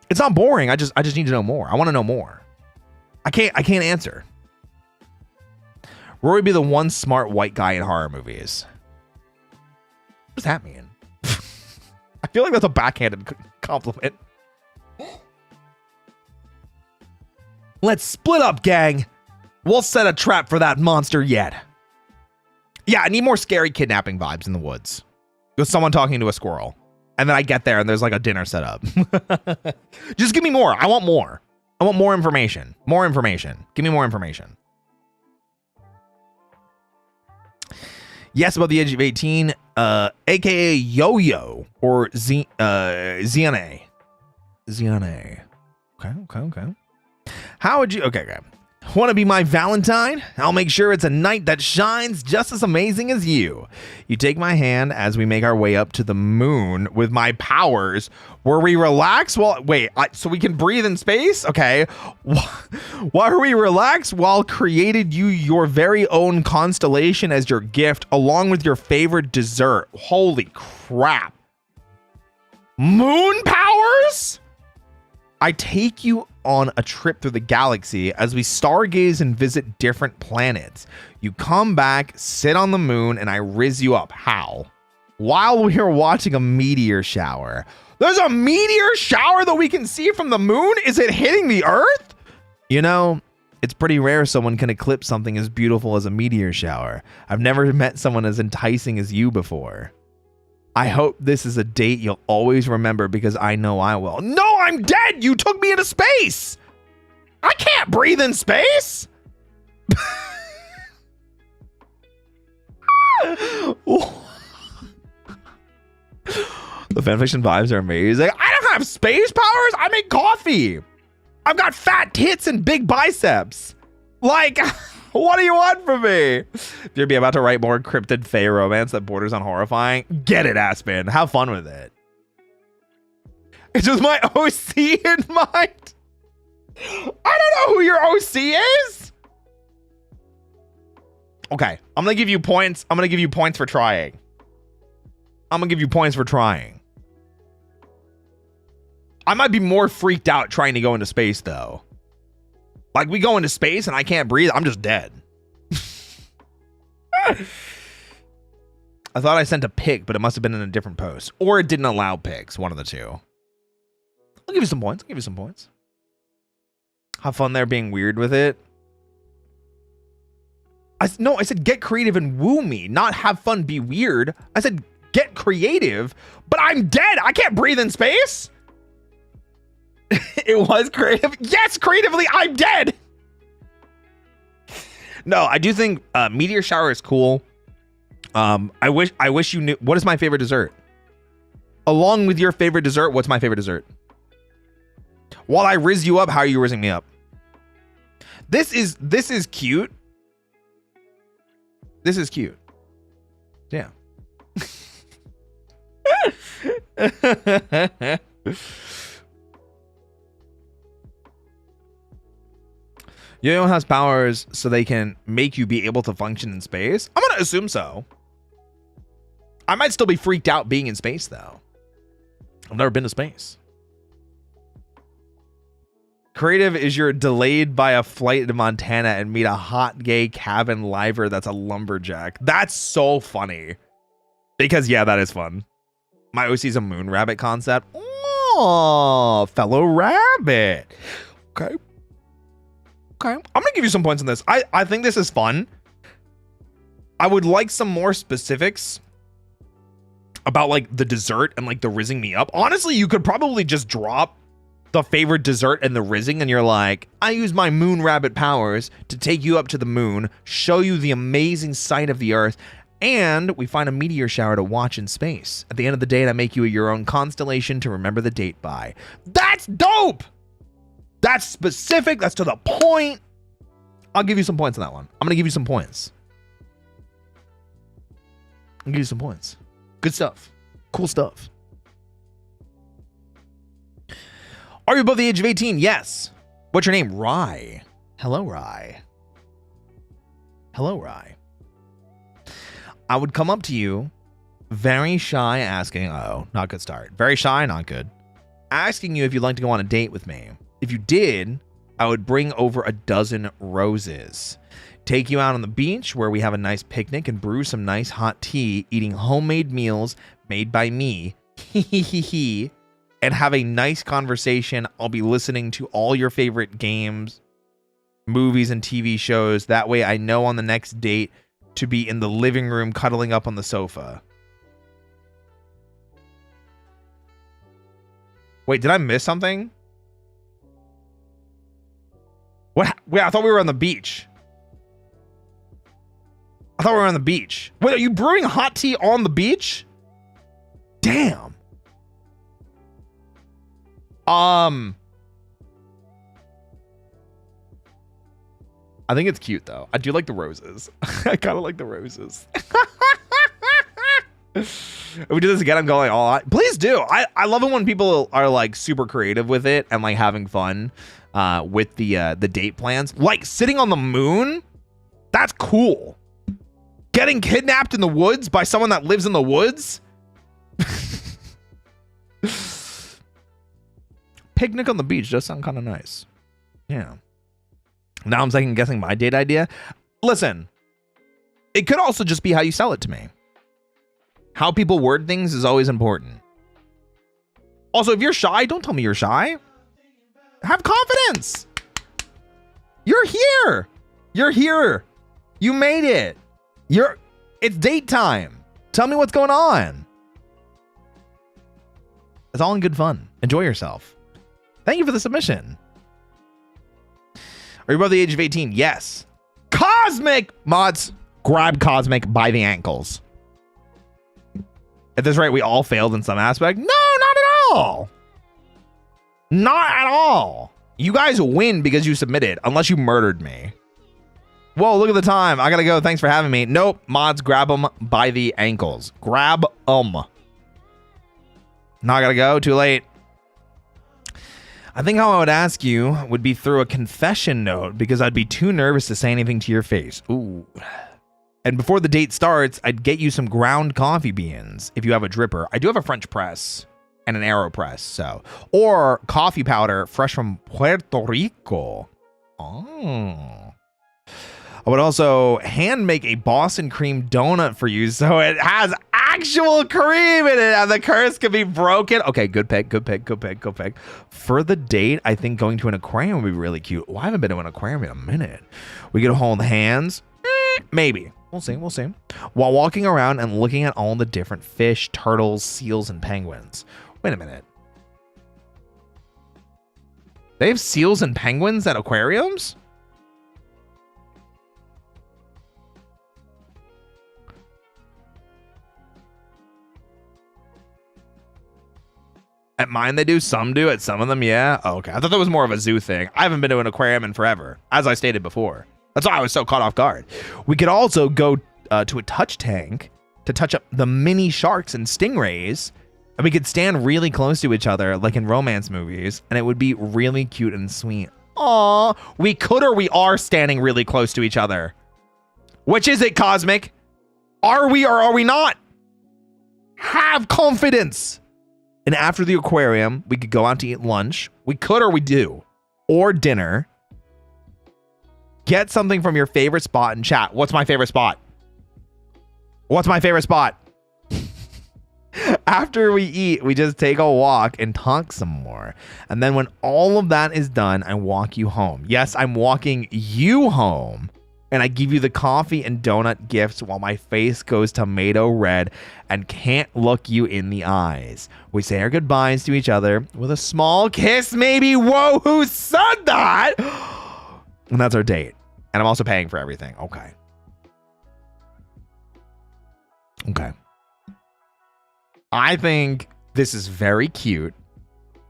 It's not boring. I just need to know more. I want to know more. I can't answer. Rory be the one smart white guy in horror movies. What does that mean? I feel like that's a backhanded compliment. Let's split up, gang. We'll set a trap for that monster yet. Yeah, I need more scary kidnapping vibes in the woods. With someone talking to a squirrel. And then I get there and there's like a dinner set up. Just give me more. I want more. I want more information. More information. Give me more information. Yes, above the age of 18, aka Yo-Yo or Ziane. Okay. How would you? Okay. Want to be my Valentine? I'll make sure it's a night that shines just as amazing as you. You take my hand as we make our way up to the moon with my powers, where we relax while so we can breathe in space? Okay. While we relax while created you your very own constellation as your gift, along with your favorite dessert. Holy crap. Moon powers? I take you on a trip through the galaxy as we stargaze and visit different planets. You come back, sit on the moon, and I riz you up. How? While we are watching a meteor shower. There's a meteor shower that we can see from the moon? Is it hitting the Earth? You know, it's pretty rare someone can eclipse something as beautiful as a meteor shower. I've never met someone as enticing as you before. I hope this is a date you'll always remember because I know I will. No, I'm dead! You took me into space! I can't breathe in space! The fanfiction vibes are amazing. I don't have space powers! I make coffee! I've got fat tits and big biceps! Like... What do you want from me? If you're about to write more cryptid fae romance that borders on horrifying, get it, Aspen. Have fun with it. It's just my OC in mind. I don't know who your OC is. Okay, I'm gonna give you points. I'm gonna give you points for trying. I'm gonna give you points for trying. I might be more freaked out trying to go into space though. Like, we go into space and I can't breathe. I'm just dead. I thought I sent a pic, but it must have been in a different post. Or it didn't allow pics. One of the two. I'll give you some points. I'll give you some points. Have fun there being weird with it. No, I said get creative and woo me. Not have fun, be weird. I said get creative, but I'm dead. I can't breathe in space. It was creative. Yes, creatively, I'm dead. No, I do think meteor shower is cool. I wish you knew. What is my favorite dessert? Along with your favorite dessert, what's my favorite dessert? While I riz you up, how are you rizzing me up? This is cute. This is cute. Yeah. Yo-Yo has powers so they can make you be able to function in space. I'm going to assume so. I might still be freaked out being in space, though. I've never been to space. Creative is you're delayed by a flight to Montana and meet a hot gay cabin liver that's a lumberjack. That's so funny. Because, yeah, that is fun. My OC is a moon rabbit concept. Oh, fellow rabbit. Okay. Okay, I'm gonna give you some points on this. I think this is fun. I would like some more specifics about like the dessert and like the rizzing me up. Honestly, you could probably just drop the favorite dessert and the rizzing and you're like, I use my moon rabbit powers to take you up to the moon, show you the amazing sight of the Earth, and we find a meteor shower to watch in space. At the end of the day, I make you your own constellation to remember the date by. That's dope! That's specific. That's to the point. I'll give you some points on that one. I'm going to give you some points. I'll give you some points. Good stuff. Cool stuff. Are you above the age of 18? Yes. What's your name? Rye. Hello, Rye. Hello, Rye. I would come up to you, very shy, asking, oh, not good start. Very shy, not good. Asking you if you'd like to go on a date with me. If you did, I would bring over a dozen roses. Take you out on the beach where we have a nice picnic and brew some nice hot tea, eating homemade meals made by me. And have a nice conversation. I'll be listening to all your favorite games, movies, and TV shows. That way I know on the next date to be in the living room cuddling up on the sofa. Wait, did I miss something? What? Wait, I thought we were on the beach. I thought we were on the beach. Wait, are you brewing hot tea on the beach? Damn. I think it's cute though. I do like the roses. I kind of like the roses. If we do this again, I'm going all out. Please do. I love it when people are like super creative with it and like having fun with the date plans. Like sitting on the moon. That's cool. Getting kidnapped in the woods by someone that lives in the woods. Picnic on the beach does sound kind of nice. Yeah. Now I'm second guessing my date idea. Listen, it could also just be how you sell it to me. How people word things is always important. Also, if you're shy, don't tell me you're shy. Have confidence. You're here. You're here. You made it. It's date time. Tell me what's going on. It's all in good fun. Enjoy yourself. Thank you for the submission. Are you above the age of 18? Yes. Cosmic mods. Grab Cosmic by the ankles. At this rate, we all failed in some aspect. No, not at all. Not at all. You guys win because you submitted, unless you murdered me. Whoa, look at the time. I gotta go. Thanks for having me. Nope. Mods, grab them by the ankles. Grab them. Now I gotta go. Too late. I think how I would ask you would be through a confession note because I'd be too nervous to say anything to your face. Ooh. And before the date starts, I'd get you some ground coffee beans if you have a dripper. I do have a French press and an AeroPress, so. Or coffee powder fresh from Puerto Rico. Oh. I would also hand make a Boston cream donut for you so it has actual cream in it and the curse can be broken. Okay, good pick, good pick, good pick, good pick. For the date, I think going to an aquarium would be really cute. Well, I haven't been to an aquarium in a minute. We could hold hands. Maybe. We'll see, we'll see. While walking around and looking at all the different fish, turtles, seals, and penguins. Wait a minute. They have seals and penguins at aquariums? At mine they do, some do, at some of them, yeah. Oh, okay, I thought that was more of a zoo thing. I haven't been to an aquarium in forever, as I stated before. That's why I was so caught off guard. We could also go to a touch tank to touch up the mini sharks and stingrays, and we could stand really close to each other, like in romance movies, and it would be really cute and sweet. Aw, we could or we are standing really close to each other. Which is it, Cosmic? Are we or are we not? Have confidence. And after the aquarium, we could go out to eat lunch. We could or we do. Or dinner. Get something from your favorite spot and chat. What's my favorite spot? What's my favorite spot? After we eat, we just take a walk and talk some more. And then when all of that is done, I walk you home. Yes, I'm walking you home. And I give you the coffee and donut gifts while my face goes tomato red and can't look you in the eyes. We say our goodbyes to each other with a small kiss, maybe. Whoa, who said that? And that's our date. And I'm also paying for everything. Okay. Okay. I think this is very cute.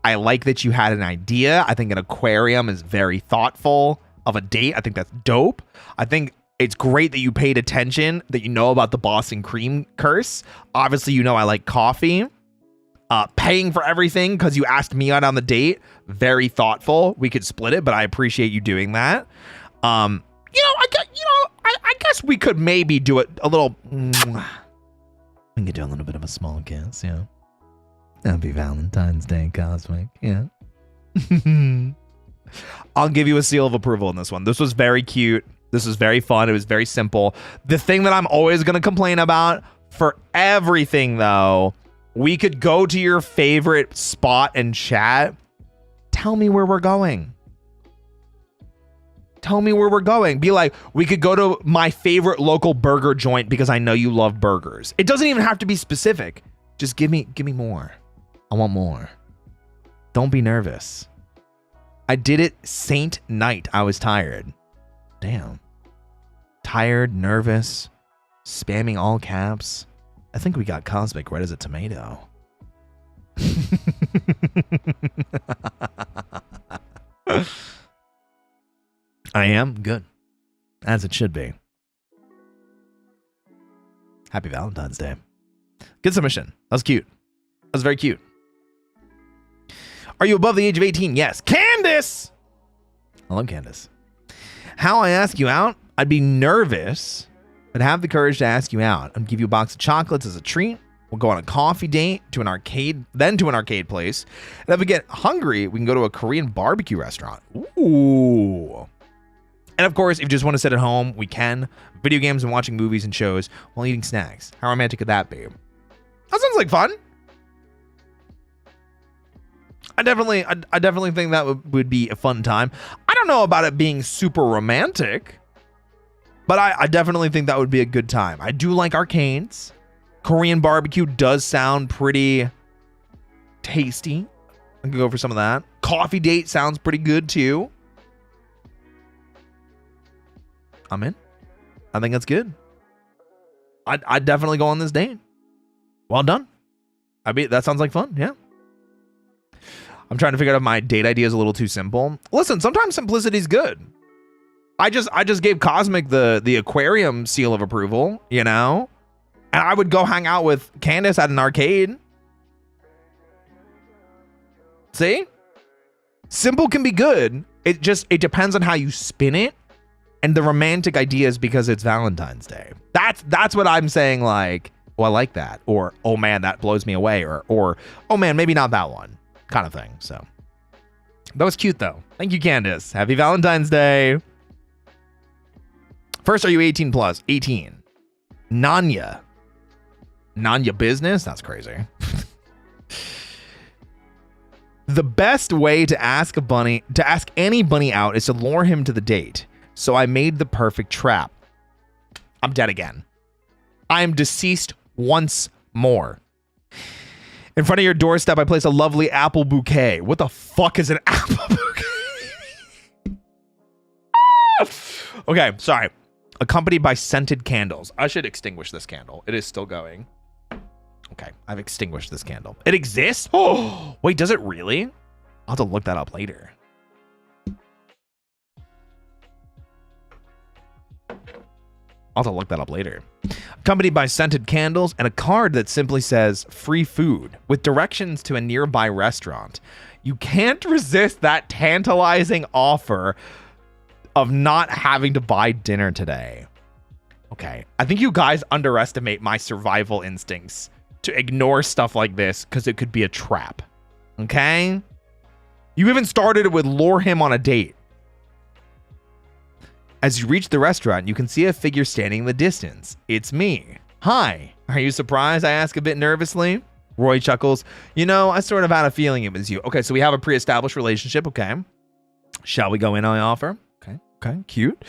I like that you had an idea. I think an aquarium is very thoughtful of a date. I think that's dope. I think it's great that you paid attention, that you know about the Boston cream curse. Obviously, you know I like coffee. Paying for everything because you asked me out on the date. Very thoughtful. We could split it, but I appreciate you doing that. I guess we could maybe do it a little. We could do a little bit of a small kiss, yeah. Happy Valentine's Day, Cosmic. Yeah. I'll give you a seal of approval in this one. This was very cute. This was very fun. It was very simple. The thing that I'm always going to complain about for everything, though, we could go to your favorite spot and chat. Tell me where we're going. Tell me where we're going. Be like, we could go to my favorite local burger joint because I know you love burgers. It doesn't even have to be specific. Just give me more. I want more. Don't be nervous. I did it Saint night. I was tired. Damn. Tired, nervous, spamming all caps. I think we got Cosmic red as a tomato. I am? Good. As it should be. Happy Valentine's Day. Good submission. That was cute. That was very cute. Are you above the age of 18? Yes. Candace! I love Candace. How I ask you out? I'd be nervous, but have the courage to ask you out. I'd give you a box of chocolates as a treat. We'll go on a coffee date to an arcade, then to an arcade place. And if we get hungry, we can go to a Korean barbecue restaurant. Ooh. And of course, if you just want to sit at home, we can. Video games and watching movies and shows while eating snacks. How romantic could that be? That sounds like fun. I definitely think that would be a fun time. I don't know about it being super romantic, but I definitely think that would be a good time. I do like arcades. Korean barbecue does sound pretty tasty. I could go for some of that. Coffee date sounds pretty good too. I'm in. I think that's good. I'd definitely go on this date. Well done. I mean, that sounds like fun. Yeah. I'm trying to figure out if my date idea is a little too simple. Listen, sometimes simplicity is good. I just gave Cosmic the aquarium seal of approval, you know? And I would go hang out with Candace at an arcade. See? Simple can be good. It depends on how you spin it. And the romantic idea is because it's Valentine's Day. That's what I'm saying, like, oh, I like that. Or, oh man, that blows me away. Or oh man, maybe not that one. Kind of thing. So that was cute though. Thank you, Candace. Happy Valentine's Day. First, are you 18 plus? 18. Nanya business? That's crazy. The best way to ask any bunny out is to lure him to the date. So I made the perfect trap. I'm dead again. I am deceased once more. In front of your doorstep, I place a lovely apple bouquet. What the fuck is an apple bouquet? Okay, sorry. Accompanied by scented candles. I should extinguish this candle. It is still going. Okay, I've extinguished this candle. It exists? Oh, wait, does it really? I'll have to look that up later. Accompanied by scented candles and a card that simply says free food with directions to a nearby restaurant. You can't resist that tantalizing offer of not having to buy dinner today. Okay, I think you guys underestimate my survival instincts to ignore stuff like this because it could be a trap. Okay? You even started it with lure him on a date. As you reach the restaurant, you can see a figure standing in the distance. It's me. Hi. Are you surprised? I ask a bit nervously. Roy chuckles. You know, I sort of had a feeling it was you. Okay, so we have a pre-established relationship. Okay. Shall we go in on the offer? Okay, cute.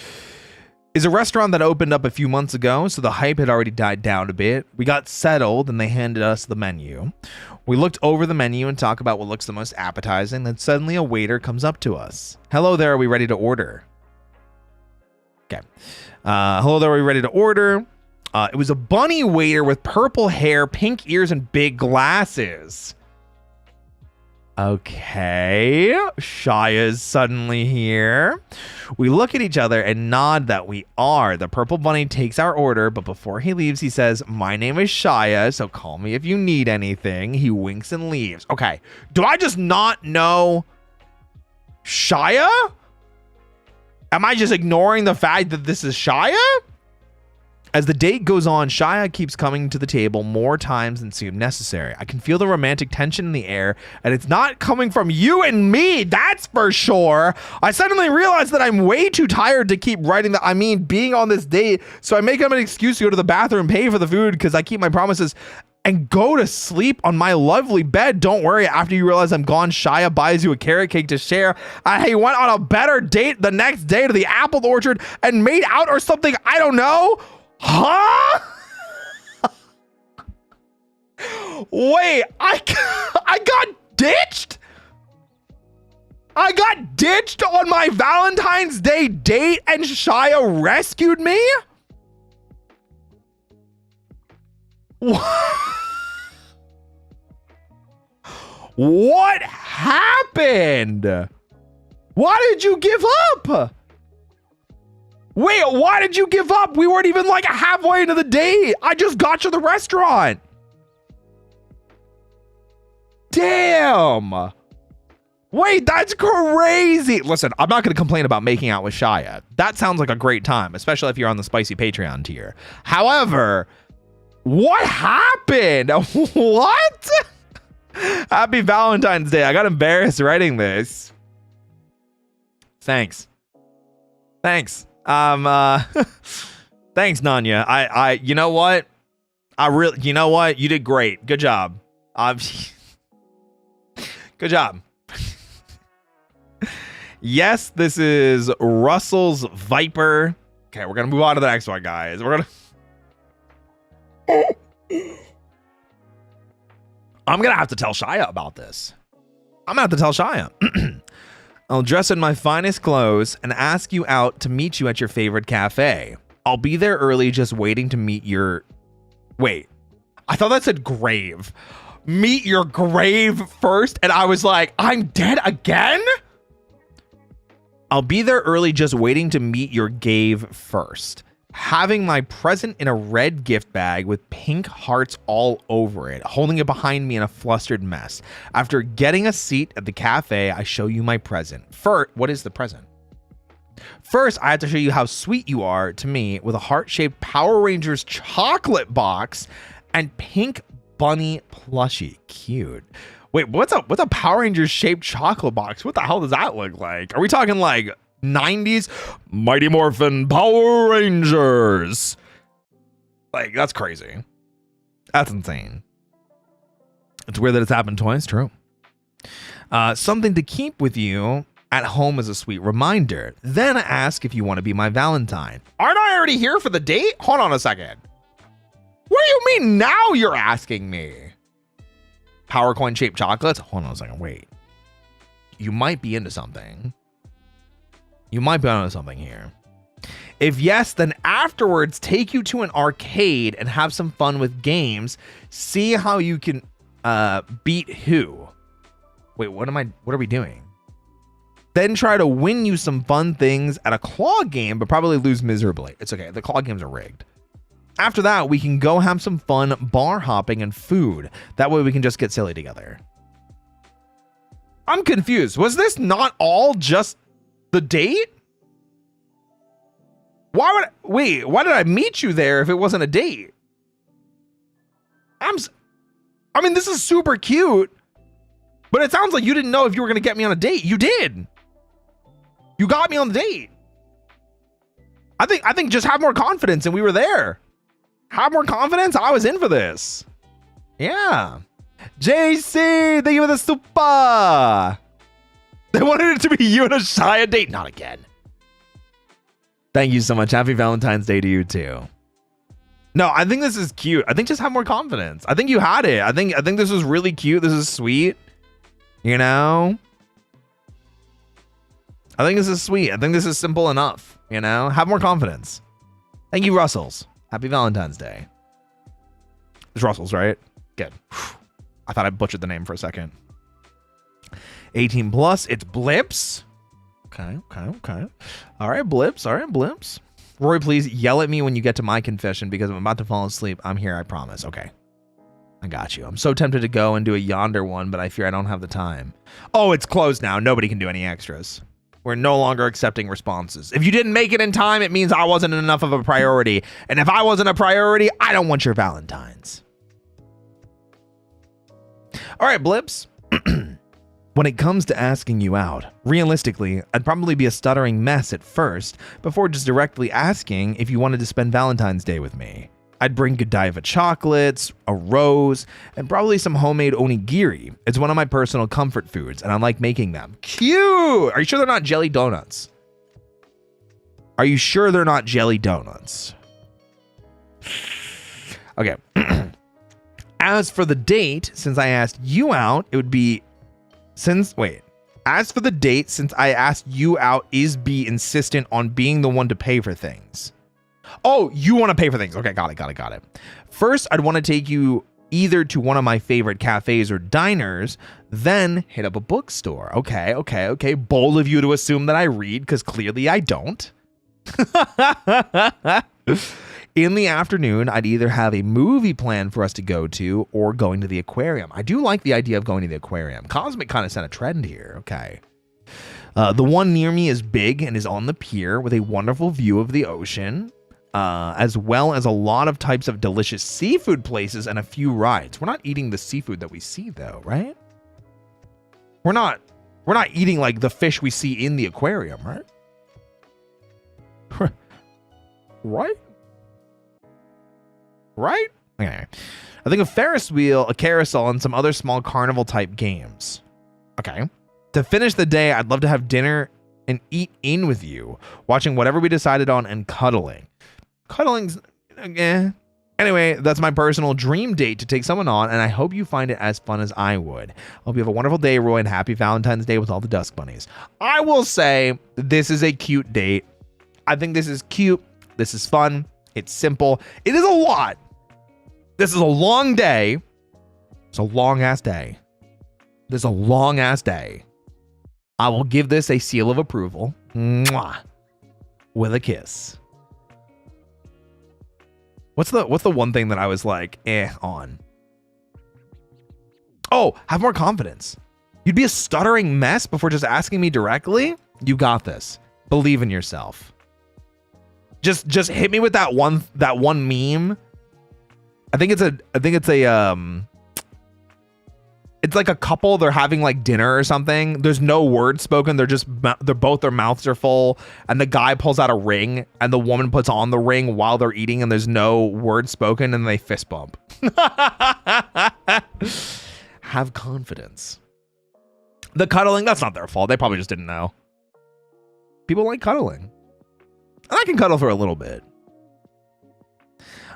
Is a restaurant that opened up a few months ago, so the hype had already died down a bit. We got settled and they handed us the menu. We looked over the menu and talked about what looks the most appetizing. Then suddenly a waiter comes up to us. Hello there, are we ready to order? Okay. Hello there, are we ready to order? It was a bunny waiter with purple hair, pink ears, and big glasses. Okay. Shaya's suddenly here. We look at each other and nod that we are. The purple bunny takes our order, but before he leaves, he says, my name is Shaya, so call me if you need anything. He winks and leaves. Okay. Do I just not know Shaya? Am I just ignoring the fact that this is Shaya? As the date goes on, Shaya keeps coming to the table more times than seemed necessary. I can feel the romantic tension in the air, and it's not coming from you and me, that's for sure. I suddenly realize that I'm way too tired to keep being on this date, so I make up an excuse to go to the bathroom, pay for the food, because I keep my promises, and go to sleep on my lovely bed. Don't worry, after you realize I'm gone, Shaya buys you a carrot cake to share. He went on a better date the next day to the apple orchard and made out or something, I don't know. Huh? Wait, I got ditched? I got ditched on my Valentine's Day date and Shaya rescued me? What happened? Why did you give up? Wait, why did you give up? We weren't even like halfway into the date. I just got you the restaurant. Damn. Wait, that's crazy. Listen, I'm not going to complain about making out with Shia. That sounds like a great time, especially if you're on the spicy Patreon tier. However, what happened? What? Happy Valentine's Day. I got embarrassed writing this. Thanks. Thanks, Nanya. You know what? You know what? You did great. Good job. Good job. Yes, this is Russell's Viper. Okay, we're gonna move on to the next one, guys. I'm gonna have to tell Shia about this. I'm gonna have to tell Shia. I'll dress in my finest clothes and ask you out to meet you at your favorite cafe. I'll be there early, just waiting to meet your... Wait, I thought that said grave. Meet your grave first, and I was like, I'm dead again? I'll be there early, just waiting to meet your grave first. Having my present in a red gift bag with pink hearts all over it, holding it behind me in a flustered mess. After getting a seat at the cafe, I show you my present. First, what is the present? First, I have to show you how sweet you are to me with a heart-shaped Power Rangers chocolate box and pink bunny plushie. Cute. Wait, what's a Power Rangers shaped chocolate box? What the hell does that look like? Are we talking like 90s Mighty Morphin Power Rangers? Like, that's crazy. That's insane. It's weird that it's happened twice. True. Something to keep with you at home as a sweet reminder. Then ask if you want to be my Valentine. Aren't I already here for the date? Hold on a second. What do you mean now you're asking me? Power coin shaped chocolates? Hold on a second. Wait. You might be into something. You might be onto something here. If yes, then afterwards take you to an arcade and have some fun with games. See how you can beat who. Wait, what are we doing? Then try to win you some fun things at a claw game, but probably lose miserably. It's okay. The claw games are rigged. After that, we can go have some fun bar hopping and food. That way we can just get silly together. I'm confused. Was this not all just the date? Why did I meet you there if it wasn't a date? I mean, this is super cute, but it sounds like you didn't know if you were going to get me on a date. You did. You got me on the date. I think just have more confidence and we were there. Have more confidence? I was in for this. Yeah. JC, thank you for the super. They wanted it to be you and a Shia date. Not again. Thank you so much. Happy Valentine's Day to you too. No, I think this is cute. I think just have more confidence. I think you had it. I think this was really cute. This is sweet. You know? I think this is sweet. I think this is simple enough. You know? Have more confidence. Thank you, Russells. Happy Valentine's Day. It's Russell's, right? Good. I thought I butchered the name for a second. 18 plus. It's Blips. Okay. All right, Blips. Roy, please yell at me when you get to my confession because I'm about to fall asleep. I'm here, I promise. Okay. I got you. I'm so tempted to go and do a yonder one, but I fear I don't have the time. Oh, it's closed now. Nobody can do any extras. We're no longer accepting responses. If you didn't make it in time, it means I wasn't enough of a priority. And if I wasn't a priority, I don't want your Valentines. All right, Blips. When it comes to asking you out, realistically, I'd probably be a stuttering mess at first before just directly asking if you wanted to spend Valentine's Day with me. I'd bring Godiva chocolates, a rose, and probably some homemade onigiri. It's one of my personal comfort foods, and I like making them. Cute! Are you sure they're not jelly donuts? Are you sure they're not jelly donuts? Okay. As for the date, since I asked you out, it would be... As for the date, since I asked you out, is be insistent on being the one to pay for things. Oh, you want to pay for things. Okay, got it. First, I'd want to take you either to one of my favorite cafes or diners, then hit up a bookstore. Okay. Bold of you to assume that I read, because clearly I don't. In the afternoon, I'd either have a movie plan for us to go to or going to the aquarium. I do like the idea of going to the aquarium. Cosmic kind of set a trend here. Okay. The one near me is big and is on the pier with a wonderful view of the ocean, as well as a lot of types of delicious seafood places and a few rides. We're not eating the seafood that we see though, right? We're not eating like the fish we see in the aquarium, right? Right? Right? Okay. I think a Ferris wheel, a carousel, and some other small carnival type games. Okay. To finish the day, I'd love to have dinner and eat in with you, watching whatever we decided on and cuddling. Cuddling's, Anyway, that's my personal dream date to take someone on, and I hope you find it as fun as I would. Hope you have a wonderful day, Roy, and happy Valentine's Day with all the Dusk Bunnies. I will say this is a cute date. I think this is cute. This is fun. It's simple. It is a lot. This is a long day. It's a long-ass day. This is a long-ass day. I will give this a seal of approval. Mwah. With a kiss. What's the one thing that I was like, on? Oh, have more confidence. You'd be a stuttering mess before just asking me directly? You got this. Believe in yourself. Just hit me with that one meme. I think it's like a couple, they're having like dinner or something. There's no word spoken. They're both their mouths are full, and the guy pulls out a ring and the woman puts on the ring while they're eating, and there's no word spoken, and they fist bump. Have confidence. The cuddling, that's not their fault. They probably just didn't know. People like cuddling. And I can cuddle for a little bit.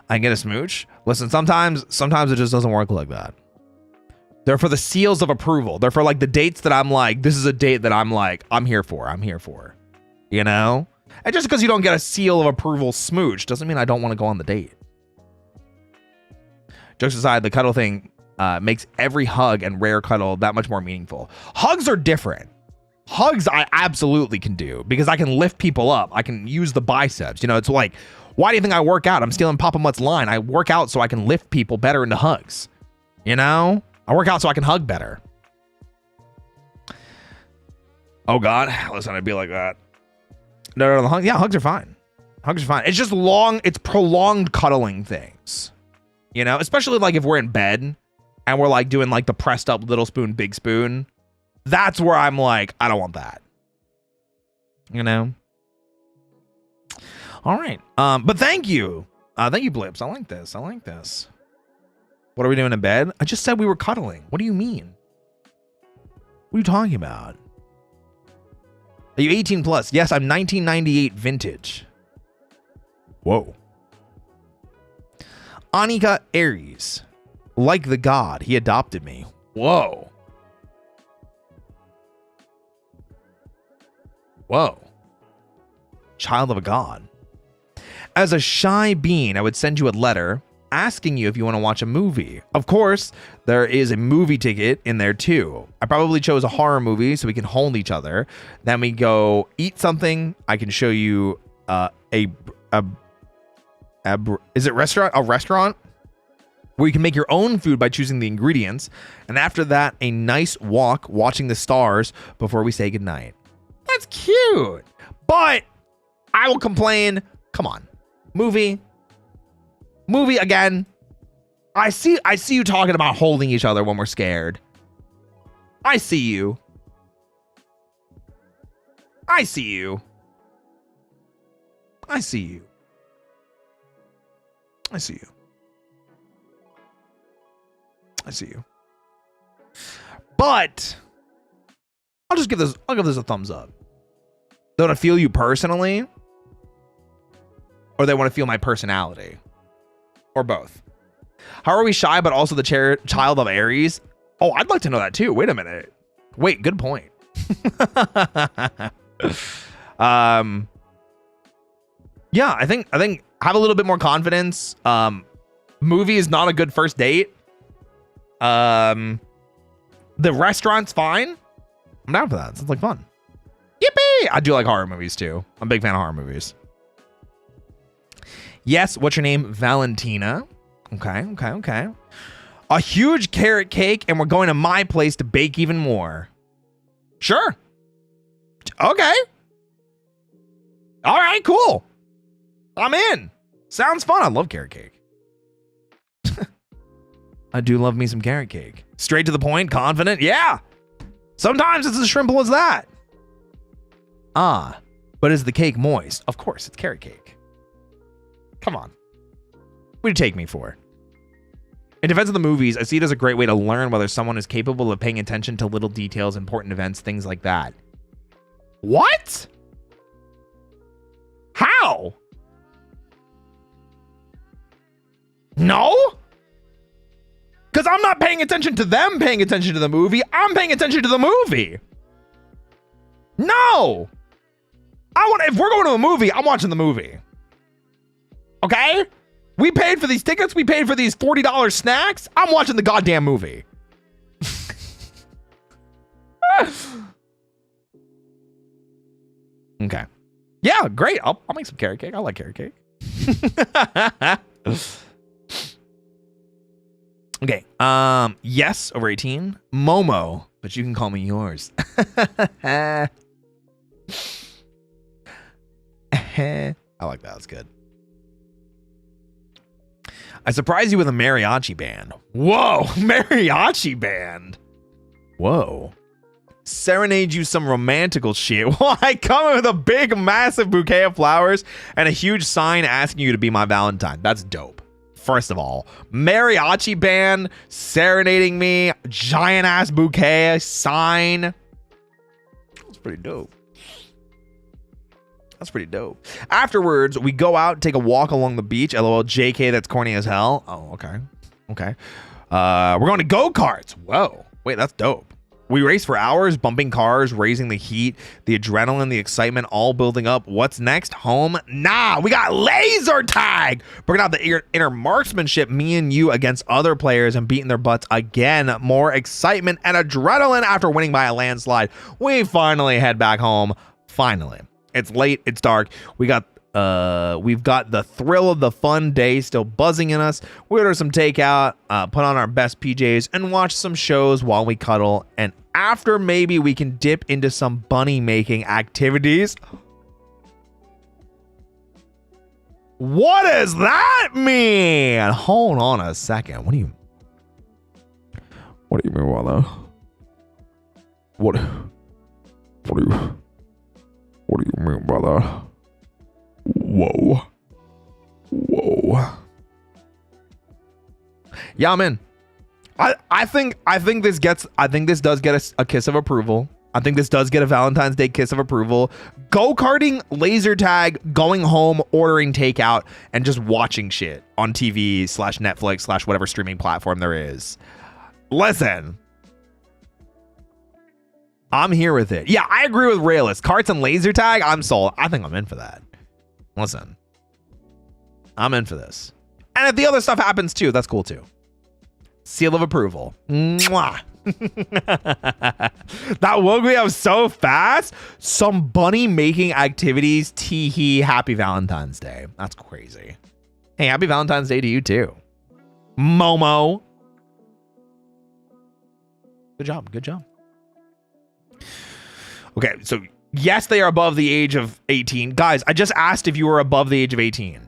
I can get a smooch. Listen, sometimes it just doesn't work like that. They're for the seals of approval. They're for like the dates that I'm like, this is a date that I'm like, I'm here for. You know? And just because you don't get a seal of approval smooch doesn't mean I don't want to go on the date. Jokes aside, the cuddle thing makes every hug and rare cuddle that much more meaningful. Hugs are different. Hugs I absolutely can do because I can lift people up. I can use the biceps. You know, it's like, why do you think I work out? I'm stealing Papa Mutt's line. I work out so I can lift people better into hugs. You know? I work out so I can hug better. Oh God, listen, I'd be like that. No, the hugs, yeah, hugs are fine. Hugs are fine. It's just it's prolonged cuddling things. You know, especially like if we're in bed and we're like doing like the pressed up little spoon, big spoon. That's where I'm like, I don't want that. You know? All right. But thank you. Thank you, Blips. I like this. What are we doing in bed? I just said we were cuddling. What do you mean? What are you talking about? Are you 18 plus? Yes, I'm 1998 vintage. Whoa. Anika Aries. Like the god, he adopted me. Whoa. Child of a god. As a shy bean, I would send you a letter asking you if you want to watch a movie. Of course, there is a movie ticket in there too. I probably chose a horror movie so we can hold each other. Then we go eat something. I can show you is it restaurant? A restaurant where you can make your own food by choosing the ingredients. And after that, a nice walk watching the stars before we say goodnight. That's cute. But I will complain. Come on. Movie again. I see you talking about holding each other when we're scared. I see you. But I'll give this a thumbs up. They want to feel you personally, or they want to feel my personality, or both. How are we shy but also the child of Aries? Oh, I'd like to know that too. Wait a minute. Wait, good point. Yeah, I think have a little bit more confidence. Movie is not a good first date. The restaurant's fine. I'm down for that. Sounds like fun. Yippee! I do like horror movies too. I'm a big fan of horror movies. Yes, what's your name? Valentina. Okay. A huge carrot cake, and we're going to my place to bake even more. Sure. Okay. All right, cool. I'm in. Sounds fun. I love carrot cake. I do love me some carrot cake. Straight to the point, confident. Yeah. Sometimes it's as simple as that. Ah, but is the cake moist? Of course, it's carrot cake. Come on. What do you take me for? In defense of the movies, I see it as a great way to learn whether someone is capable of paying attention to little details, important events, things like that. What? How? No? Because I'm not paying attention to them paying attention to the movie. I'm paying attention to the movie. No. If we're going to a movie, I'm watching the movie. Okay? We paid for these tickets. We paid for these $40 snacks. I'm watching the goddamn movie. Okay. Yeah, great. I'll make some carrot cake. I like carrot cake. Okay. Yes, over 18. Momo, but you can call me yours. I like that. That's good. I surprise you with a mariachi band. Whoa, mariachi band. Whoa. Serenade you some romantical shit. Well, I come in with a big, massive bouquet of flowers and a huge sign asking you to be my Valentine. That's dope. First of all, mariachi band serenading me, giant ass bouquet, sign. That's pretty dope. That's pretty dope. Afterwards, we go out and take a walk along the beach. LOL, JK, that's corny as hell. Oh, okay. Okay. We're going to go-karts. Whoa. Wait, that's dope. We race for hours, bumping cars, raising the heat, the adrenaline, the excitement, all building up. What's next? Home? Nah, we got laser tag. Bringing out the inner marksmanship, me and you against other players and beating their butts again. More excitement and adrenaline after winning by a landslide. We finally head back home. Finally. It's late. It's dark. We've got the thrill of the fun day still buzzing in us. We order some takeout, put on our best PJs, and watch some shows while we cuddle. And after, maybe we can dip into some bunny making activities. What does that mean? Hold on a second. What do you mean by that? What do you mean by that? Whoa. Yeah, I'm in. I think this does get a kiss of approval. I think this does get a Valentine's Day kiss of approval. Go-karting, laser tag, going home, ordering takeout, and just watching shit on TV / Netflix / whatever streaming platform there is. Listen. I'm here with it. Yeah, I agree with Raylist. Karts and laser tag, I'm sold. I think I'm in for that. Listen. I'm in for this. And if the other stuff happens too, that's cool too. Seal of approval. Mwah. That woke me up so fast. Some bunny making activities. Tee-hee. Happy Valentine's Day. That's crazy. Hey, happy Valentine's Day to you too. Momo. Good job. Good job. Okay, so yes, they are above the age of 18. Guys, I just asked if you were above the age of 18.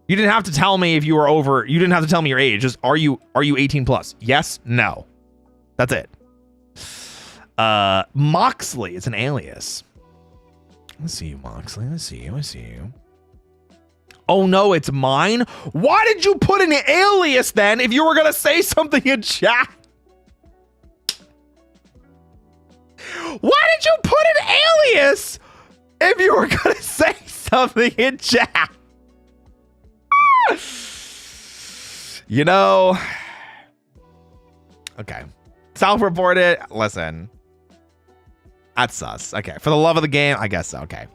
You didn't have to tell me if you were over. You didn't have to tell me your age. Just are you 18 plus? Yes, no. That's it. Moxley, it's an alias. Let's see you, Moxley. I see you. Oh no, it's mine. Why did you put an alias then if you were gonna say something in chat? Why did you put an alias if you were going to say something in chat? You know. Okay. Self-reported. Listen. That's sus. Okay. For the love of the game, I guess so. Okay.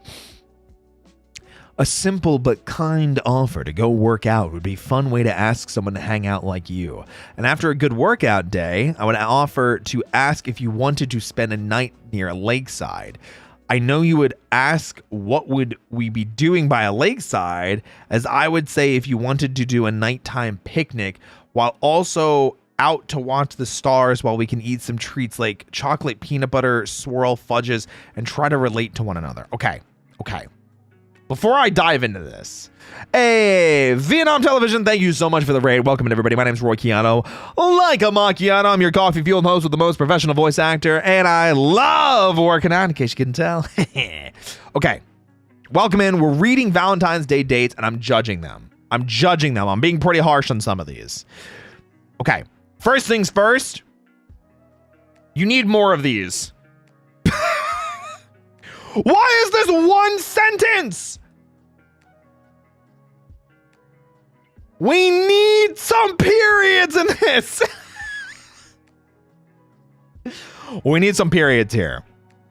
A simple but kind offer to go work out would be a fun way to ask someone to hang out like you. And after a good workout day, I would offer to ask if you wanted to spend a night near a lakeside. I know you would ask what would we be doing by a lakeside, as I would say if you wanted to do a nighttime picnic while also out to watch the stars while we can eat some treats like chocolate peanut butter swirl fudges and try to relate to one another. Okay. Before I dive into this, hey, Vietnam Television, thank you so much for the raid. Welcome, everybody. My name is Roy Chiato. Like a macchiato, I'm your coffee-fueled host with the most professional voice actor, and I love working out, in case you couldn't tell. Okay, welcome in. We're reading Valentine's Day dates, and I'm judging them. I'm being pretty harsh on some of these. Okay, first things first, you need more of these. Why is this one sentence? We need some periods in this. We need some periods here.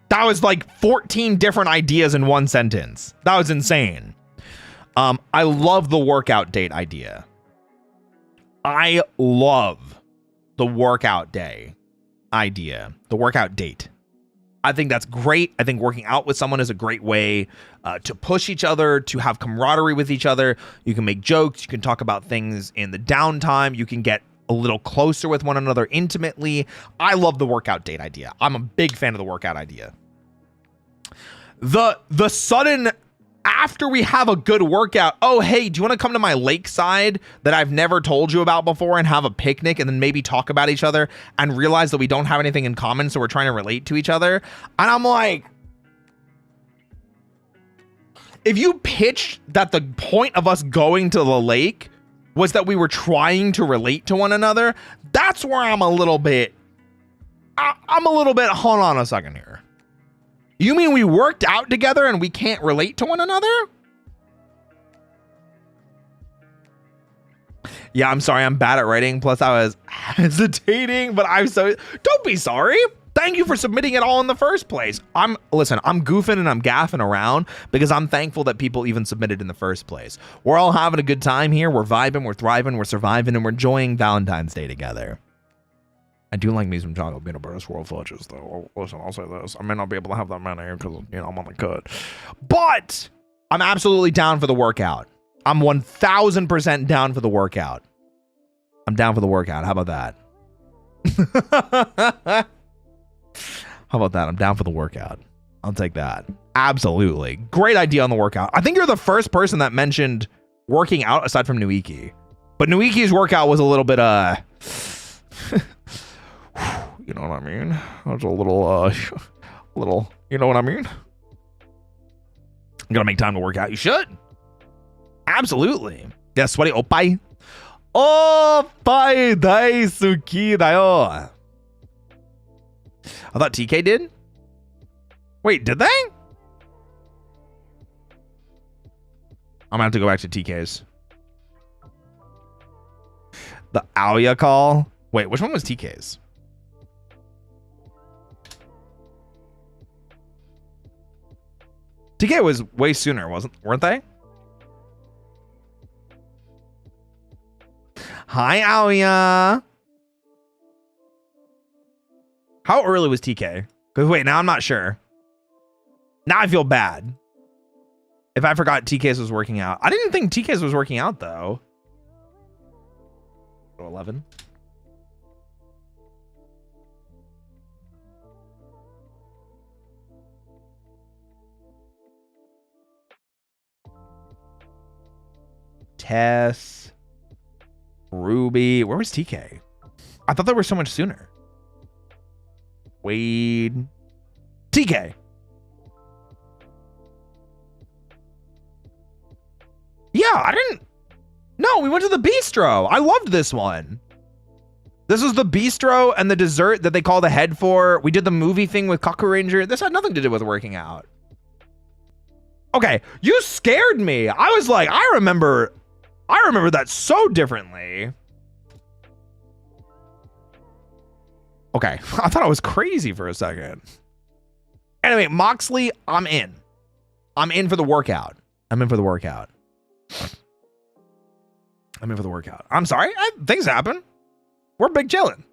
That was like 14 different ideas in one sentence. That was insane. I love the workout date idea. I love the workout day idea, the workout date. I think that's great. I think working out with someone is a great way to push each other, to have camaraderie with each other. You can make jokes. You can talk about things in the downtime. You can get a little closer with one another intimately. I love the workout date idea. I'm a big fan of the workout idea. The sudden, after we have a good workout, oh, hey, do you want to come to my lakeside that I've never told you about before and have a picnic and then maybe talk about each other and realize that we don't have anything in common, so we're trying to relate to each other? And I'm like, if you pitched that the point of us going to the lake was that we were trying to relate to one another, that's where I'm a little bit, hold on a second here. You mean we worked out together and we can't relate to one another? Yeah, I'm sorry. I'm bad at writing. Plus, I was hesitating, but don't be sorry. Thank you for submitting it all in the first place. Listen, I'm goofing and I'm gaffing around because I'm thankful that people even submitted in the first place. We're all having a good time here. We're vibing, we're thriving, we're surviving, and we're enjoying Valentine's Day together. I do like me some chocolate peanut butter swirl fudges, though. Listen, I'll say this. I may not be able to have that many because, I'm on the cut. But I'm absolutely down for the workout. I'm 1,000% down for the workout. I'm down for the workout. How about that? How about that? I'm down for the workout. I'll take that. Absolutely. Great idea on the workout. I think you're the first person that mentioned working out aside from Nuiki. But Nuiki's workout was a little bit, you know what I mean? That was a little, you know what I mean? I'm gonna make time to work out. You should. Absolutely. Yeah, sweaty oppai. Oppai daisuki da yo. I thought TK did. Wait, did they? I'm gonna have to go back to TK's. The Aoya call. Wait, which one was TK's? TK was way sooner, weren't they? Hi, Aoya. How early was TK? Because wait, now I'm not sure. Now I feel bad. If I forgot TK's was working out. I didn't think TK's was working out, though. 11. Tess, Ruby. Where was TK? I thought they were so much sooner. Wade. TK. Yeah, I didn't. No, we went to the bistro. I loved this one. This was the bistro and the dessert that they called ahead for. We did the movie thing with Kaku Ranger. This had nothing to do with working out. Okay, you scared me. I was like, I remember that so differently. Okay, I thought I was crazy for a second. Anyway, Moxley, I'm in. I'm in for the workout. I'm in for the workout. I'm sorry, things happen. We're big chillin'.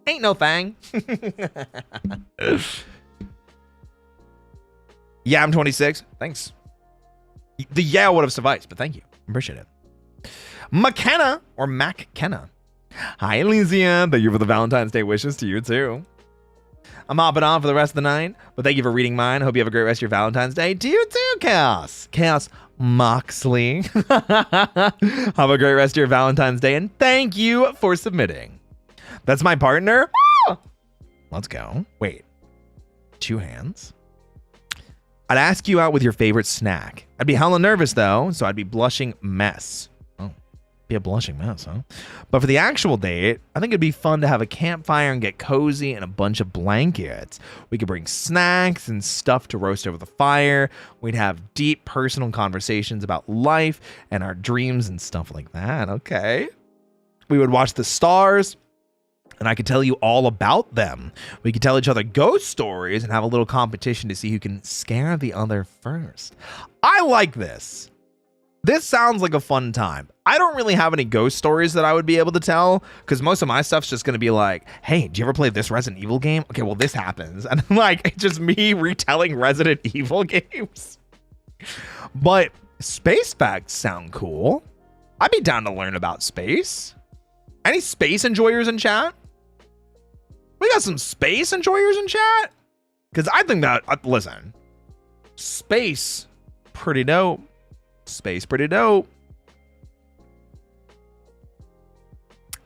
Ain't no thing. Yeah, I'm 26. Thanks. The yeah would have sufficed, but thank you. Appreciate it. McKenna or MacKenna. Hi, Elysia. Thank you for the Valentine's Day wishes to you, too. I'm hopping on for the rest of the night, but thank you for reading mine. Hope you have a great rest of your Valentine's Day. To you, too, Chaos. Chaos Moxley. Have a great rest of your Valentine's Day, and thank you for submitting. That's my partner. Let's go. Wait. 2 hands. I'd ask you out with your favorite snack. I'd be hella nervous, though, so I'd be blushing mess. Oh, be a blushing mess, huh? But for the actual date, I think it'd be fun to have a campfire and get cozy and a bunch of blankets. We could bring snacks and stuff to roast over the fire. We'd have deep personal conversations about life and our dreams and stuff like that. Okay. We would watch the stars, and I could tell you all about them. We could tell each other ghost stories and have a little competition to see who can scare the other first. I like this. This sounds like a fun time. I don't really have any ghost stories that I would be able to tell because most of my stuff's just going to be like, hey, do you ever play this Resident Evil game? Okay, well, this happens. And like, it's just me retelling Resident Evil games. But space facts sound cool. I'd be down to learn about space. Any space enjoyers in chat? We got some space enjoyers in chat? Because I think that, listen, space, pretty dope. Space, pretty dope.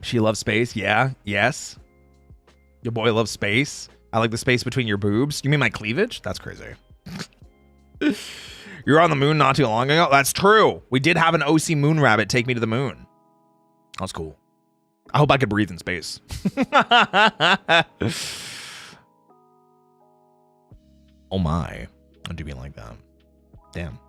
She loves space. Yeah, yes. Your boy loves space. I like the space between your boobs. You mean my cleavage? That's crazy. You're on the moon not too long ago? That's true. We did have an OC moon rabbit take me to the moon. That was cool. I hope I could breathe in space. Oh my. I do mean like that. Damn.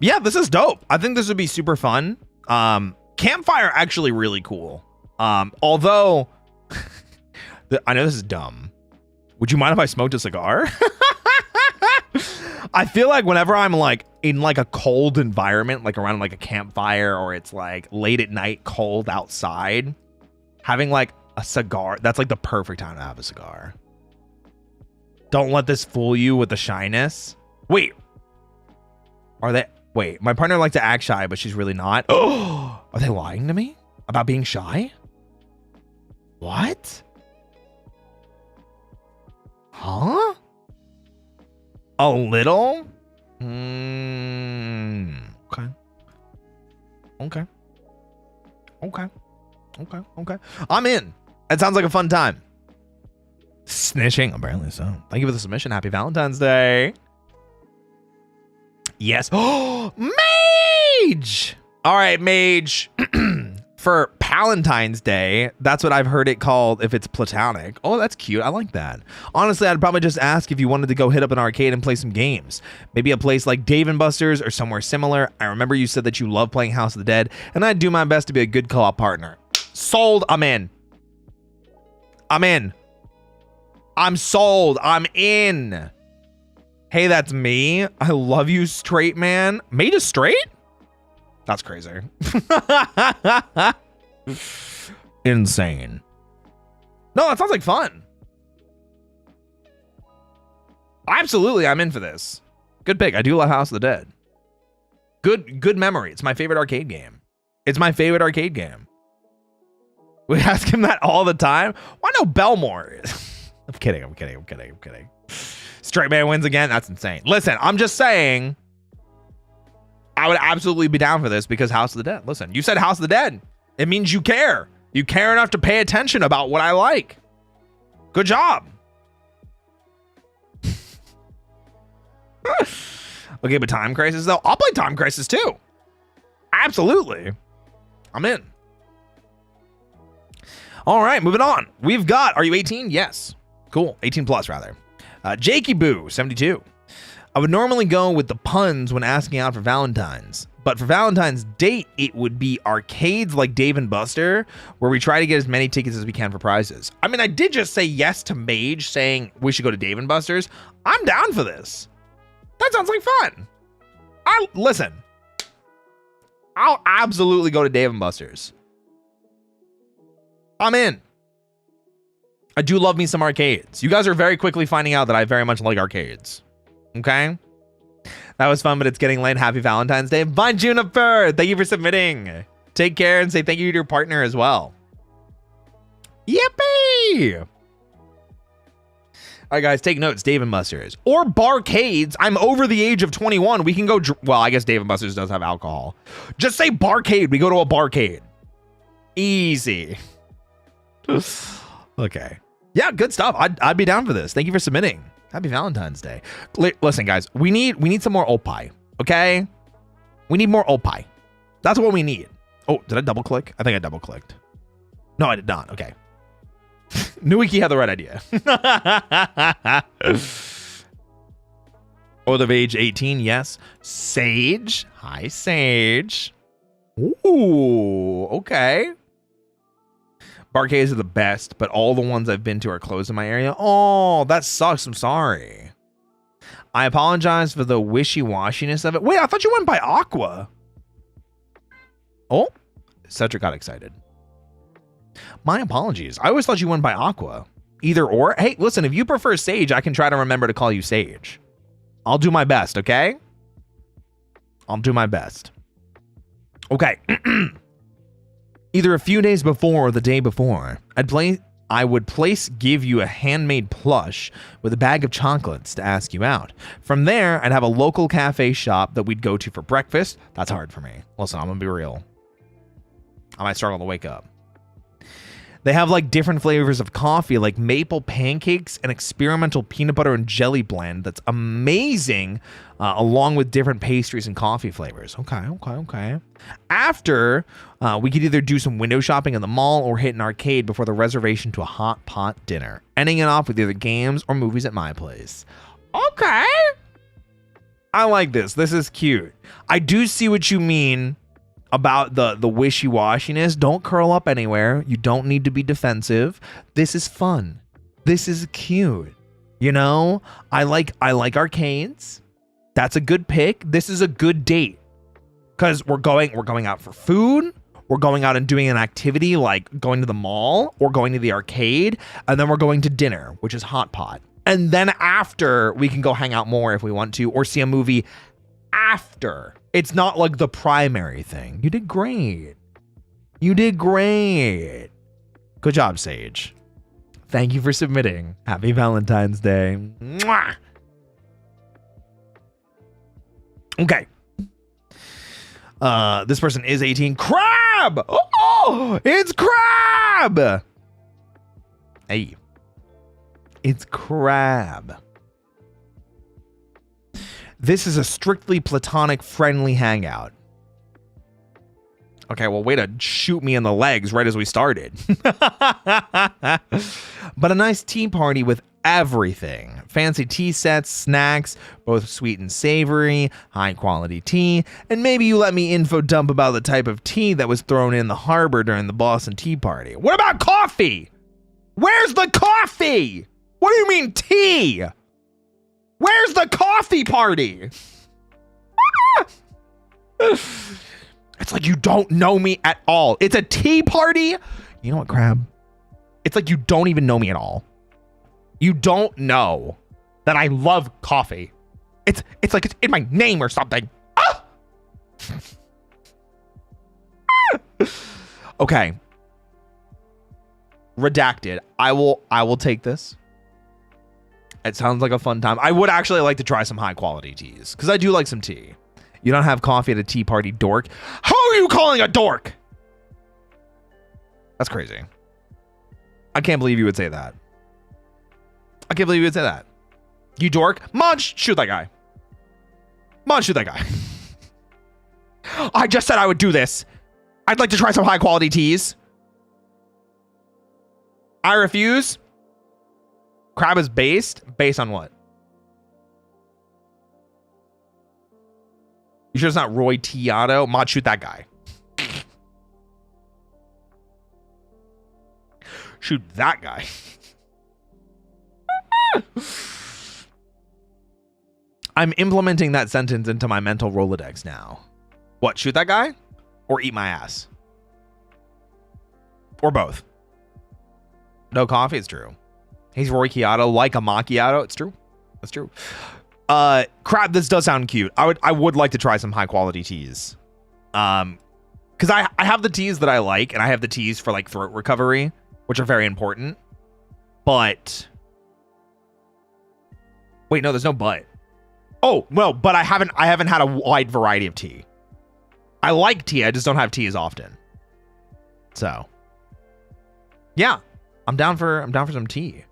Yeah, this is dope. I think this would be super fun. Campfire actually really cool. Although I know this is dumb. Would you mind if I smoked a cigar? I feel like whenever I'm like in like a cold environment, like around like a campfire, or it's like late at night, cold outside, having like a cigar, that's like the perfect time to have a cigar. Don't let this fool you with the shyness. Wait, wait, my partner likes to act shy, but she's really not. Oh, are they lying to me about being shy? What? Huh? A little? Okay. Okay. Okay. Okay. Okay. I'm in. It sounds like a fun time. Snitching, apparently so. Thank you for the submission. Happy Valentine's Day. Yes. Oh, Mage! All right, Mage. For Palentine's Day, that's what I've heard it called if it's platonic. Oh, that's cute. I like that. Honestly, I'd probably just ask if you wanted to go hit up an arcade and play some games. Maybe a place like Dave & Buster's or somewhere similar. I remember you said that you love playing House of the Dead, and I'd do my best to be a good co-op partner. Sold. I'm in. I'm in. I'm sold. I'm in. Hey, that's me. I love you, straight man. Made a straight? That's crazy. Insane. No, that sounds like fun. Absolutely, I'm in for this. Good pick. I do love House of the Dead. Good memory. It's my favorite arcade game. It's my favorite arcade game. We ask him that all the time. Why no Belmore? I'm kidding. I'm kidding. Straight man wins again. That's insane. Listen, I'm just saying, I would absolutely be down for this because House of the Dead. Listen, you said House of the Dead. It means you care. You care enough to pay attention about what I like. Good job. Okay, but Time Crisis, though. I'll play Time Crisis, too. Absolutely. I'm in. All right, moving on. We've got, are you 18? Yes. Cool. 18 plus, rather. Jakey Boo, 72. I would normally go with the puns when asking out for Valentine's, but for Valentine's date, it would be arcades like Dave & Buster, where we try to get as many tickets as we can for prizes. I mean, I did just say yes to Mage saying we should go to Dave & Buster's. I'm down for this. That sounds like fun. Listen, I'll absolutely go to Dave & Buster's. I'm in. I do love me some arcades. You guys are very quickly finding out that I very much like arcades. Okay? That was fun, but it's getting late. Happy Valentine's Day. Bye, Juniper. Thank you for submitting. Take care and say thank you to your partner as well. Yippee! All right, guys, take notes. Dave & Buster's or barcades. I'm over the age of 21. We can go. Well, I guess Dave & Buster's does have alcohol. Just say barcade. We go to a barcade. Easy. Okay. Yeah, good stuff. I'd be down for this. Thank you for submitting. Happy Valentine's Day. Listen, guys, we need some more opie. Okay, we need more opie. That's what we need. Oh, did I double click? I think I double clicked. No, I did not. Okay. Nuiki had the right idea. Old of age 18, yes. Sage. Hi, Sage. Ooh, okay. Barcades are the best, but all the ones I've been to are closed in my area. Oh, that sucks. I'm sorry. I apologize for the wishy-washiness of it. Wait, I thought you went by Aqua. Oh, Cedric got excited. My apologies. I always thought you went by Aqua. Either or. Hey, listen, if you prefer Sage, I can try to remember to call you Sage. I'll do my best, okay? I'll do my best. Okay. Either a few days before or the day before, I would give you a handmade plush with a bag of chocolates to ask you out. From there, I'd have a local cafe shop that we'd go to for breakfast. That's hard for me. Listen, I'm gonna be real. I might struggle to wake up. They have like different flavors of coffee, like maple pancakes and experimental peanut butter and jelly blend that's amazing, along with different pastries and coffee flavors. Okay. After, we could either do some window shopping in the mall or hit an arcade before the reservation to a hot pot dinner, ending it off with either games or movies at my place. Okay. I like this. This is cute. I do see what you mean about the wishy-washiness. Don't curl up anywhere. You don't need to be defensive. This is fun. This is cute. You know, I like arcades. That's a good pick. This is a good date because we're going out for food. We're going out and doing an activity like going to the mall or going to the arcade, and then we're going to dinner, which is hot pot. And then after, we can go hang out more if we want to, or see a movie after. It's not like the primary thing. You did great. You did great. Good job, Sage. Thank you for submitting. Happy Valentine's Day. Mwah! Okay. This person is 18. Crab! Oh, it's Crab! Hey. It's Crab. This is a strictly platonic, friendly hangout. Okay, well, way to shoot me in the legs right as we started. But a nice tea party with everything. Fancy tea sets, snacks, both sweet and savory, high quality tea, and maybe you let me info dump about the type of tea that was thrown in the harbor during the Boston Tea Party. What about coffee? Where's the coffee? What do you mean tea? Where's the coffee party? It's like you don't know me at all. It's a tea party. You know what, Crab? It's like you don't even know me at all. You don't know that I love coffee. It's like it's in my name or something. Ah! Okay. Redacted. I will take this. It sounds like a fun time. I would actually like to try some high quality teas because I do like some tea. You don't have coffee at a tea party, dork. How are you calling a dork? That's crazy. I can't believe you would say that. I can't believe you would say that. You dork. Munch, shoot that guy. Munch, shoot that guy. I just said I would do this. I'd like to try some high quality teas. I refuse. Crab is based on what? You sure it's not Roy Chiato? Mod, shoot that guy. Shoot that guy. I'm implementing that sentence into my mental Rolodex now. What, shoot that guy? Or eat my ass? Or both? No coffee, it's true. He's Roy Chiato, like a macchiato. It's true. That's true. Crab, this does sound cute. I would like to try some high quality teas. Because I have the teas that I like, and I have the teas for like throat recovery, which are very important. But wait, no, there's no but. Oh, well, but I haven't had a wide variety of tea. I like tea, I just don't have tea as often. So, yeah, I'm down for some tea.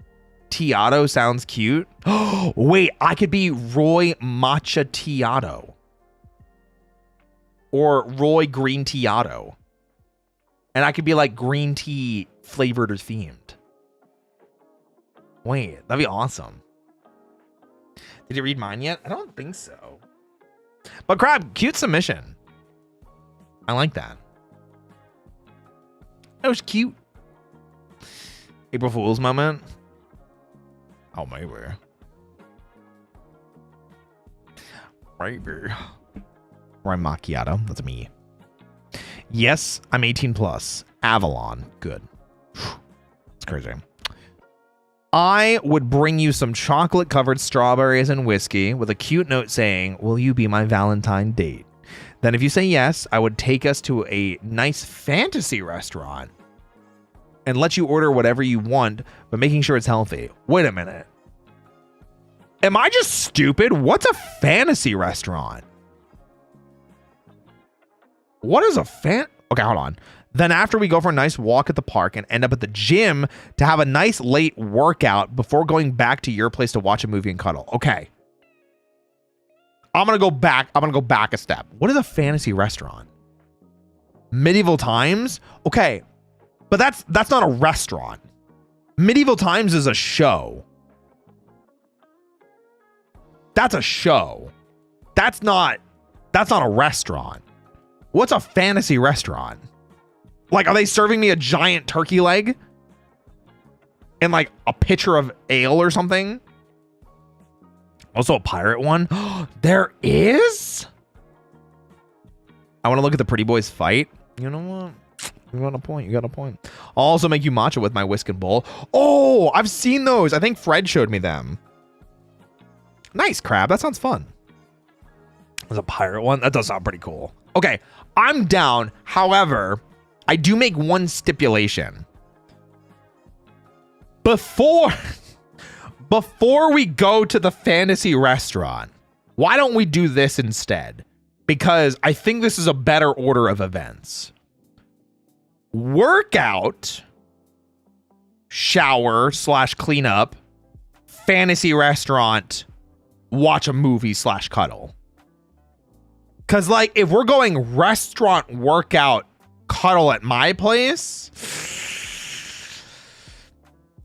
Chiato sounds cute. Oh, wait, I could be Roy Matcha Chiato. Or Roy Green Chiato. And I could be like green tea flavored or themed. Wait, that'd be awesome. Did you read mine yet? I don't think so. But Crab, cute submission. I like that. That was cute. April Fool's moment. Oh, maybe. Maybe. Or I'm macchiato. That's me. Yes, I'm 18 plus. Avalon. Good. It's crazy. I would bring you some chocolate covered strawberries and whiskey with a cute note saying, will you be my Valentine date? Then if you say yes, I would take us to a nice fantasy restaurant and let you order whatever you want, but making sure it's healthy. Wait a minute. Am I just stupid? What's a fantasy restaurant? What is a Okay, hold on. Then after we go for a nice walk at the park and end up at the gym to have a nice late workout before going back to your place to watch a movie and cuddle. Okay. I'm going to go back. I'm going to go back a step. What is a fantasy restaurant? Medieval times? Okay. But that's not a restaurant. Medieval times is a show. That's a show. That's not a restaurant. What's a fantasy restaurant? Like, are they serving me a giant turkey leg? And like a pitcher of ale or something? Also a pirate one? There is? I want to look at the pretty boys fight. You know what? You got a point. You got a point. I'll also make you matcha with my whisk and bowl. Oh, I've seen those. I think Fred showed me them. Nice, Crab. That sounds fun. There's a pirate one. That does sound pretty cool. Okay, I'm down. However, I do make one stipulation. Before we go to the fantasy restaurant, why don't we do this instead? Because I think this is a better order of events. Workout, shower / cleanup, fantasy restaurant, watch a movie / cuddle. Because, like, if we're going restaurant, workout, cuddle at my place,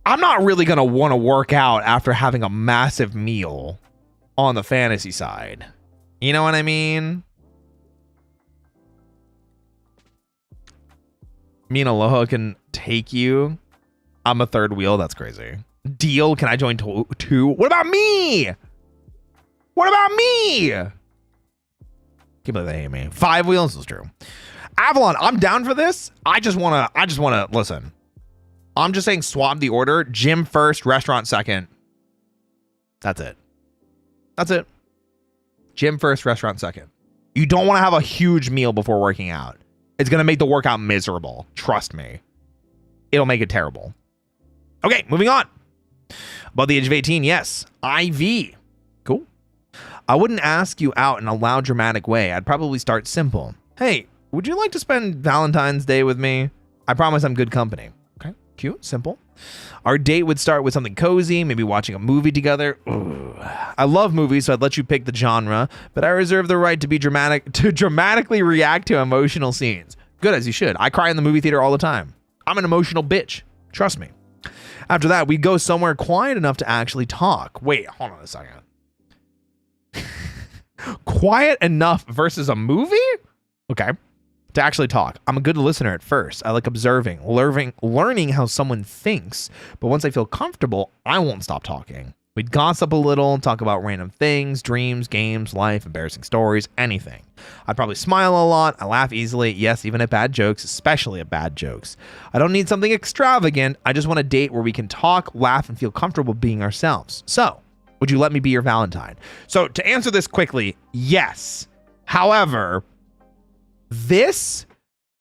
I'm not really going to want to work out after having a massive meal on the fantasy side. You know what I mean? Me and Aloha can take you. I'm a third wheel. That's crazy. Deal. Can I join two? What about me? What about me? Can't believe they hate me. 5 wheels is true. Avalon, I'm down for this. I just wanna listen. I'm just saying swap the order. Gym first, restaurant second. That's it. That's it. Gym first, restaurant second. You don't want to have a huge meal before working out. It's gonna make the workout miserable. Trust me. It'll make it terrible. Okay, moving on. Above the age of 18, yes. IV. Cool. I wouldn't ask you out in a loud, dramatic way. I'd probably start simple. Hey, would you like to spend Valentine's Day with me? I promise I'm good company. Okay, cute, simple. Our date would start with something cozy, maybe watching a movie together. Ooh. I love movies, so I'd let you pick the genre, but I reserve the right to be dramatically react to emotional scenes. Good, as you should. I cry in the movie theater all the time. I'm an emotional bitch. Trust me. After that, we'd go somewhere quiet enough to actually talk. Wait, hold on a second. Quiet enough versus a movie? Okay. To actually talk. I'm a good listener at first. I like observing, learning how someone thinks. But once I feel comfortable, I won't stop talking. We'd gossip a little, talk about random things, dreams, games, life, embarrassing stories, anything. I'd probably smile a lot. I laugh easily. Yes, even at bad jokes, especially at bad jokes. I don't need something extravagant. I just want a date where we can talk, laugh, and feel comfortable being ourselves. So, Would you let me be your Valentine? So to answer this quickly, yes. However,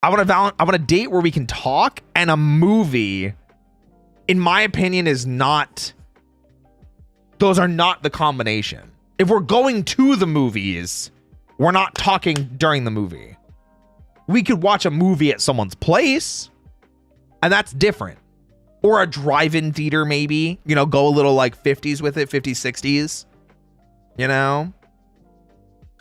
I want a date where we can talk, and a movie, in my opinion, those are not the combination. If we're going to the movies, we're not talking during the movie. We could watch a movie at someone's place, and that's different. Or a drive-in theater, maybe, you know, go a little like 50s with it, 50s, 60s, you know?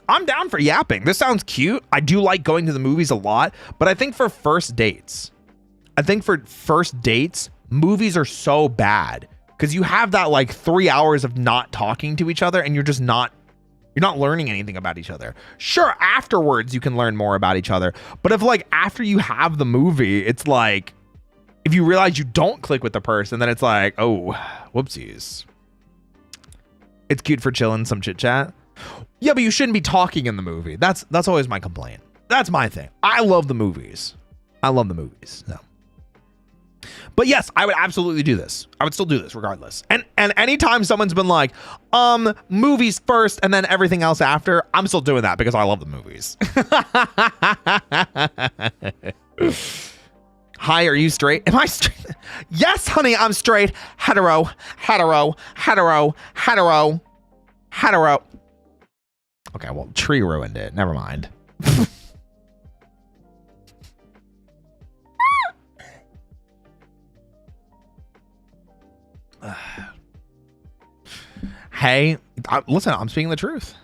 I'm down for yapping. This sounds cute. I do like going to the movies a lot, but I think for first dates, movies are so bad because you have that like 3 hours of not talking to each other, and you're not learning anything about each other. Sure, afterwards you can learn more about each other, but if like after you have the movie, it's like, if you realize you don't click with the person, then it's like, oh, whoopsies. It's cute for chilling, some chit chat. Yeah, but you shouldn't be talking in the movie. That's always my complaint. That's my thing. I love the movies. So. But yes, I would absolutely do this. I would still do this regardless. And anytime someone's been like, movies first and then everything else after, I'm still doing that because I love the movies. Hi, are you straight? Am I straight? Yes, honey, I'm straight. Hetero. Okay, well, Tree ruined it. Never mind. Hey, listen, I'm speaking the truth.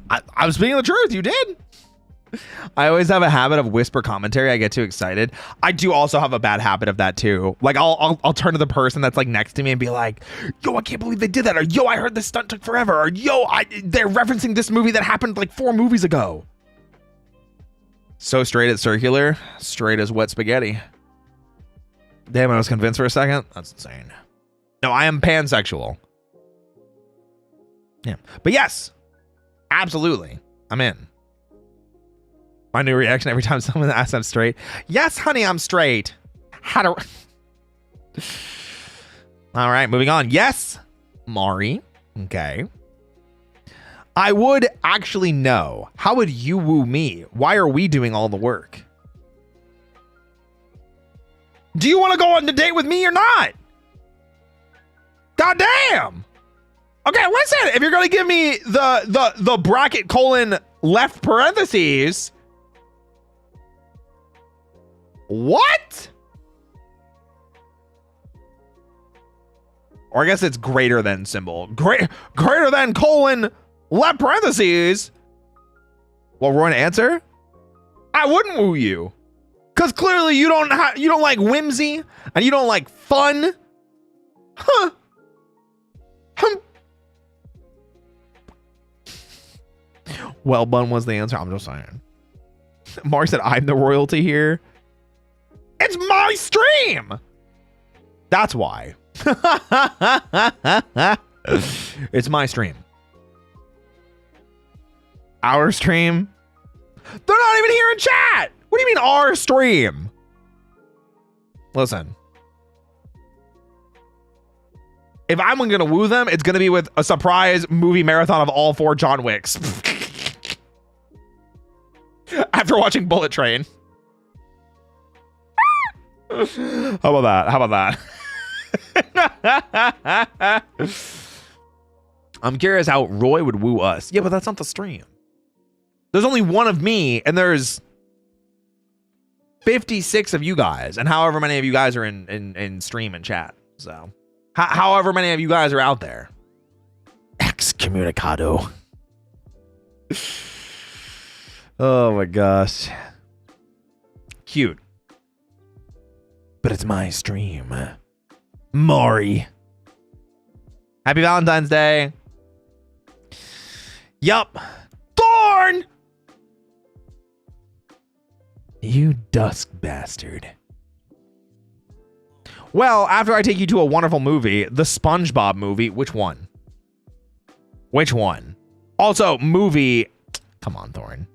I'm speaking the truth. You did. I always have a habit of whisper commentary. I get too excited. I do also have a bad habit of that too. Like I'll turn to the person that's like next to me and be like, yo, I can't believe they did that. Or yo, I heard this stunt took forever. Or yo, they're referencing this movie that happened like 4 movies ago. So straight at circular, straight as wet spaghetti. Damn, I was convinced for a second. That's insane. No, I am pansexual. Yeah, but yes, absolutely, I'm in. My new reaction every time someone asks I'm straight. Yes, honey, I'm straight. How do... All right, moving on. Yes, Mari. Okay. I would actually know. How would you woo me? Why are we doing all the work? Do you want to go on a date with me or not? God damn. Okay, listen. If you're going to give me the bracket colon left parentheses... What? Or I guess it's greater than symbol. Greater than colon left parentheses. Well, we're going to answer. I wouldn't woo you, because clearly you don't like whimsy and you don't like fun. Huh? Well, bun was the answer. I'm just saying. Mark said I'm the royalty here. It's my stream. That's why. It's my stream. Our stream. They're not even here in chat. What do you mean our stream? Listen. If I'm going to woo them, it's going to be with a surprise movie marathon of all 4 John Wicks. After watching Bullet Train. How about that? I'm curious how Roy would woo us. Yeah, but that's not the stream. There's only one of me, and there's 56 of you guys, and however many of you guys are in stream and chat. So, however many of you guys are out there. Excommunicado. Oh my gosh. Cute. But it's my stream. Maury. Happy Valentine's Day. Yup. Thorn! You dusk bastard. Well, after I take you to a wonderful movie, the SpongeBob movie, which one? Which one? Also, movie... Come on, Thorn.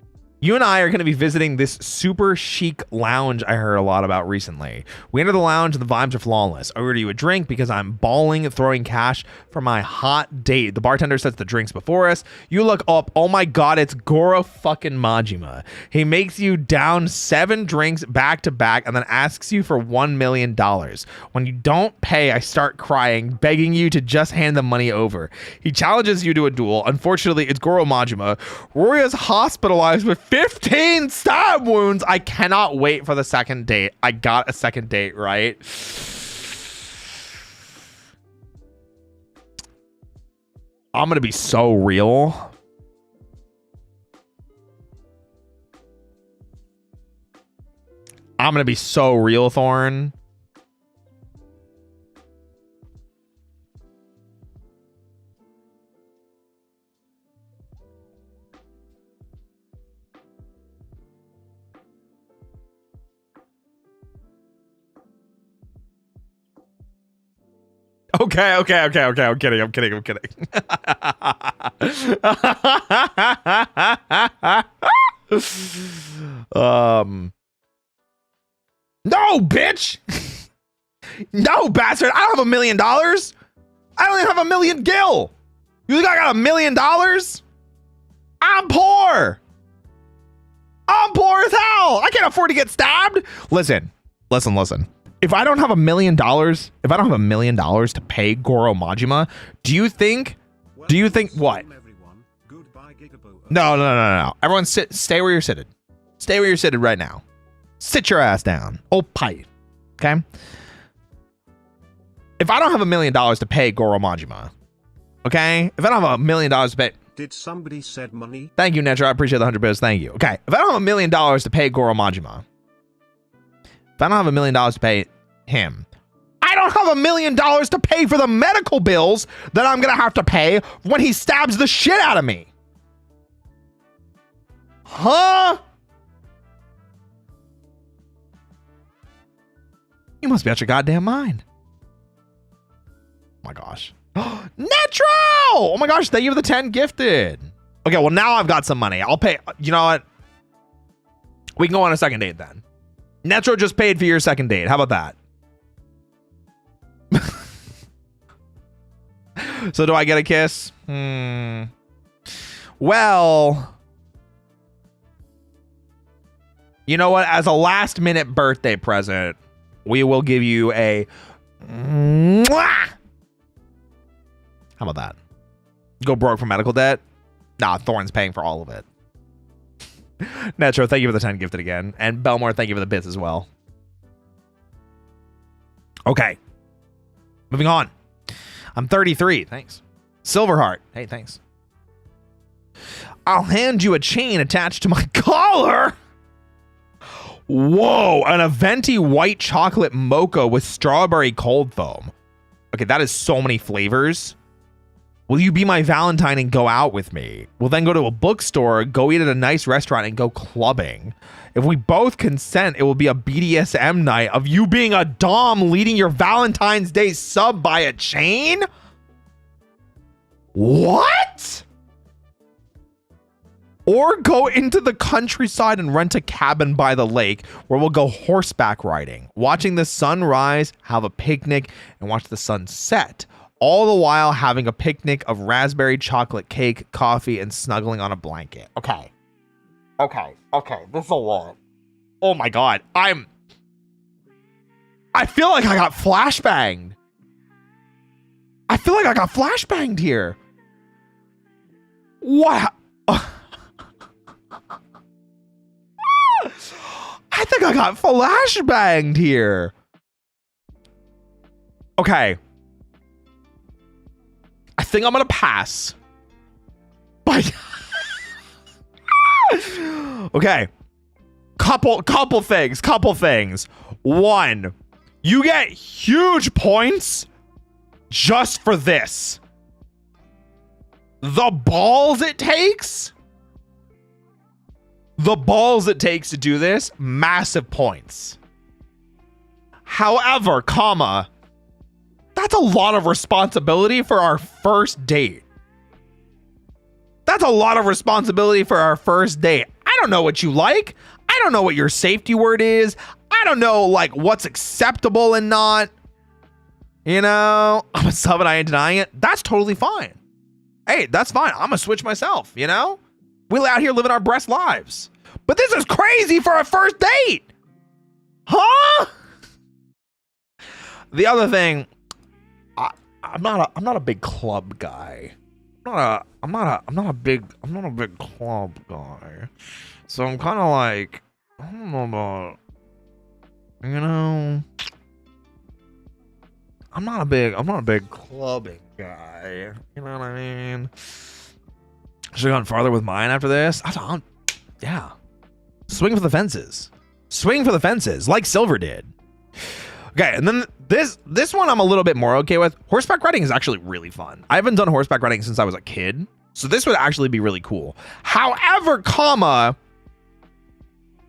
You and I are going to be visiting this super chic lounge I heard a lot about recently. We enter the lounge and the vibes are flawless. I order you a drink because I'm bawling, throwing cash for my hot date. The bartender sets the drinks before us. You look up. Oh my God, it's Goro fucking Majima. He makes you down 7 drinks back to back and then asks you for $1 million. When you don't pay, I start crying, begging you to just hand the money over. He challenges you to a duel. Unfortunately, it's Goro Majima. Rory is hospitalized with 15 stab wounds. I cannot wait for the second date. I got a second date, right? I'm gonna be so real. I'm gonna be so real, Thorn. Okay. I'm kidding. No, bitch. No, bastard. I don't have $1 million. I don't even have $1 million gil. You think I got $1 million? I'm poor. I'm poor as hell. I can't afford to get stabbed. Listen. If I don't have $1 million, to pay Goro Majima, do you think what? No. Everyone stay where you're seated. Stay where you're seated right now. Sit your ass down. Oh, pipe. Okay? If I don't have $1 million to pay Goro Majima, okay? If I don't have $1 million to pay... Did somebody said money? Thank you, Netro. I appreciate the 100 bits. Thank you. Okay. If I don't have $1 million to pay Goro Majima, if I don't have $1 million to pay him, I don't have $1 million to pay for the medical bills that I'm going to have to pay when he stabs the shit out of me. Huh? You must be out your goddamn mind. Oh my gosh. Netro! Oh my gosh, thank you for the 10 gifted. Okay, well now I've got some money. I'll pay. You know what? We can go on a second date then. Netro just paid for your second date. How about that? So do I get a kiss? Well, you know what? As a last minute birthday present, we will give you a mwah! How about that? Go broke for medical debt? Nah, Thorn's paying for all of it. Netro, thank you for the 10 gifted again. And Belmore, thank you for the bits as well. Okay. Moving on. I'm 33. Thanks. Silverheart. Hey, thanks. I'll hand you a chain attached to my collar. Whoa. An Aventi white chocolate mocha with strawberry cold foam. Okay, that is so many flavors. Will you be my Valentine and go out with me? We'll then go to a bookstore, go eat at a nice restaurant, and go clubbing. If we both consent, it will be a BDSM night of you being a dom leading your Valentine's Day sub by a chain? What? Or go into the countryside and rent a cabin by the lake where we'll go horseback riding, watching the sun rise, have a picnic, and watch the sun set. All the while having a picnic of raspberry chocolate cake, coffee, and snuggling on a blanket. Okay. This is a lot. Oh my God. I feel like I got flashbanged. Here. What? I think I got flashbanged here. Okay. I think I'm gonna pass. But okay. Couple things. One, you get huge points just for this. The balls it takes to do this, massive points. However, that's a lot of responsibility for our first date. I I don't know what you like. I don't know what your safety word is. I don't know like what's acceptable and not. You know, I'm a sub and I ain't denying it. That's totally fine. Hey, that's fine. I'm gonna switch myself, you know? We're out here living our best lives. But this is crazy for a first date. Huh? The other thing, I'm not a big club guy. I'm not a big club guy. So I'm kind of like, I don't know about, you know, I'm not a big clubbing guy. You know what I mean? Should have gone farther with mine after this. Yeah. Swing for the fences. Swing for the fences, like Silver did. Okay, and then this one I'm a little bit more okay with. Horseback riding is actually really fun. I haven't done horseback riding since I was a kid, so this would actually be really cool. However,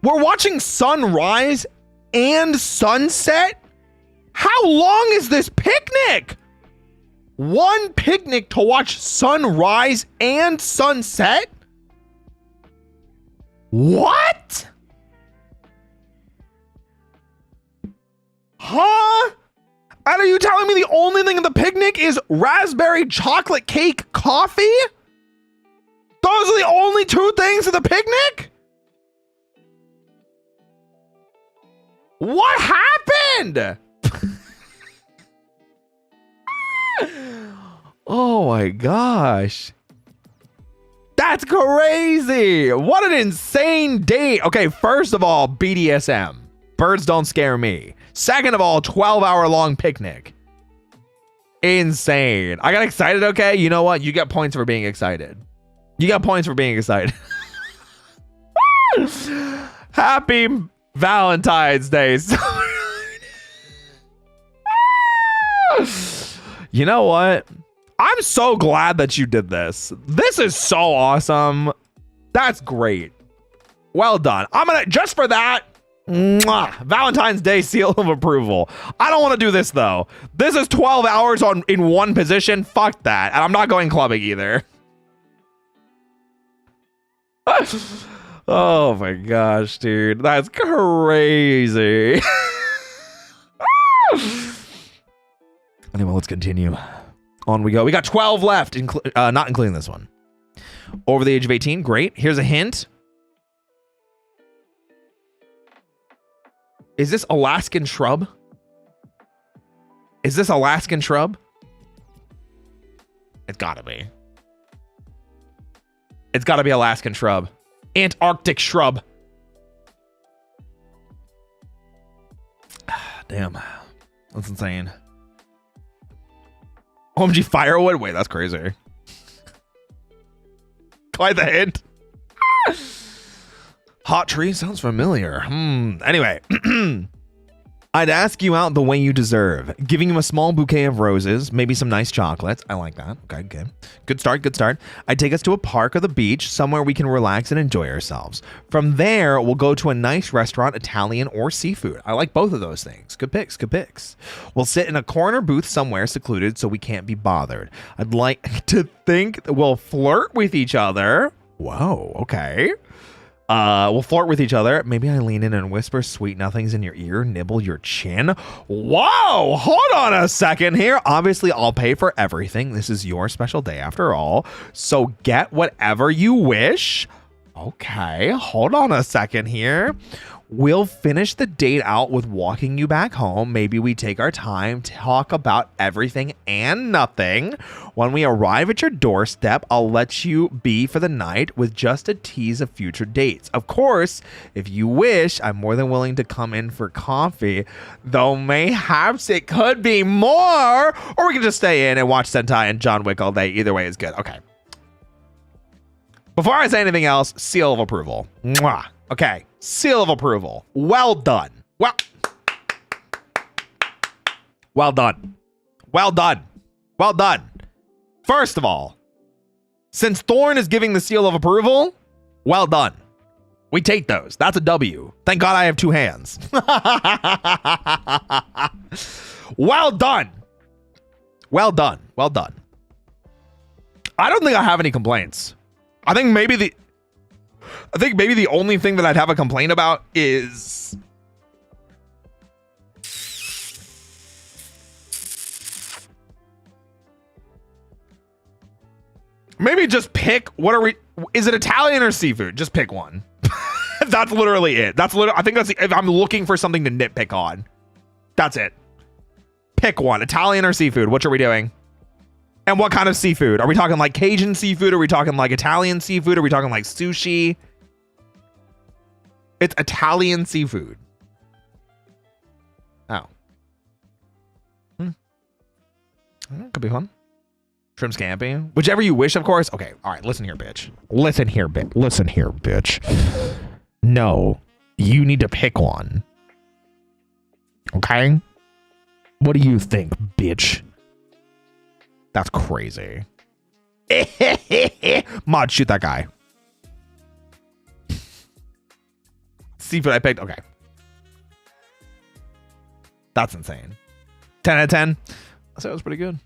we're watching sunrise and sunset? How long is this picnic? One picnic to watch sunrise and sunset? What? Huh? And are you telling me the only thing in the picnic is raspberry chocolate cake coffee? Those are the only two things in the picnic? What happened? Oh my gosh. That's crazy. What an insane date. Okay, first of all, BDSM. Birds don't scare me. Second of all, 12-hour long picnic. Insane. I got excited, okay? You know what? You get points for being excited. You got points for being excited. Happy Valentine's Day. You know what? I'm so glad that you did this. This is so awesome. That's great. Well done. I'm gonna, just for that, mwah, Valentine's Day seal of approval. I don't want to do this though. This is 12 hours in one position. Fuck that. And I'm not going clubbing either. Oh my gosh, dude. That's crazy. Anyway, let's continue. On we go. We got 12 left, not including this one. Over the age of 18, great. Here's a hint. Is this Alaskan shrub? Is this Alaskan shrub? It's gotta be. It's gotta be Alaskan shrub. Antarctic shrub. Damn. That's insane. OMG firewood? Wait, that's crazy. Quite the hint. Hot tree sounds familiar. Anyway, I'd ask you out the way you deserve. Giving you a small bouquet of roses, maybe some nice chocolates. I like that. Okay, good. Good start, good start. I'd take us to a park or the beach, somewhere we can relax and enjoy ourselves. From there, we'll go to a nice restaurant, Italian or seafood. I like both of those things. Good picks, good picks. We'll sit in a corner booth somewhere secluded so we can't be bothered. I'd like to think we'll flirt with each other. Whoa, okay. We'll flirt with each other. Maybe I lean in and whisper sweet nothings in your ear, nibble your chin. Whoa, hold on a second here. Obviously, I'll pay for everything. This is your special day after all. So get whatever you wish. Okay, hold on a second here. We'll finish the date out with walking you back home. Maybe we take our time, talk about everything and nothing. When we arrive at your doorstep, I'll let you be for the night with just a tease of future dates. Of course, if you wish, I'm more than willing to come in for coffee, though mayhaps it could be more, or we can just stay in and watch Sentai and John Wick all day. Either way is good. Okay. Before I say anything else, seal of approval. Mwah. Okay. Seal of approval. Well done. Well done. Well done. Well done. First of all, since Thorn is giving the seal of approval, well done. We take those. That's a W. Thank God I have two hands. Well done. Well done. Well done. I don't think I have any complaints. I think maybe I think maybe the only thing that I'd have a complaint about is maybe just pick is it Italian or seafood? Just pick one. That's literally it. I think that's if I'm looking for something to nitpick on. That's it. Pick one. Italian or seafood? Which are we doing? And what kind of seafood? Are we talking like Cajun seafood? Are we talking like Italian seafood? Are we talking like sushi? It's Italian seafood. Oh. Could be fun. Shrimp scampi. Whichever you wish, of course. Okay. All right. Listen here, bitch. Listen here, bitch. No. You need to pick one. Okay? What do you think, bitch? That's crazy. Mod, shoot that guy. Seafood I picked. Okay. That's insane. 10 out of 10. I'll say it was pretty good.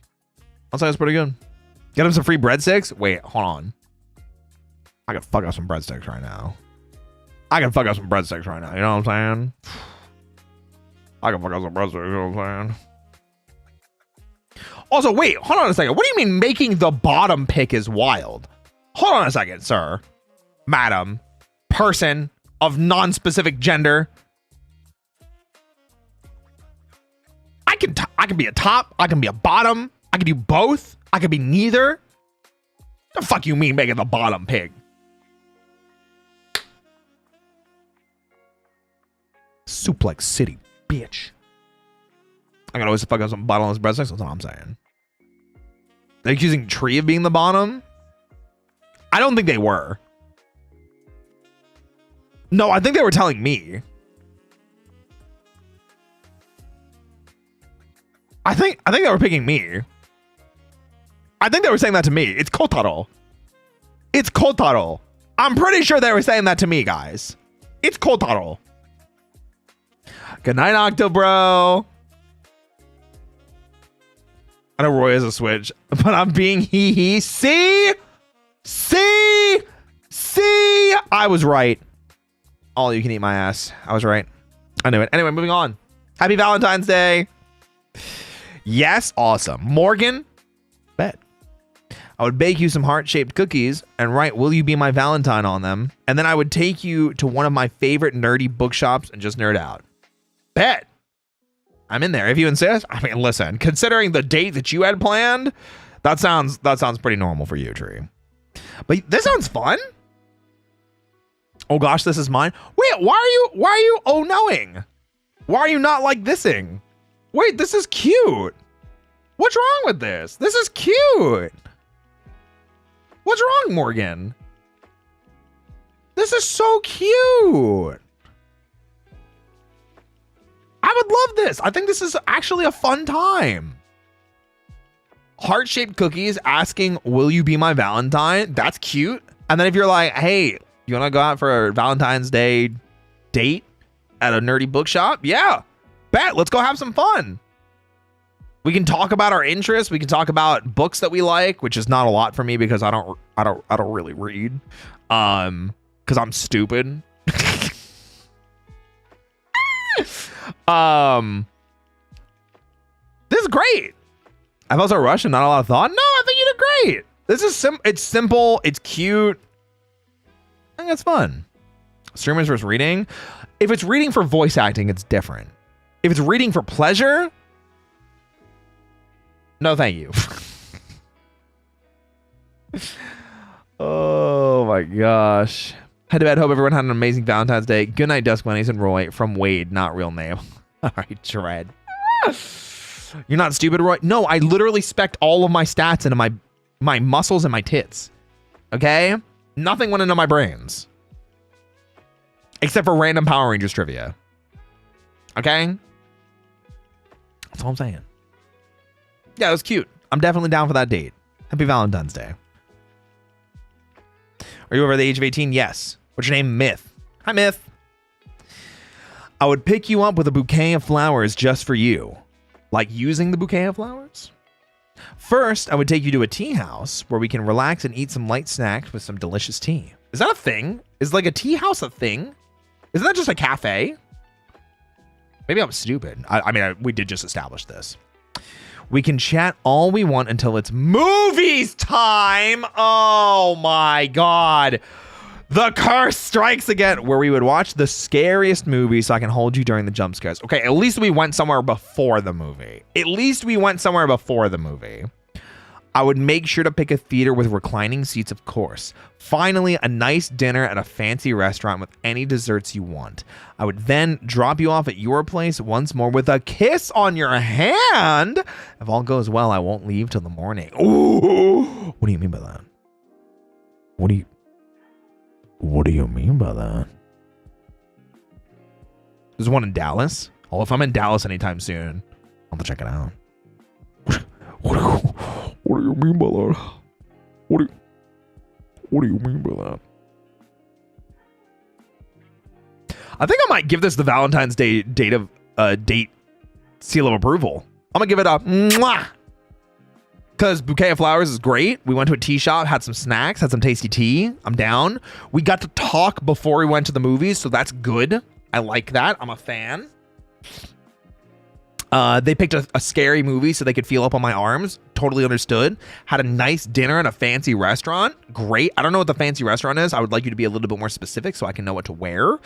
Get him some free breadsticks. Wait, hold on. I can fuck up some breadsticks right now. You know what I'm saying? I can fuck up some breadsticks. You know what I'm saying? Also, wait, hold on a second. What do you mean making the bottom pick is wild? Hold on a second, sir. Madam. Person of non-specific gender. I can be a top. I can be a bottom. I can do both. I can be neither. The fuck you mean making the bottom pick? Suplex City, bitch. I can always fuck up some bottomless breadsticks. That's all I'm saying. They're accusing Tree of being the bottom? I don't think they were. No, I think they were telling me. I think they were picking me. I think they were saying that to me. It's Kotaro. I'm pretty sure they were saying that to me, guys. It's Kotaro. Good night, Octobro. I know Roy has a Switch, but I'm being hee. See? I was right. All you can eat my ass. I was right. I knew it. Anyway, moving on. Happy Valentine's Day. Yes, awesome. Morgan, bet. I would bake you some heart-shaped cookies and write "Will you be my Valentine" on them, and then I would take you to one of my favorite nerdy bookshops and just nerd out. Bet. I'm in there if you insist. I mean, listen, considering the date that you had planned, that sounds pretty normal for you, Tree. But this sounds fun. Oh gosh, this is mine. Wait, why are you oh knowing? Why are you not like thising? Wait, this is cute. What's wrong with this? This is cute. What's wrong, Morgan? This is so cute. I would love this. I think this is actually a fun time. Heart-shaped cookies asking, "Will you be my Valentine?" That's cute. And then if you're like, "Hey, you want to go out for a Valentine's Day date at a nerdy bookshop?" Yeah, bet. Let's go have some fun. We can talk about our interests. We can talk about books that we like, which is not a lot for me because I don't really read. Because I'm stupid. This is great. I felt so rushed and not a lot of thought. No, I think you did great. This is it's simple. It's cute. I think it's fun. Streamers versus reading. If it's reading for voice acting, it's different. If it's reading for pleasure, no, thank you. Oh my gosh. Head to bed. Hope everyone had an amazing Valentine's Day. Good night, Dusk Bunnies and Roy from Wade, not real name. All right, Dread. You're not stupid, Roy. No, I literally spec'd all of my stats into my muscles and my tits. Okay? Nothing went into my brains. Except for random Power Rangers trivia. Okay? That's all I'm saying. Yeah, it was cute. I'm definitely down for that date. Happy Valentine's Day. Are you over the age of 18? Yes. What's your name? Myth. Hi, Myth. I would pick you up with a bouquet of flowers just for you. Like using the bouquet of flowers? First, I would take you to a tea house where we can relax and eat some light snacks with some delicious tea. Is that a thing? Is like a tea house a thing? Isn't that just a cafe? Maybe I'm stupid. I mean, we did just establish this. We can chat all we want until it's movies time. Oh my God. The curse strikes again, where we would watch the scariest movie so I can hold you during the jump scares. Okay, at least we went somewhere before the movie. At least we went somewhere before the movie. I would make sure to pick a theater with reclining seats, of course. Finally, a nice dinner at a fancy restaurant with any desserts you want. I would then drop you off at your place once more with a kiss on your hand. If all goes well, I won't leave till the morning. Ooh, what do you mean by that? What do you mean by that? There's one in Dallas. Oh, if I'm in Dallas anytime soon, I'll have to check it out. What do you mean by that? What do you mean by that? I think I might give this the Valentine's Day date seal of approval. I'm gonna give it a mwah. Because bouquet of flowers is great. We went to a tea shop, had some snacks, had some tasty tea. I'm down. We got to talk before we went to the movies, so that's good. I like that. I'm a fan. They picked a scary movie so they could feel up on my arms. Totally understood. Had a nice dinner at a fancy restaurant. Great. I don't know what the fancy restaurant is. I would like you to be a little bit more specific so I can know what to wear.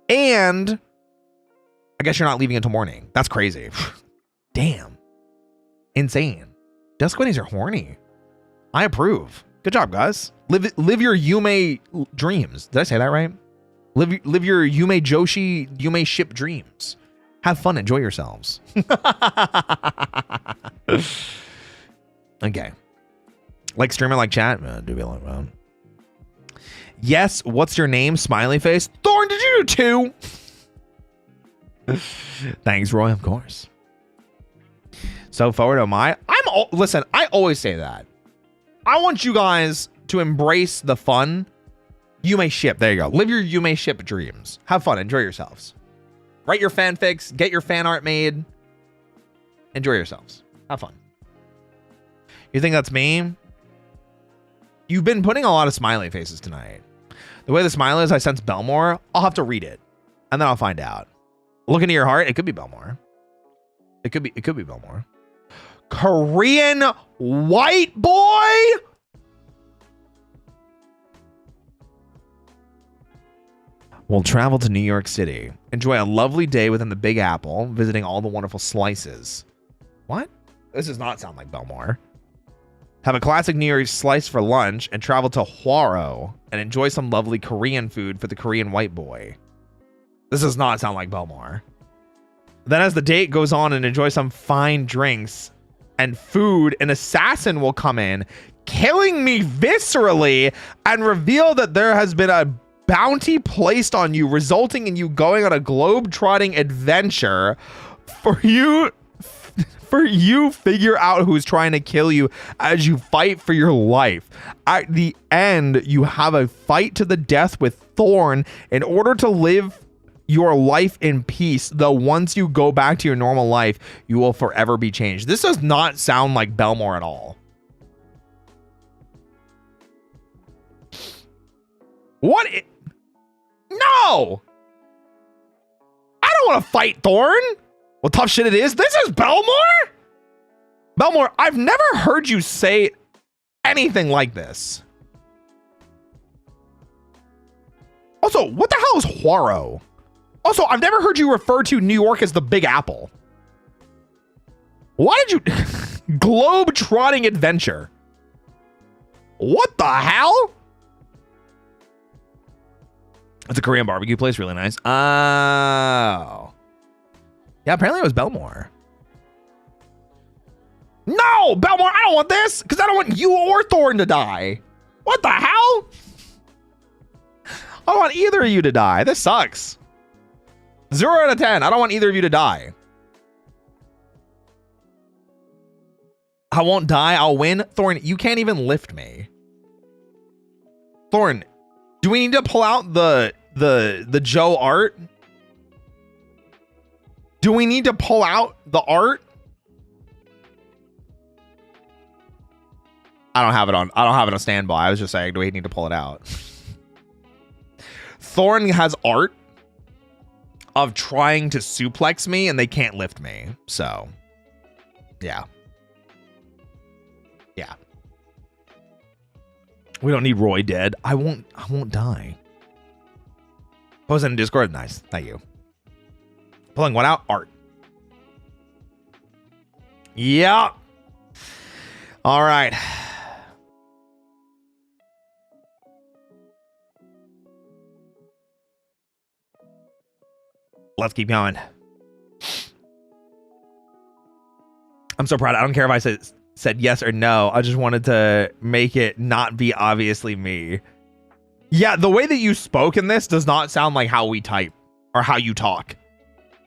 And I guess you're not leaving until morning. That's crazy. Damn. Insane. Dusk weddings are horny. I approve. Good job, guys. Live your Yume dreams. Did I say that right? Live your Yume Joshi, Yume ship dreams. Have fun. Enjoy yourselves. Okay. Like streaming, like chat? Do we like that? Yes. What's your name? Smiley face. Thorn, did you do too? Thanks, Roy. Of course. So forward am I. Listen, I always say that. I want you guys to embrace the fun. Yume ship. There you go. Live your Yume ship dreams. Have fun. Enjoy yourselves. Write your fanfics. Get your fan art made. Enjoy yourselves. Have fun. You think that's me? You've been putting a lot of smiley faces tonight. The way the smile is, I sense Belmore. I'll have to read it, and then I'll find out. Look into your heart. It could be Belmore. It could be Belmore. Korean white boy. We'll travel to New York City. Enjoy a lovely day within the Big Apple, visiting all the wonderful slices. What? This does not sound like Belmore. Have a classic New Year's slice for lunch and travel to Hwaro and enjoy some lovely Korean food for the Korean white boy. This does not sound like Belmore. Then as the date goes on and enjoy some fine drinks and food, an assassin will come in, killing me viscerally and reveal that there has been a bounty placed on you, resulting in you going on a globe-trotting adventure. For you figure out who's trying to kill you as you fight for your life. At the end, you have a fight to the death with Thorn in order to live your life in peace, though once you go back to your normal life, you will forever be changed. This does not sound like Belmore at all. What? No! I don't want to fight Thorn. Well, tough shit it is. This is Belmore? Belmore, I've never heard you say anything like this. Also, what the hell is Hwaro? Also, I've never heard you refer to New York as the Big Apple. Why did you... Globe-trotting adventure. What the hell? It's a Korean barbecue place. Really nice. Oh. Yeah, apparently it was Belmore. No, Belmore, I don't want this because I don't want you or Thorn to die. What the hell? I don't want either of you to die. This sucks. 0 out of 10. I don't want either of you to die. I won't die. I'll win. Thorn, you can't even lift me. Thorn, do we need to pull out the Joe art? Do we need to pull out the art? I don't have it on standby. I was just saying, do we need to pull it out? Thorn has art of trying to suplex me and they can't lift me. So, yeah. Yeah. We don't need Roy dead. I won't die. Post in Discord. Nice. Thank you. Pulling one out. Art. Yeah. All right. Let's keep going. I'm so proud. I don't care if I said yes or no. I just wanted to make it not be obviously me. Yeah, the way that you spoke in this does not sound like how we type or how you talk.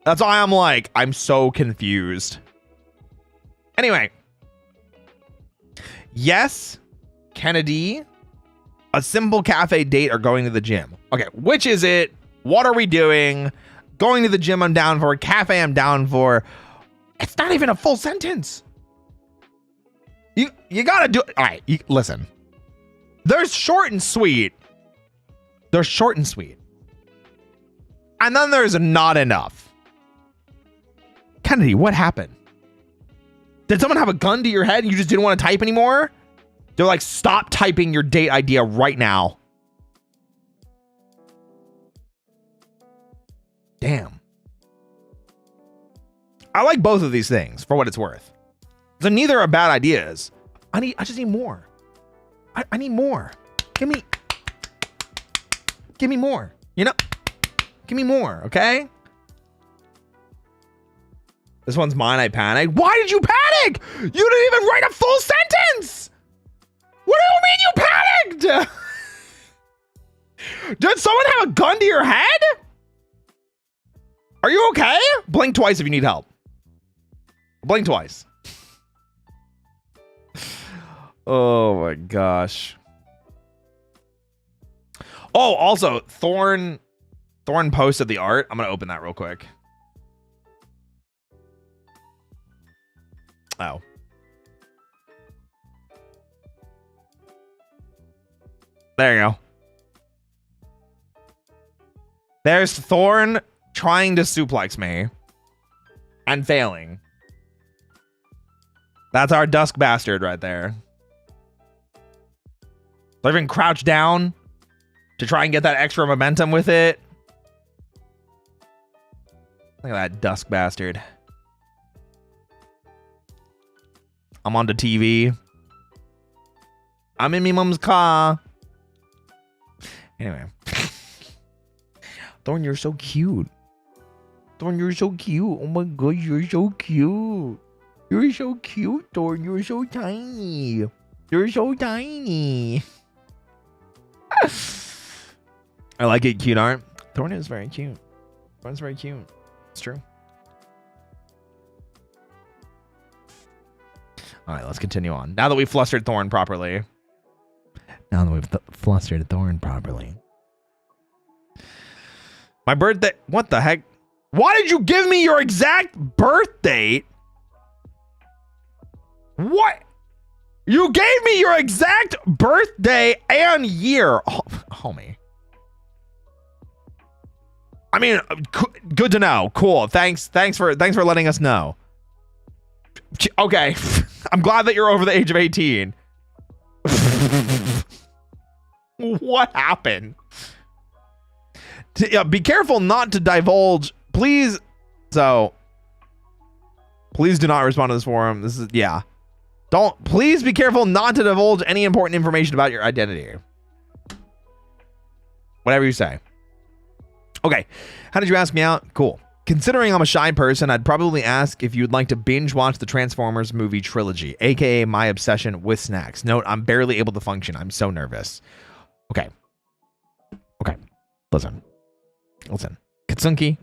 That's why I'm like, I'm so confused. Anyway. Yes, Kennedy, a simple cafe date or going to the gym. Okay, which is it? What are we doing? Going to the gym, I'm down for. Cafe, I'm down for. It's not even a full sentence. You gotta do. All right, listen. There's short and sweet. There's short and sweet. And then there's not enough. Kennedy, what happened? Did someone have a gun to your head and you just didn't want to type anymore? They're like, stop typing your date idea right now. Damn. I like both of these things for what it's worth. So neither are bad ideas. I just need more. I need more. Give me more. You know? Give me more, okay? This one's mine. I panicked. Why did you panic? You didn't even write a full sentence. What do you mean you panicked? Did someone have a gun to your head? Are you okay? Blink twice if you need help. Blink twice. Oh my gosh. Oh, also, Thorn posted the art. I'm gonna open that real quick. Oh. There you go. There's Thorn trying to suplex me and failing. That's our dusk bastard right there. So even crouch down to try and get that extra momentum with it. Look at that dusk bastard. I'm on the TV. I'm in me mom's car. Anyway. Thorn, you're so cute. Thorn, you're so cute. Oh my god, you're so cute. You're so cute, Thorn. You're so tiny. You're so tiny. I like it, cute art. Thorn is very cute. Thorn's very cute. It's true. All right, let's continue on. Now that we've flustered Thorn properly. Now that we've flustered Thorn properly. My birthday. What the heck? Why did you give me your exact birth date? What? You gave me your exact birthday and year. Oh, homie. I mean, good to know. Cool. Thanks for letting us know. Okay. I'm glad that you're over the age of 18. What happened? Be careful not to divulge. Please. So, please do not respond to this forum. This is, yeah. Please be careful not to divulge any important information about your identity. Whatever you say. Okay. How did you ask me out? Cool. Considering I'm a shy person, I'd probably ask if you'd like to binge watch the Transformers movie trilogy, aka my obsession with snacks. Note, I'm barely able to function. I'm so nervous. Okay. Okay. Listen. Katsunki.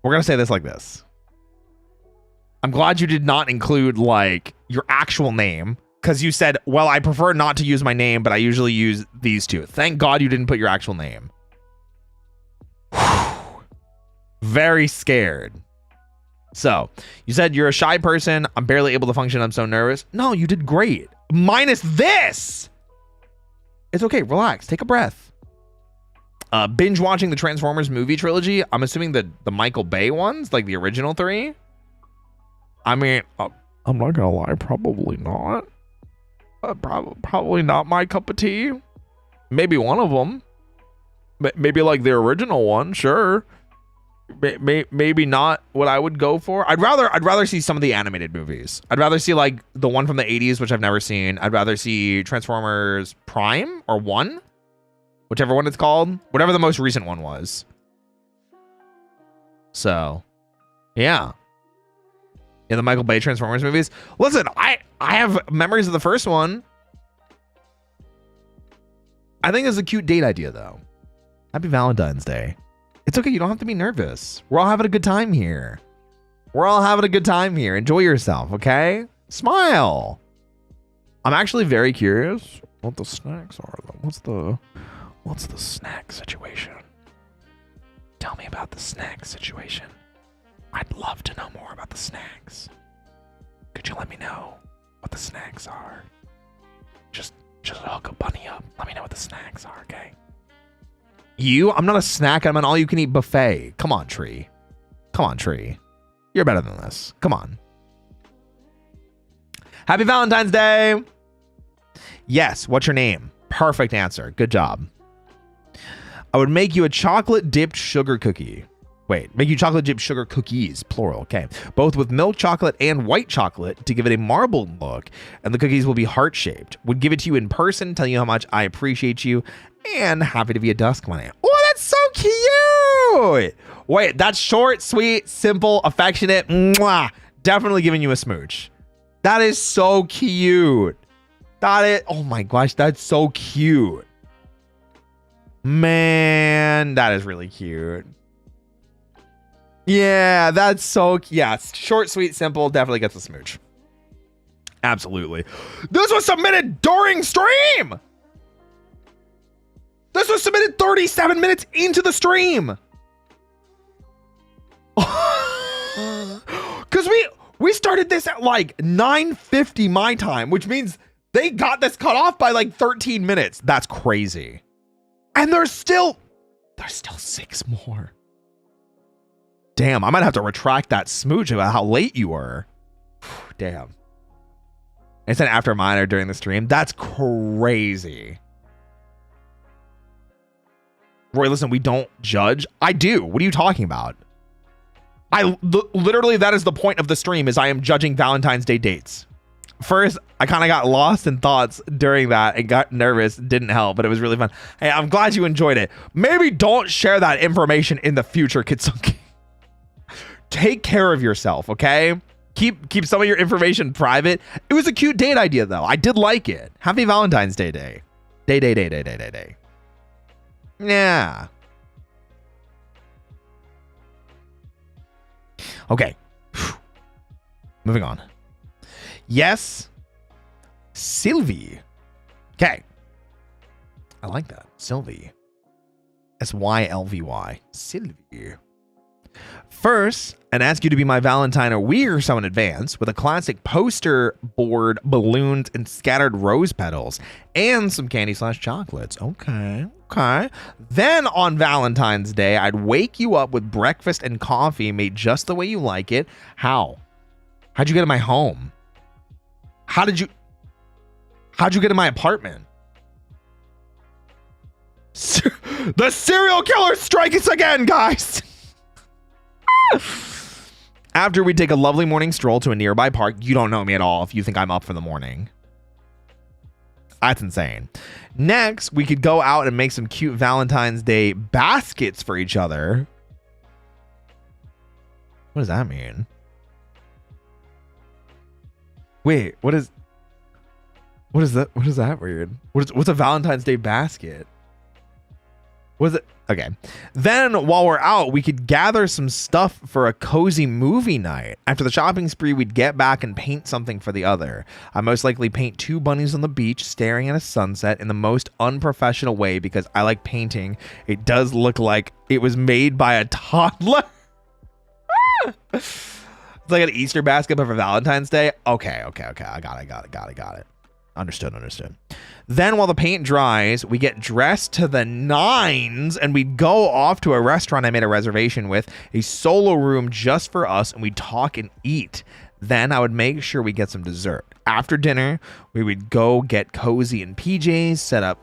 We're going to say this like this. I'm glad you did not include like your actual name. Because you said, well, I prefer not to use my name, but I usually use these two. Thank God you didn't put your actual name. Very scared. So, you said you're a shy person. I'm barely able to function. I'm so nervous. No, you did great. Minus this. It's okay. Relax. Take a breath. Binge watching the Transformers movie trilogy. I'm assuming the Michael Bay ones, like the original 3. I mean, I'm not gonna lie, probably not. probably not my cup of tea. Maybe one of them. Maybe like the original one, sure. Maybe not what I would go for. I'd rather see some of the animated movies. I'd rather see like the one from the 80s, which I've never seen. I'd rather see Transformers Prime or 1, whichever one it's called, whatever the most recent one was. So, yeah. In the Michael Bay Transformers movies. Listen, I have memories of the first one. I think it's a cute date idea though. Happy Valentine's Day. It's okay. You don't have to be nervous. We're all having a good time here. Enjoy yourself, okay? Smile. I'm actually very curious What the snacks are though? What's the snack situation? Tell me about the snack situation. I'd love to know more about the snacks. Could you let me know what the snacks are? Just hook a bunny up. Let me know what the snacks are, okay? I'm not a snack. I'm an all-you-can-eat buffet. Come on, Tree. You're better than this. Come on. Happy Valentine's Day. Yes. What's your name? Perfect answer. Good job. I would make you a chocolate-dipped sugar cookie. Wait, make you chocolate-dipped sugar cookies, plural, okay. Both with milk chocolate and white chocolate to give it a marbled look, and the cookies will be heart-shaped. Would give it to you in person, tell you how much I appreciate you, and happy to be a dusk bunny. Oh, that's so cute! Wait, that's short, sweet, simple, affectionate. Mwah! Definitely giving you a smooch. That is so cute. Oh my gosh, that's so cute. Man, that is really cute. Yeah, that's so, yeah, it's short, sweet, simple, definitely gets a smooch. Absolutely. This was submitted during stream. This was submitted 37 minutes into the stream. Because we started this at like 9:50 my time, which means they got this cut off by like 13 minutes. That's crazy. And there's still 6 more. Damn, I might have to retract that smooch about how late you were. Damn. It's an after mine or during the stream. That's crazy. Roy, listen, we don't judge. I do. What are you talking about? Literally, that is the point of the stream, is I am judging Valentine's Day dates. First, I kind of got lost in thoughts during that and got nervous. Didn't help, but it was really fun. Hey, I'm glad you enjoyed it. Maybe don't share that information in the future, Kitsuki. Take care of yourself, okay? Keep some of your information private. It was a cute date idea, though. I did like it. Happy Valentine's Day day. Day. Yeah. Okay. Moving on. Yes. Sylvie. Okay. I like that. Sylvie. Sylvy. Sylvie. First, and ask you to be my Valentine a week or so in advance with a classic poster board, balloons, and scattered rose petals, and some candy/chocolates. Okay. Then on Valentine's Day, I'd wake you up with breakfast and coffee made just the way you like it. How? How'd you get in my home? How'd you get in my apartment? The serial killer strike us again, guys. After we take a lovely morning stroll to a nearby park. You don't know me at all if you think I'm up for the morning. That's insane. Next, we could go out and make some cute Valentine's Day baskets for each other. What does that mean? Wait, what is that? What is that weird? What's a Valentine's Day basket? Was it? Okay. Then while we're out, we could gather some stuff for a cozy movie night. After the shopping spree, we'd get back and paint something for the other. I most likely paint 2 bunnies on the beach staring at a sunset in the most unprofessional way because I like painting. It does look like it was made by a toddler. It's like an Easter basket, but for Valentine's Day. Okay. I got it. Understood. Then while the paint dries, we get dressed to the nines and we go off to a restaurant I made a reservation with, a solo room just for us, and we talk and eat. Then I would make sure we get some dessert. After dinner, we would go get cozy in PJs, set up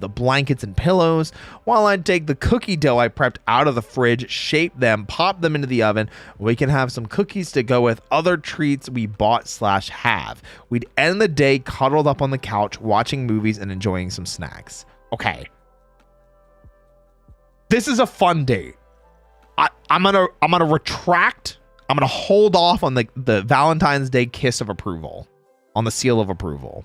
the blankets and pillows, while I'd take the cookie dough I prepped out of the fridge, shape them, pop them into the oven. We can have some cookies to go with other treats we bought/have. We'd end the day cuddled up on the couch, watching movies and enjoying some snacks. Okay. This is a fun date. I'm gonna retract. I'm going to hold off on the Valentine's Day kiss of approval, on the seal of approval.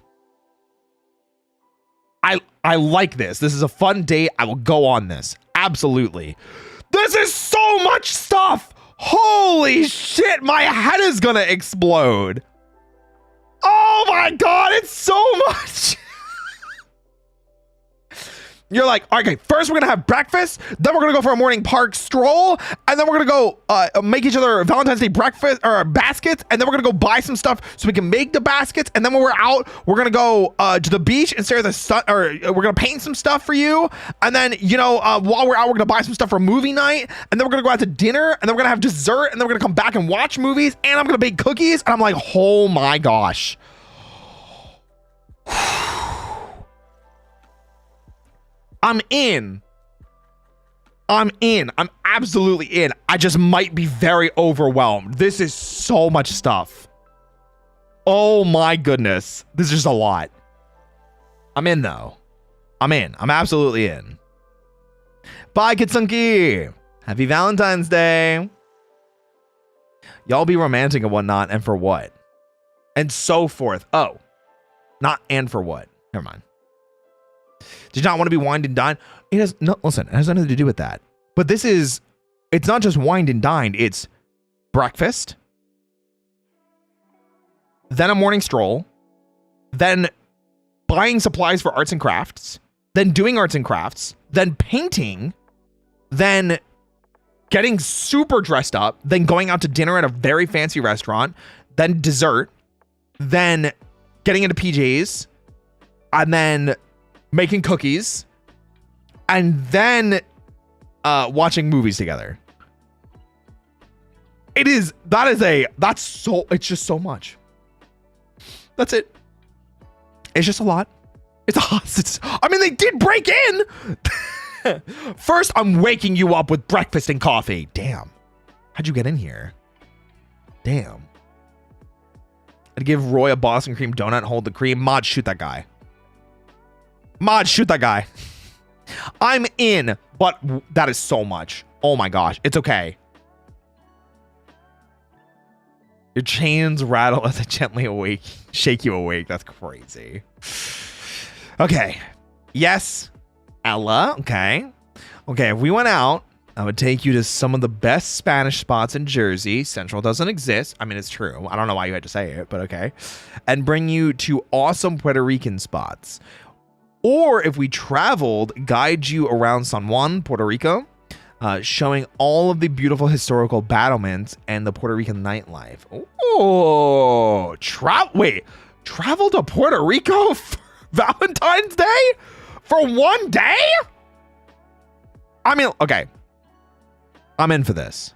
I like this. This is a fun date. I will go on this. Absolutely. This is so much stuff. Holy shit. My head is going to explode. Oh my God. It's so much. You're like, okay, first we're going to have breakfast, then we're going to go for a morning park stroll, and then we're going to go make each other Valentine's Day breakfast or baskets, and then we're going to go buy some stuff so we can make the baskets, and then when we're out, we're going to go to the beach and stare at the sun, or we're going to paint some stuff for you, and then, you know, while we're out, we're going to buy some stuff for movie night, and then we're going to go out to dinner, and then we're going to have dessert, and then we're going to come back and watch movies, and I'm going to bake cookies, and I'm like, oh my gosh. I'm in. I'm absolutely in. I just might be very overwhelmed. This is so much stuff. Oh my goodness. This is just a lot. I'm in though. I'm in. I'm absolutely in. Bye, Kitsunki. Happy Valentine's Day. Y'all be romantic and whatnot, and for what? And so forth. Oh, not and for what? Never mind. Did not want to be wined and dined. It has no, listen, it has nothing to do with that. But this is, it's not just wined and dined. It's breakfast, then a morning stroll, then buying supplies for arts and crafts, then doing arts and crafts, then painting, then getting super dressed up, then going out to dinner at a very fancy restaurant, then dessert, then getting into PJs, and then making cookies, and then watching movies together. It's just so much. That's it. It's just a lot. I mean, they did break in. First, I'm waking you up with breakfast and coffee. Damn. How'd you get in here? Damn. I'd give Roy a Boston cream donut and hold the cream. Mod, shoot that guy. Mod, shoot that guy. I'm in, but that is so much. Oh my gosh. It's okay. Your chains rattle as I gently shake you awake. That's crazy. Okay. Yes. Ella. Okay. Okay. If we went out, I would take you to some of the best Spanish spots in Jersey. Central doesn't exist. I mean, it's true. I don't know why you had to say it, but okay. And bring you to awesome Puerto Rican spots. Or if we traveled, guide you around San Juan, Puerto Rico, showing all of the beautiful historical battlements and the Puerto Rican nightlife. Oh, travel to Puerto Rico for Valentine's Day for one day? I mean, okay. I'm in for this.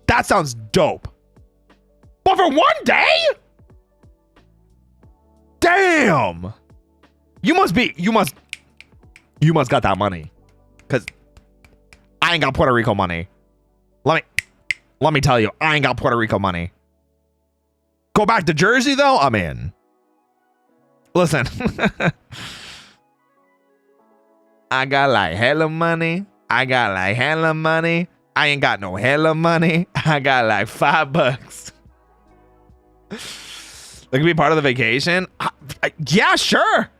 That sounds dope. But for one day? Damn. You must got that money. Cause I ain't got Puerto Rico money. Let me tell you, I ain't got Puerto Rico money. Go back to Jersey though, I'm in. Listen. I got like hella money. I ain't got no hella money. I got like $5. That could be part of the vacation. Yeah, sure.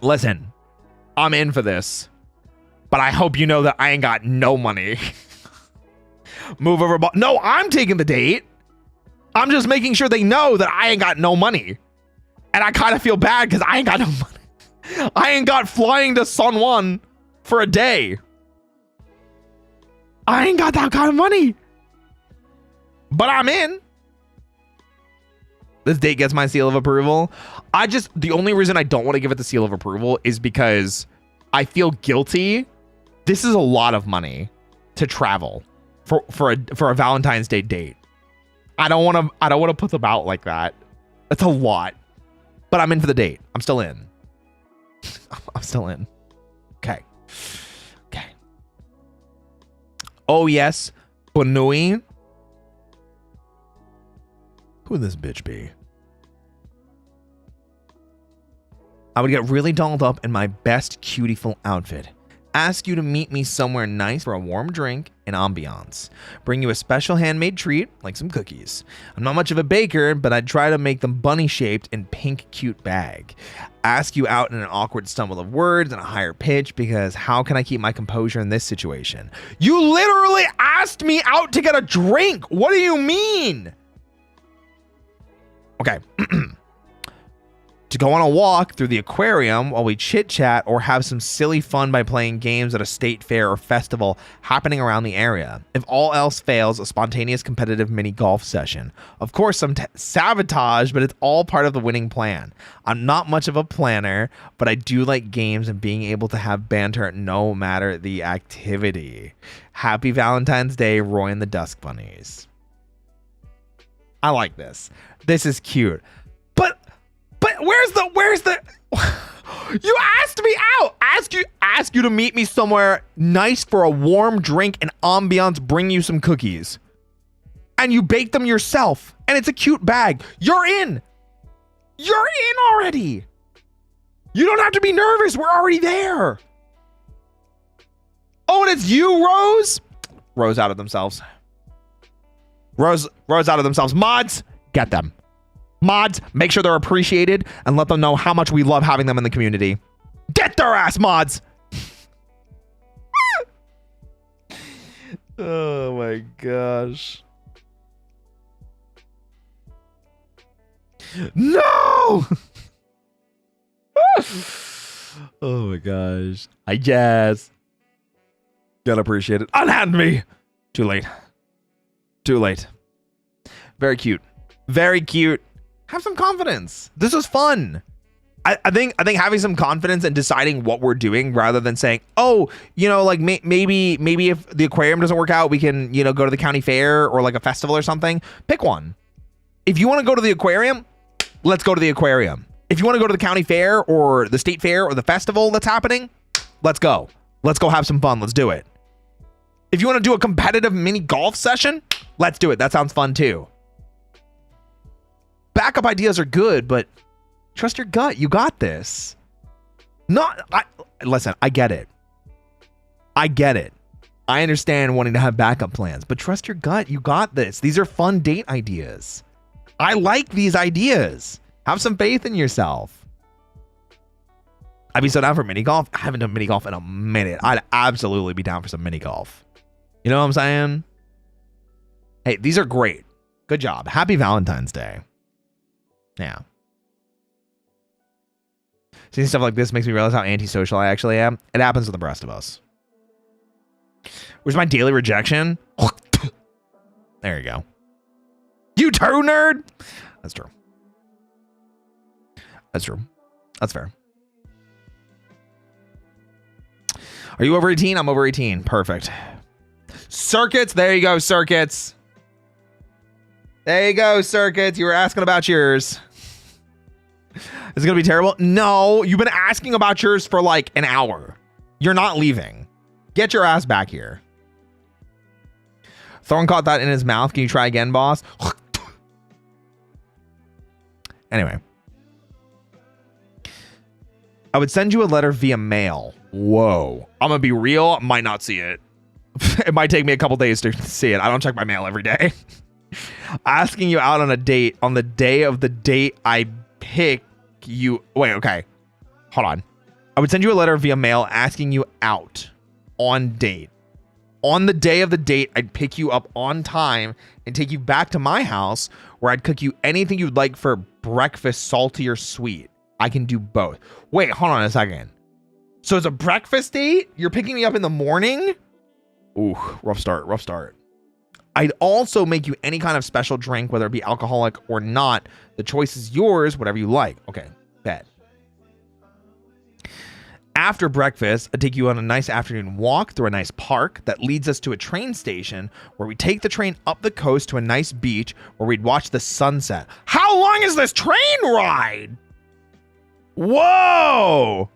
Listen, I'm in for this, but I hope you know that I ain't got no money. Move over. No, I'm taking the date. I'm just making sure they know that I ain't got no money. And I kind of feel bad because I ain't got no money. I ain't got flying to San Juan for a day. I ain't got that kind of money. But I'm in. This date gets my seal of approval. The only reason I don't want to give it the seal of approval is because I feel guilty. This is a lot of money to travel for a Valentine's Day date. I don't want to put them out like that. That's a lot. But I'm in for the date. I'm still in. I'm still in. Okay. Okay. Oh yes, Bonui. Who would this bitch be? I would get really dolled up in my best cutieful outfit. Ask you to meet me somewhere nice for a warm drink and ambiance. Bring you a special handmade treat, like some cookies. I'm not much of a baker, but I'd try to make them bunny-shaped in pink cute bag. Ask you out in an awkward stumble of words and a higher pitch, because how can I keep my composure in this situation? You literally asked me out to get a drink! What do you mean? Okay. To go on a walk through the aquarium while we chit-chat or have some silly fun by playing games at a state fair or festival happening around the area. If all else fails, a spontaneous competitive mini golf session. Of course, some sabotage, but it's all part of the winning plan. I'm not much of a planner, but I do like games and being able to have banter no matter the activity. Happy Valentine's Day, Roy and the Dusk Bunnies. I like this. This is cute. But where's the you asked me out. Ask you to meet me somewhere nice for a warm drink and ambiance, bring you some cookies. And you bake them yourself. And it's a cute bag. You're in. You're in already. You don't have to be nervous. We're already there. Oh, and it's you, Rose? Rose out of themselves. Rose out of themselves. Mods, get them. Mods, make sure they're appreciated and let them know how much we love having them in the community. Get their ass, mods! Oh my gosh. No! Oh my gosh. I guess. Gotta appreciate it. Unhand me! Too late. Too late. Very cute. Very cute. Have some confidence. This was fun. I think having some confidence and deciding what we're doing rather than saying, oh, you know, like maybe if the aquarium doesn't work out, we can, you know, go to the county fair or like a festival or something. Pick one. If you want to go to the aquarium, let's go to the aquarium. If you want to go to the county fair or the state fair or the festival that's happening, let's go. Let's go have some fun. Let's do it. If you want to do a competitive mini golf session, let's do it. That sounds fun too. Backup ideas are good, but trust your gut. You got this. Listen, I get it. I get it. I understand wanting to have backup plans, but trust your gut. You got this. These are fun date ideas. I like these ideas. Have some faith in yourself. I'd be so down for mini golf. I haven't done mini golf in a minute. I'd absolutely be down for some mini golf. You know what I'm saying? Hey, these are great. Good job. Happy Valentine's Day. Yeah. Seeing stuff like this makes me realize how antisocial I actually am. It happens to the rest of us. Where's my daily rejection? There you go. You too, nerd. That's true. That's true. That's fair. Are you over 18? I'm over 18. Perfect. Circuits. There you go, circuits. There you go, circuits. You were asking about yours. Is it going to be terrible? No, you've been asking about yours for like an hour. You're not leaving. Get your ass back here. Thorn caught that in his mouth. Can you try again, boss? Anyway. I would send you a letter via mail. Whoa. I'm going to be real. Might not see it. It might take me a couple days to see it. I don't check my mail every day. Asking you out on a date on the day of the date I pick you. Wait, okay. Hold on. I would send you a letter via mail asking you out on date. On the day of the date, I'd pick you up on time and take you back to my house where I'd cook you anything you'd like for breakfast, salty or sweet. I can do both. Wait, hold on a second. So it's a breakfast date? You're picking me up in the morning? Ooh, rough start, rough start. I'd also make you any kind of special drink, whether it be alcoholic or not. The choice is yours, whatever you like. Okay, bet. After breakfast, I'd take you on a nice afternoon walk through a nice park that leads us to a train station where we take the train up the coast to a nice beach where we'd watch the sunset. How long is this train ride? Whoa!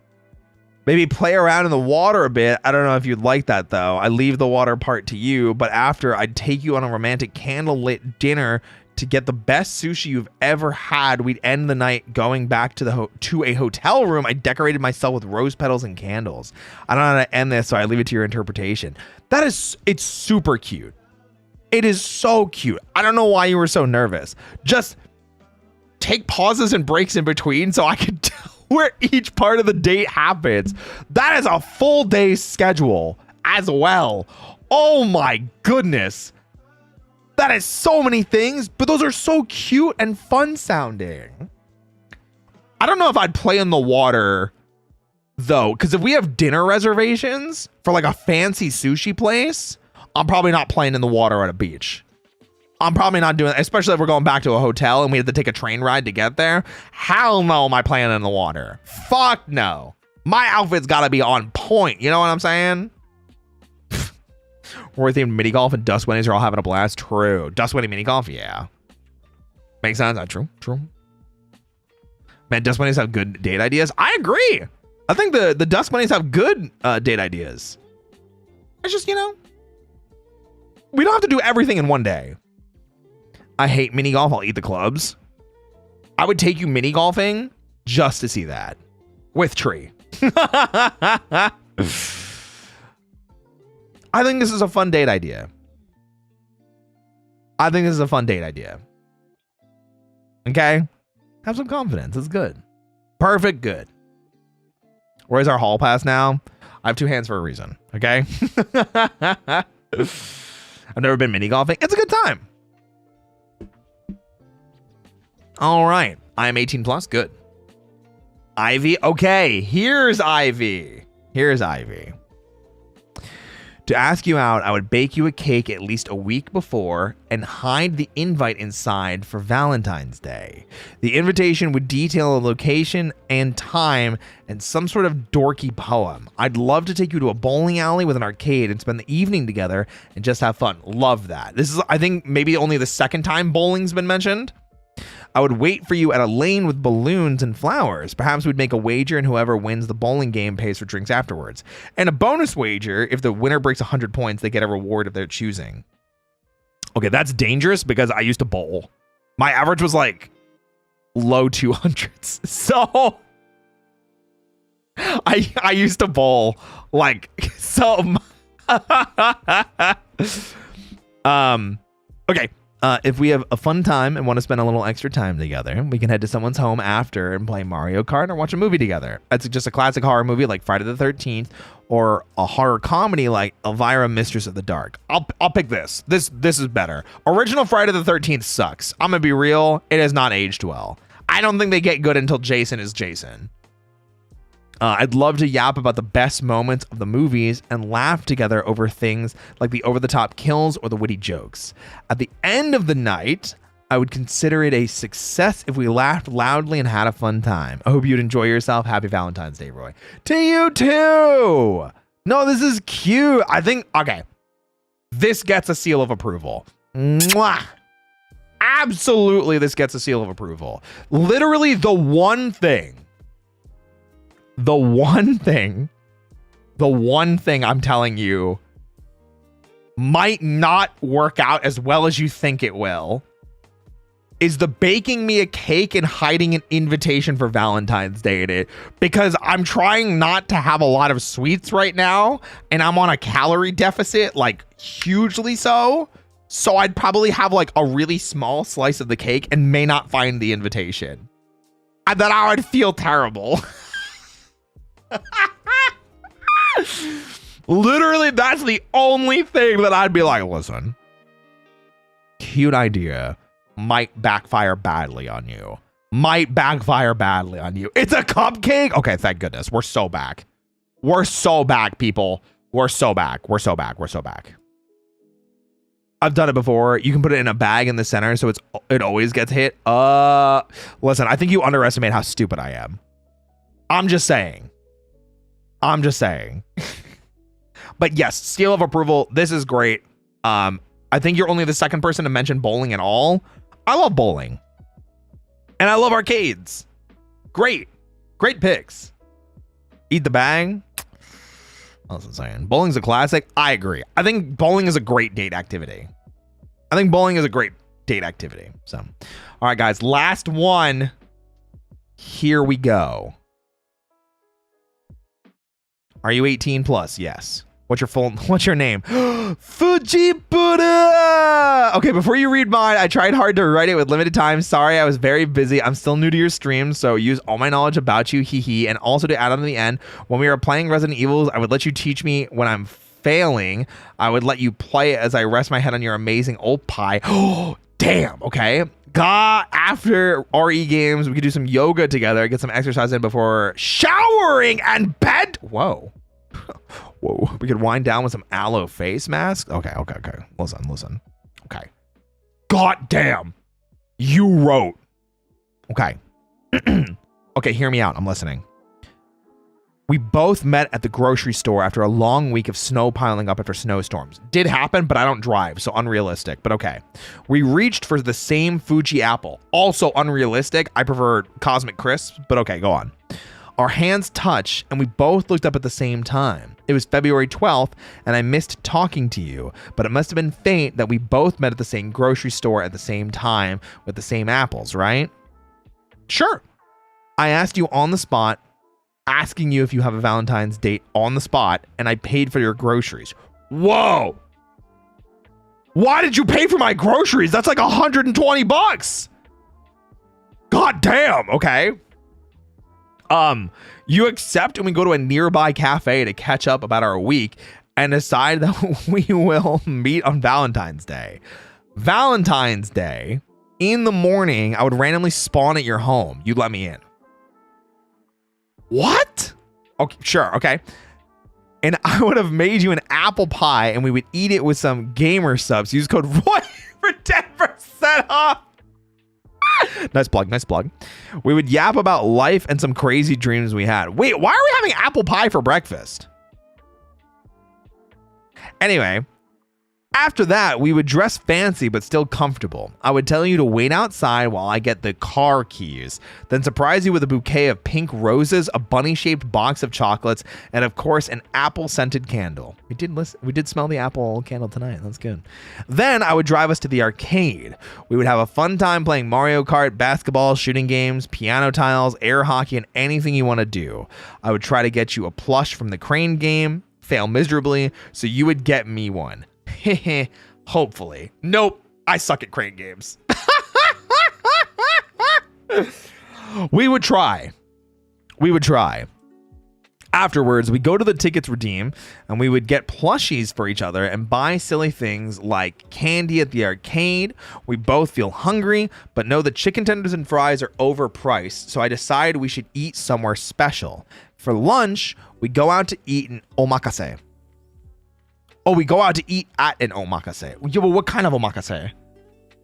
Maybe play around in the water a bit. I don't know if you'd like that, though. I leave the water part to you, but after, I'd take you on a romantic candlelit dinner to get the best sushi you've ever had. We'd end the night going back to a hotel room. I decorated myself with rose petals and candles. I don't know how to end this, so I leave it to your interpretation. It's super cute. It is so cute. I don't know why you were so nervous. Just take pauses and breaks in between so I can tell where each part of the date happens. That is a full day schedule as well. Oh my goodness. That is so many things, but those are so cute and fun sounding. I don't know if I'd play in the water though, because if we have dinner reservations for like a fancy sushi place, I'm probably not playing in the water at a beach. I'm probably not doing that, especially if we're going back to a hotel and we have to take a train ride to get there. Hell no, am I playing in the water? Fuck no. My outfit's gotta be on point. You know what I'm saying? We're themed mini golf and Dust Wennies are all having a blast. True. Dust Wennie mini golf, yeah. Makes sense. True. Man, Dust Wennies have good date ideas. I agree. I think the Dust Wennies have good date ideas. It's just, you know, we don't have to do everything in one day. I hate mini golf. I'll eat the clubs. I would take you mini golfing just to see that with Tree. I think this is a fun date idea. Okay? Have some confidence. It's good. Perfect good. Where's our hall pass now? I have two hands for a reason. Okay? I've never been mini golfing. It's a good time. All right. I am 18 plus. Good. Ivy. Okay. Here's Ivy. To ask you out, I would bake you a cake at least a week before and hide the invite inside for Valentine's Day. The invitation would detail a location and time and some sort of dorky poem. I'd love to take you to a bowling alley with an arcade and spend the evening together and just have fun. Love that. This is, I think, maybe only the second time bowling's been mentioned. I would wait for you at a lane with balloons and flowers. Perhaps we'd make a wager and whoever wins the bowling game pays for drinks afterwards. And a bonus wager, if the winner breaks 100 points, they get a reward of their choosing. Okay, that's dangerous because I used to bowl. My average was like low 200s. So I used to bowl like so. Okay. If we have a fun time and want to spend a little extra time together, we can head to someone's home after and play Mario Kart or watch a movie together. That's just a classic horror movie like Friday the 13th or a horror comedy like Elvira, Mistress of the Dark. I'll pick this. This is better. Original Friday the 13th sucks. I'm gonna be real. It has not aged well. I don't think they get good until Jason is Jason. I'd love to yap about the best moments of the movies and laugh together over things like the over-the-top kills or the witty jokes. At the end of the night, I would consider it a success if we laughed loudly and had a fun time. I hope you'd enjoy yourself. Happy Valentine's Day, Roy. To you too! No, this is cute. I think, okay, this gets a seal of approval. Mwah! Absolutely, this gets a seal of approval. Literally the one thing I'm telling you might not work out as well as you think it will is the baking me a cake and hiding an invitation for Valentine's Day in it, because I'm trying not to have a lot of sweets right now and I'm on a calorie deficit, like hugely so. So I'd probably have like a really small slice of the cake and may not find the invitation. And then I would feel terrible. Literally, that's the only thing that I'd be like, listen, cute idea, might backfire badly on you. It's a cupcake. Okay, thank goodness. We're so back, people. We're so back. I've done it before. You can put it in a bag in the center so it always gets hit. Listen, I think you underestimate how stupid I am. I'm just saying. But yes, seal of approval. This is great. I think you're only the second person to mention bowling at all. I love bowling. And I love arcades. Great picks. Eat the bag. That's insane. Bowling's a classic. I agree. I think bowling is a great date activity. So, all right, guys, last one. Here we go. Are you 18 plus? Yes. What's your name? Fujibura! Okay, before you read mine, I tried hard to write it with limited time. Sorry, I was very busy. I'm still new to your stream, so use all my knowledge about you, hee. And also to add on to the end, when we are playing Resident Evils, I would let you teach me when I'm failing. I would let you play it as I rest my head on your amazing old pie. Oh, damn, okay. God, after RE games, we could do some yoga together, get some exercise in before showering and bed. Whoa. We could wind down with some aloe face mask. Okay. Listen. Okay. God damn. You wrote. Okay. Okay, hear me out. I'm listening. We both met at the grocery store after a long week of snow piling up after snowstorms. Did happen, but I don't drive, so unrealistic, but okay. We reached for the same Fuji apple. Also unrealistic. I prefer Cosmic Crisp, but okay, go on. Our hands touched, and we both looked up at the same time. It was February 12th, and I missed talking to you, but it must have been fate that we both met at the same grocery store at the same time with the same apples, right? Sure. I asked you on the spot, asking you if you have a Valentine's date on the spot, and I paid for your groceries. Whoa! Why did you pay for my groceries? That's like $120. God damn, okay. You accept and we go to a nearby cafe to catch up about our week and decide that we will meet on Valentine's Day. Valentine's Day, in the morning, I would randomly spawn at your home. You'd let me in. What? Okay, sure, okay. And I would have made you an apple pie and we would eat it with some gamer subs. Use code ROY for 10% off. Nice plug. We would yap about life and some crazy dreams we had. Wait, why are we having apple pie for breakfast? Anyway, after that, we would dress fancy but still comfortable. I would tell you to wait outside while I get the car keys, then surprise you with a bouquet of pink roses, a bunny-shaped box of chocolates, and of course, an apple-scented candle. We did smell the apple candle tonight. That's good. Then I would drive us to the arcade. We would have a fun time playing Mario Kart, basketball, shooting games, piano tiles, air hockey, and anything you want to do. I would try to get you a plush from the Crane game, fail miserably, so you would get me one. Hopefully. Nope. I suck at crane games. We would try. Afterwards, we go to the tickets redeem and we would get plushies for each other and buy silly things like candy at the arcade. We both feel hungry, but know the chicken tenders and fries are overpriced. So I decide we should eat somewhere special. For lunch, we go out to eat in omakase. Oh, we go out to eat at an omakase. Yeah, well, what kind of omakase?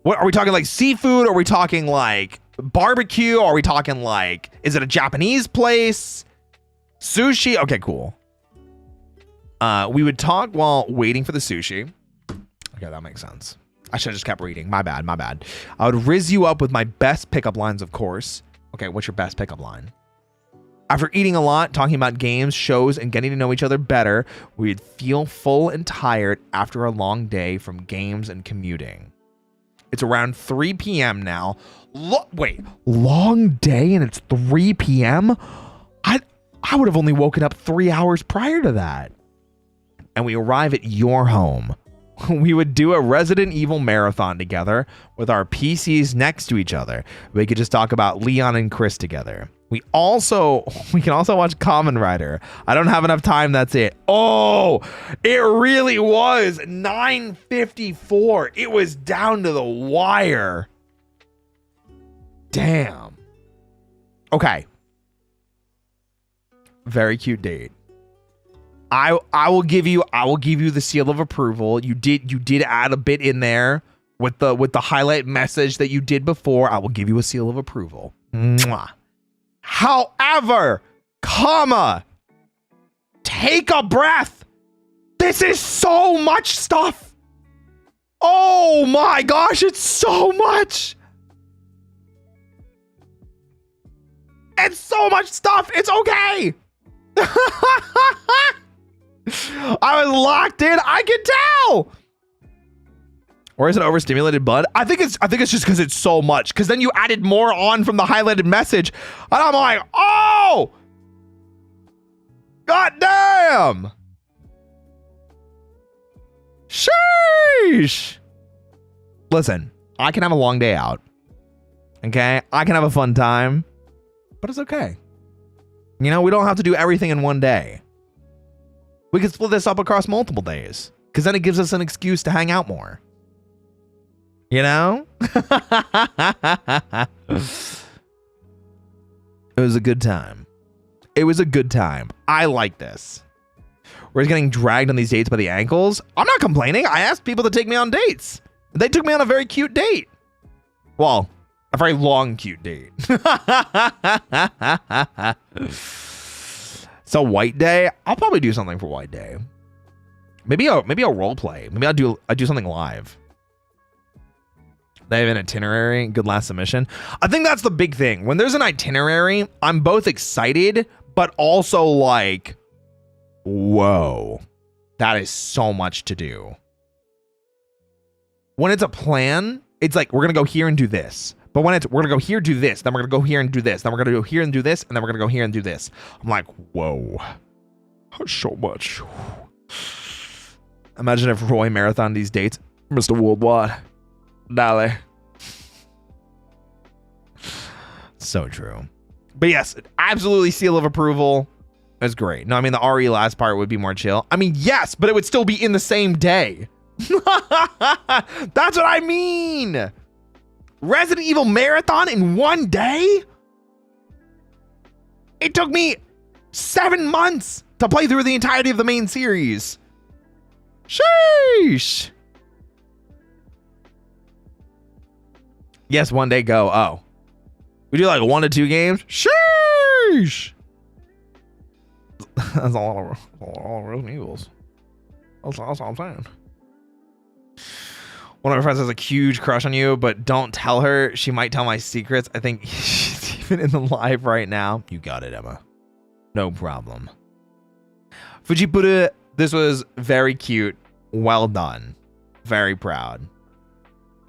What are we talking, like seafood? Are we talking like barbecue? Are we talking like, is it a Japanese place? Sushi? Okay, cool. We would talk while waiting for the sushi. Okay, that makes sense. I should have just kept reading. My bad. I would rizz you up with my best pickup lines, of course. Okay, what's your best pickup line? After eating a lot, talking about games, shows, and getting to know each other better, we'd feel full and tired after a long day from games and commuting. It's around 3 p.m. now. Wait, long day and it's 3 p.m.? I would have only woken up 3 hours prior to that. And we arrive at your home. We would do a Resident Evil marathon together with our PCs next to each other. We could just talk about Leon and Chris together. We can also watch Kamen Rider. I don't have enough time. That's it. Oh, it really was 9:54. It was down to the wire. Damn. Okay. Very cute date. I will give you the seal of approval. You did add a bit in there with the highlight message that you did before. I will give you a seal of approval. Mwah. However, comma, take a breath. This is so much stuff. Oh my gosh, it's so much. It's so much stuff. It's okay. I was locked in. I can tell. Or is it overstimulated blood? I think it's just because it's so much. Because then you added more on from the highlighted message, and I'm like, oh, god damn. Sheesh. Listen, I can have a long day out. Okay, I can have a fun time, but it's okay. You know, we don't have to do everything in one day. We can split this up across multiple days, because then it gives us an excuse to hang out more. You know? It was a good time. It was a good time. I like this. We're getting dragged on these dates by the ankles. I'm not complaining. I asked people to take me on dates. They took me on a very cute date. Well, a very long, cute date. So White Day, I'll probably do something for White Day. Maybe I'll role play. Maybe I'll do something live. They have an itinerary. Good last submission. I think that's the big thing. When there's an itinerary, I'm both excited, but also like, whoa, that is so much to do. When it's a plan, it's like, we're going to go here and do this. But when it's, we're going to go here, do this, then we're going to go here and do this, then we're going to go here and do this, and then we're going to go here and do this. I'm like, whoa, so much. Imagine if Roy marathon these dates. Mr. Worldwide. Dale. So true. But yes, absolutely seal of approval. That's great. No, I mean, the RE last part would be more chill. I mean, yes, but it would still be in the same day. That's what I mean. Resident Evil Marathon in one day? It took me 7 months to play through the entirety of the main series. Sheesh. Yes, one day go. Oh. We do like 1 to 2 games? Sheesh. That's a lot of Resident Evils. That's all I'm saying. One of my friends has a huge crush on you, but don't tell her. She might tell my secrets. I think she's even in the live right now. You got it, Emma. No problem. Fujipura, this was very cute. Well done. Very proud.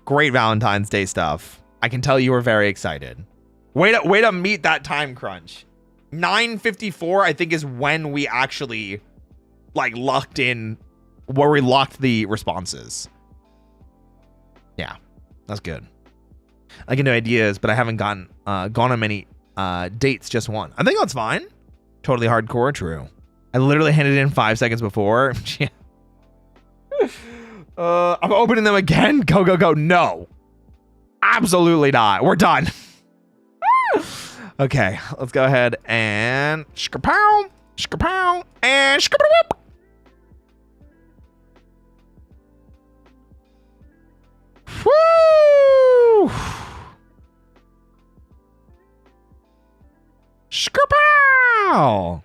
Great Valentine's Day stuff. I can tell you were very excited. Way to meet that time crunch. 9:54, I think, is when we actually like locked in, where we locked the responses. Yeah, that's good. I can do ideas, but I haven't gone on many dates, just one. I think that's fine. Totally hardcore, true. I literally handed in 5 seconds before. I'm opening them again. Go, go, go. No, absolutely not. We're done. Okay, let's go ahead and shkapow, shkapow, and shkapow. Woo! Shkapow!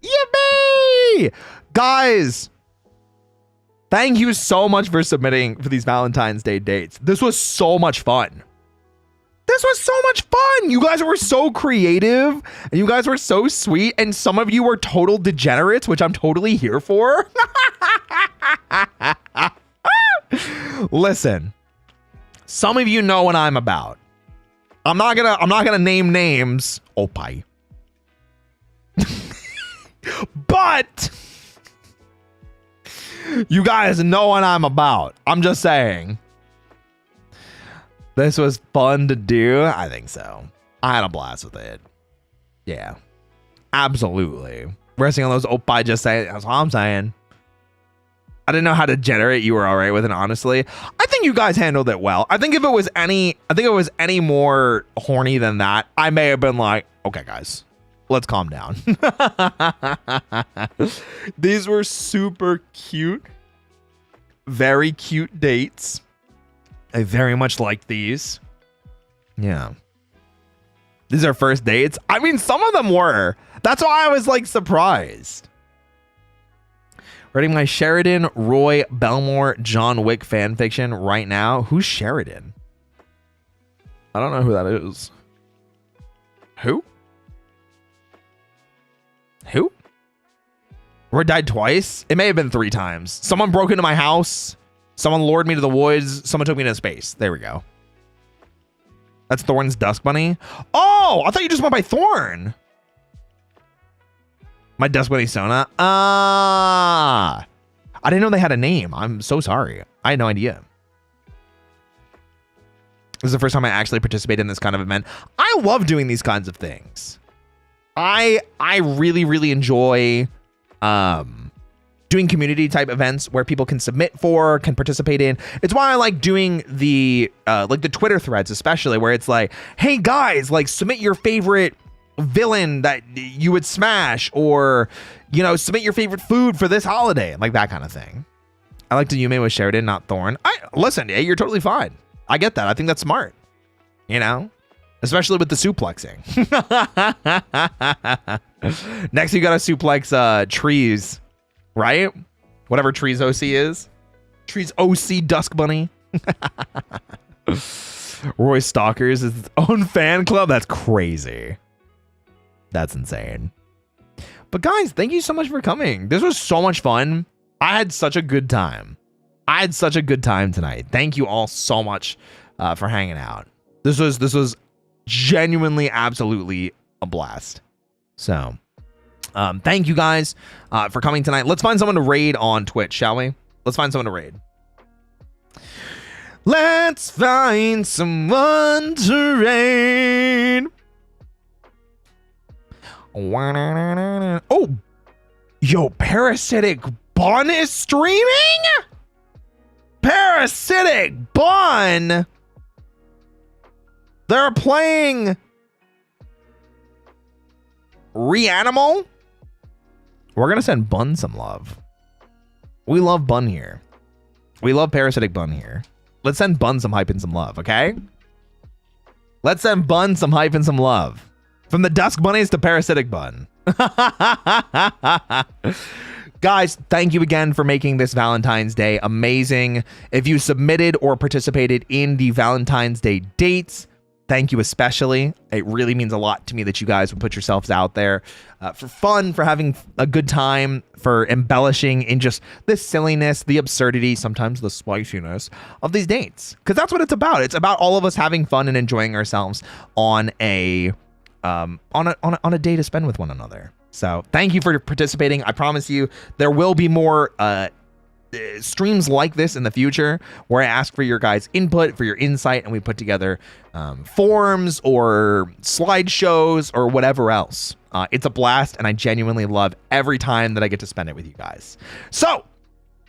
Yippee! Guys, thank you so much for submitting for these Valentine's Day dates. This was so much fun. This was so much fun. You guys were so creative and you guys were so sweet. And some of you were total degenerates, which I'm totally here for. Listen, some of you know what I'm about. I'm not gonna name names. Opie. But you guys know what I'm about. I'm just saying. This was fun to do. I think so. I had a blast with it. Yeah. Absolutely. Resting on those Opie just saying. That's all I'm saying. I didn't know how to generate. You were all right with it, honestly. I think you guys handled it well. I think if it was any more horny than that, I may have been like, okay, guys, let's calm down. These were super cute. Very cute dates. I very much like these. Yeah. These are first dates. I mean, some of them were. That's why I was like surprised. Writing my Sheridan, Roy, Belmore, John Wick fan fiction right now. Who's Sheridan? I don't know who that is. Who? Who? Roy died twice? It may have been 3 times. Someone broke into my house. Someone lured me to the woods. Someone took me to space. There we go. That's Thorn's Dusk Bunny. Oh, I thought you just went by Thorn. My Dusk Bunny Sona. I didn't know they had a name. I'm so sorry. I had no idea. This is the first time I actually participated in this kind of event. I love doing these kinds of things. I really, really enjoy doing community type events where people can submit for, can participate in. It's why I like doing the like the Twitter threads, especially where it's like, hey guys, like submit your favorite villain that you would smash, or you know, submit your favorite food for this holiday, like that kind of thing. I like to Yume with Sheridan, not Thorn. Listen, hey, you're totally fine. I get that. I think that's smart. You know, especially with the suplexing. Next, you gotta suplex trees, right? Whatever Trees OC is. Trees OC Dusk Bunny. Roy Stalkers is its own fan club. That's crazy. That's insane. But guys, thank you so much for coming. This was so much fun. I had such a good time. I had such a good time tonight. Thank you all so much for hanging out. This was genuinely, absolutely a blast. So, thank you guys for coming tonight. Let's find someone to raid on Twitch, shall we? Let's find someone to raid. Let's find someone to raid. Oh, yo, Parasitic Bun is streaming? Parasitic Bun. They're playing Reanimal. We're gonna send Bun some love. We love Bun here. We love Parasitic Bun here. Let's send Bun some hype and some love, okay? Let's send Bun some hype and some love. From the Dusk Bunnies to Parasitic Bun. Guys, thank you again for making this Valentine's Day amazing. If you submitted or participated in the Valentine's Day dates, thank you especially. It really means a lot to me that you guys would put yourselves out there for fun, for having a good time, for embellishing in just the silliness, the absurdity, sometimes the spiciness of these dates. Because that's what it's about. It's about all of us having fun and enjoying ourselves on a day to spend with one another. So thank you for participating. I promise you there will be more streams like this in the future where I ask for your guys' input, for your insight, and we put together forums or slideshows or whatever else. It's a blast, and I genuinely love every time that I get to spend it with you guys. So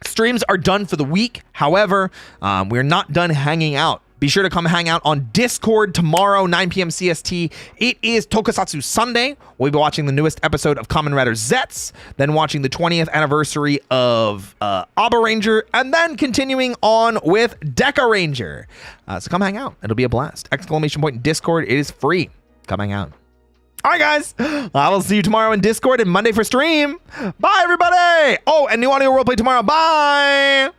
streams are done for the week. However, we're not done hanging out. Be sure to come hang out on Discord tomorrow, 9 p.m. CST. It is Tokusatsu Sunday. We'll be watching the newest episode of Kamen Rider Zets, then watching the 20th anniversary of Aba Ranger, and then continuing on with Deca Ranger. So come hang out. It'll be a blast. Exclamation point Discord. It is free. Come hang out. All right, guys. I will see you tomorrow in Discord and Monday for stream. Bye, everybody. Oh, and new audio roleplay tomorrow. Bye.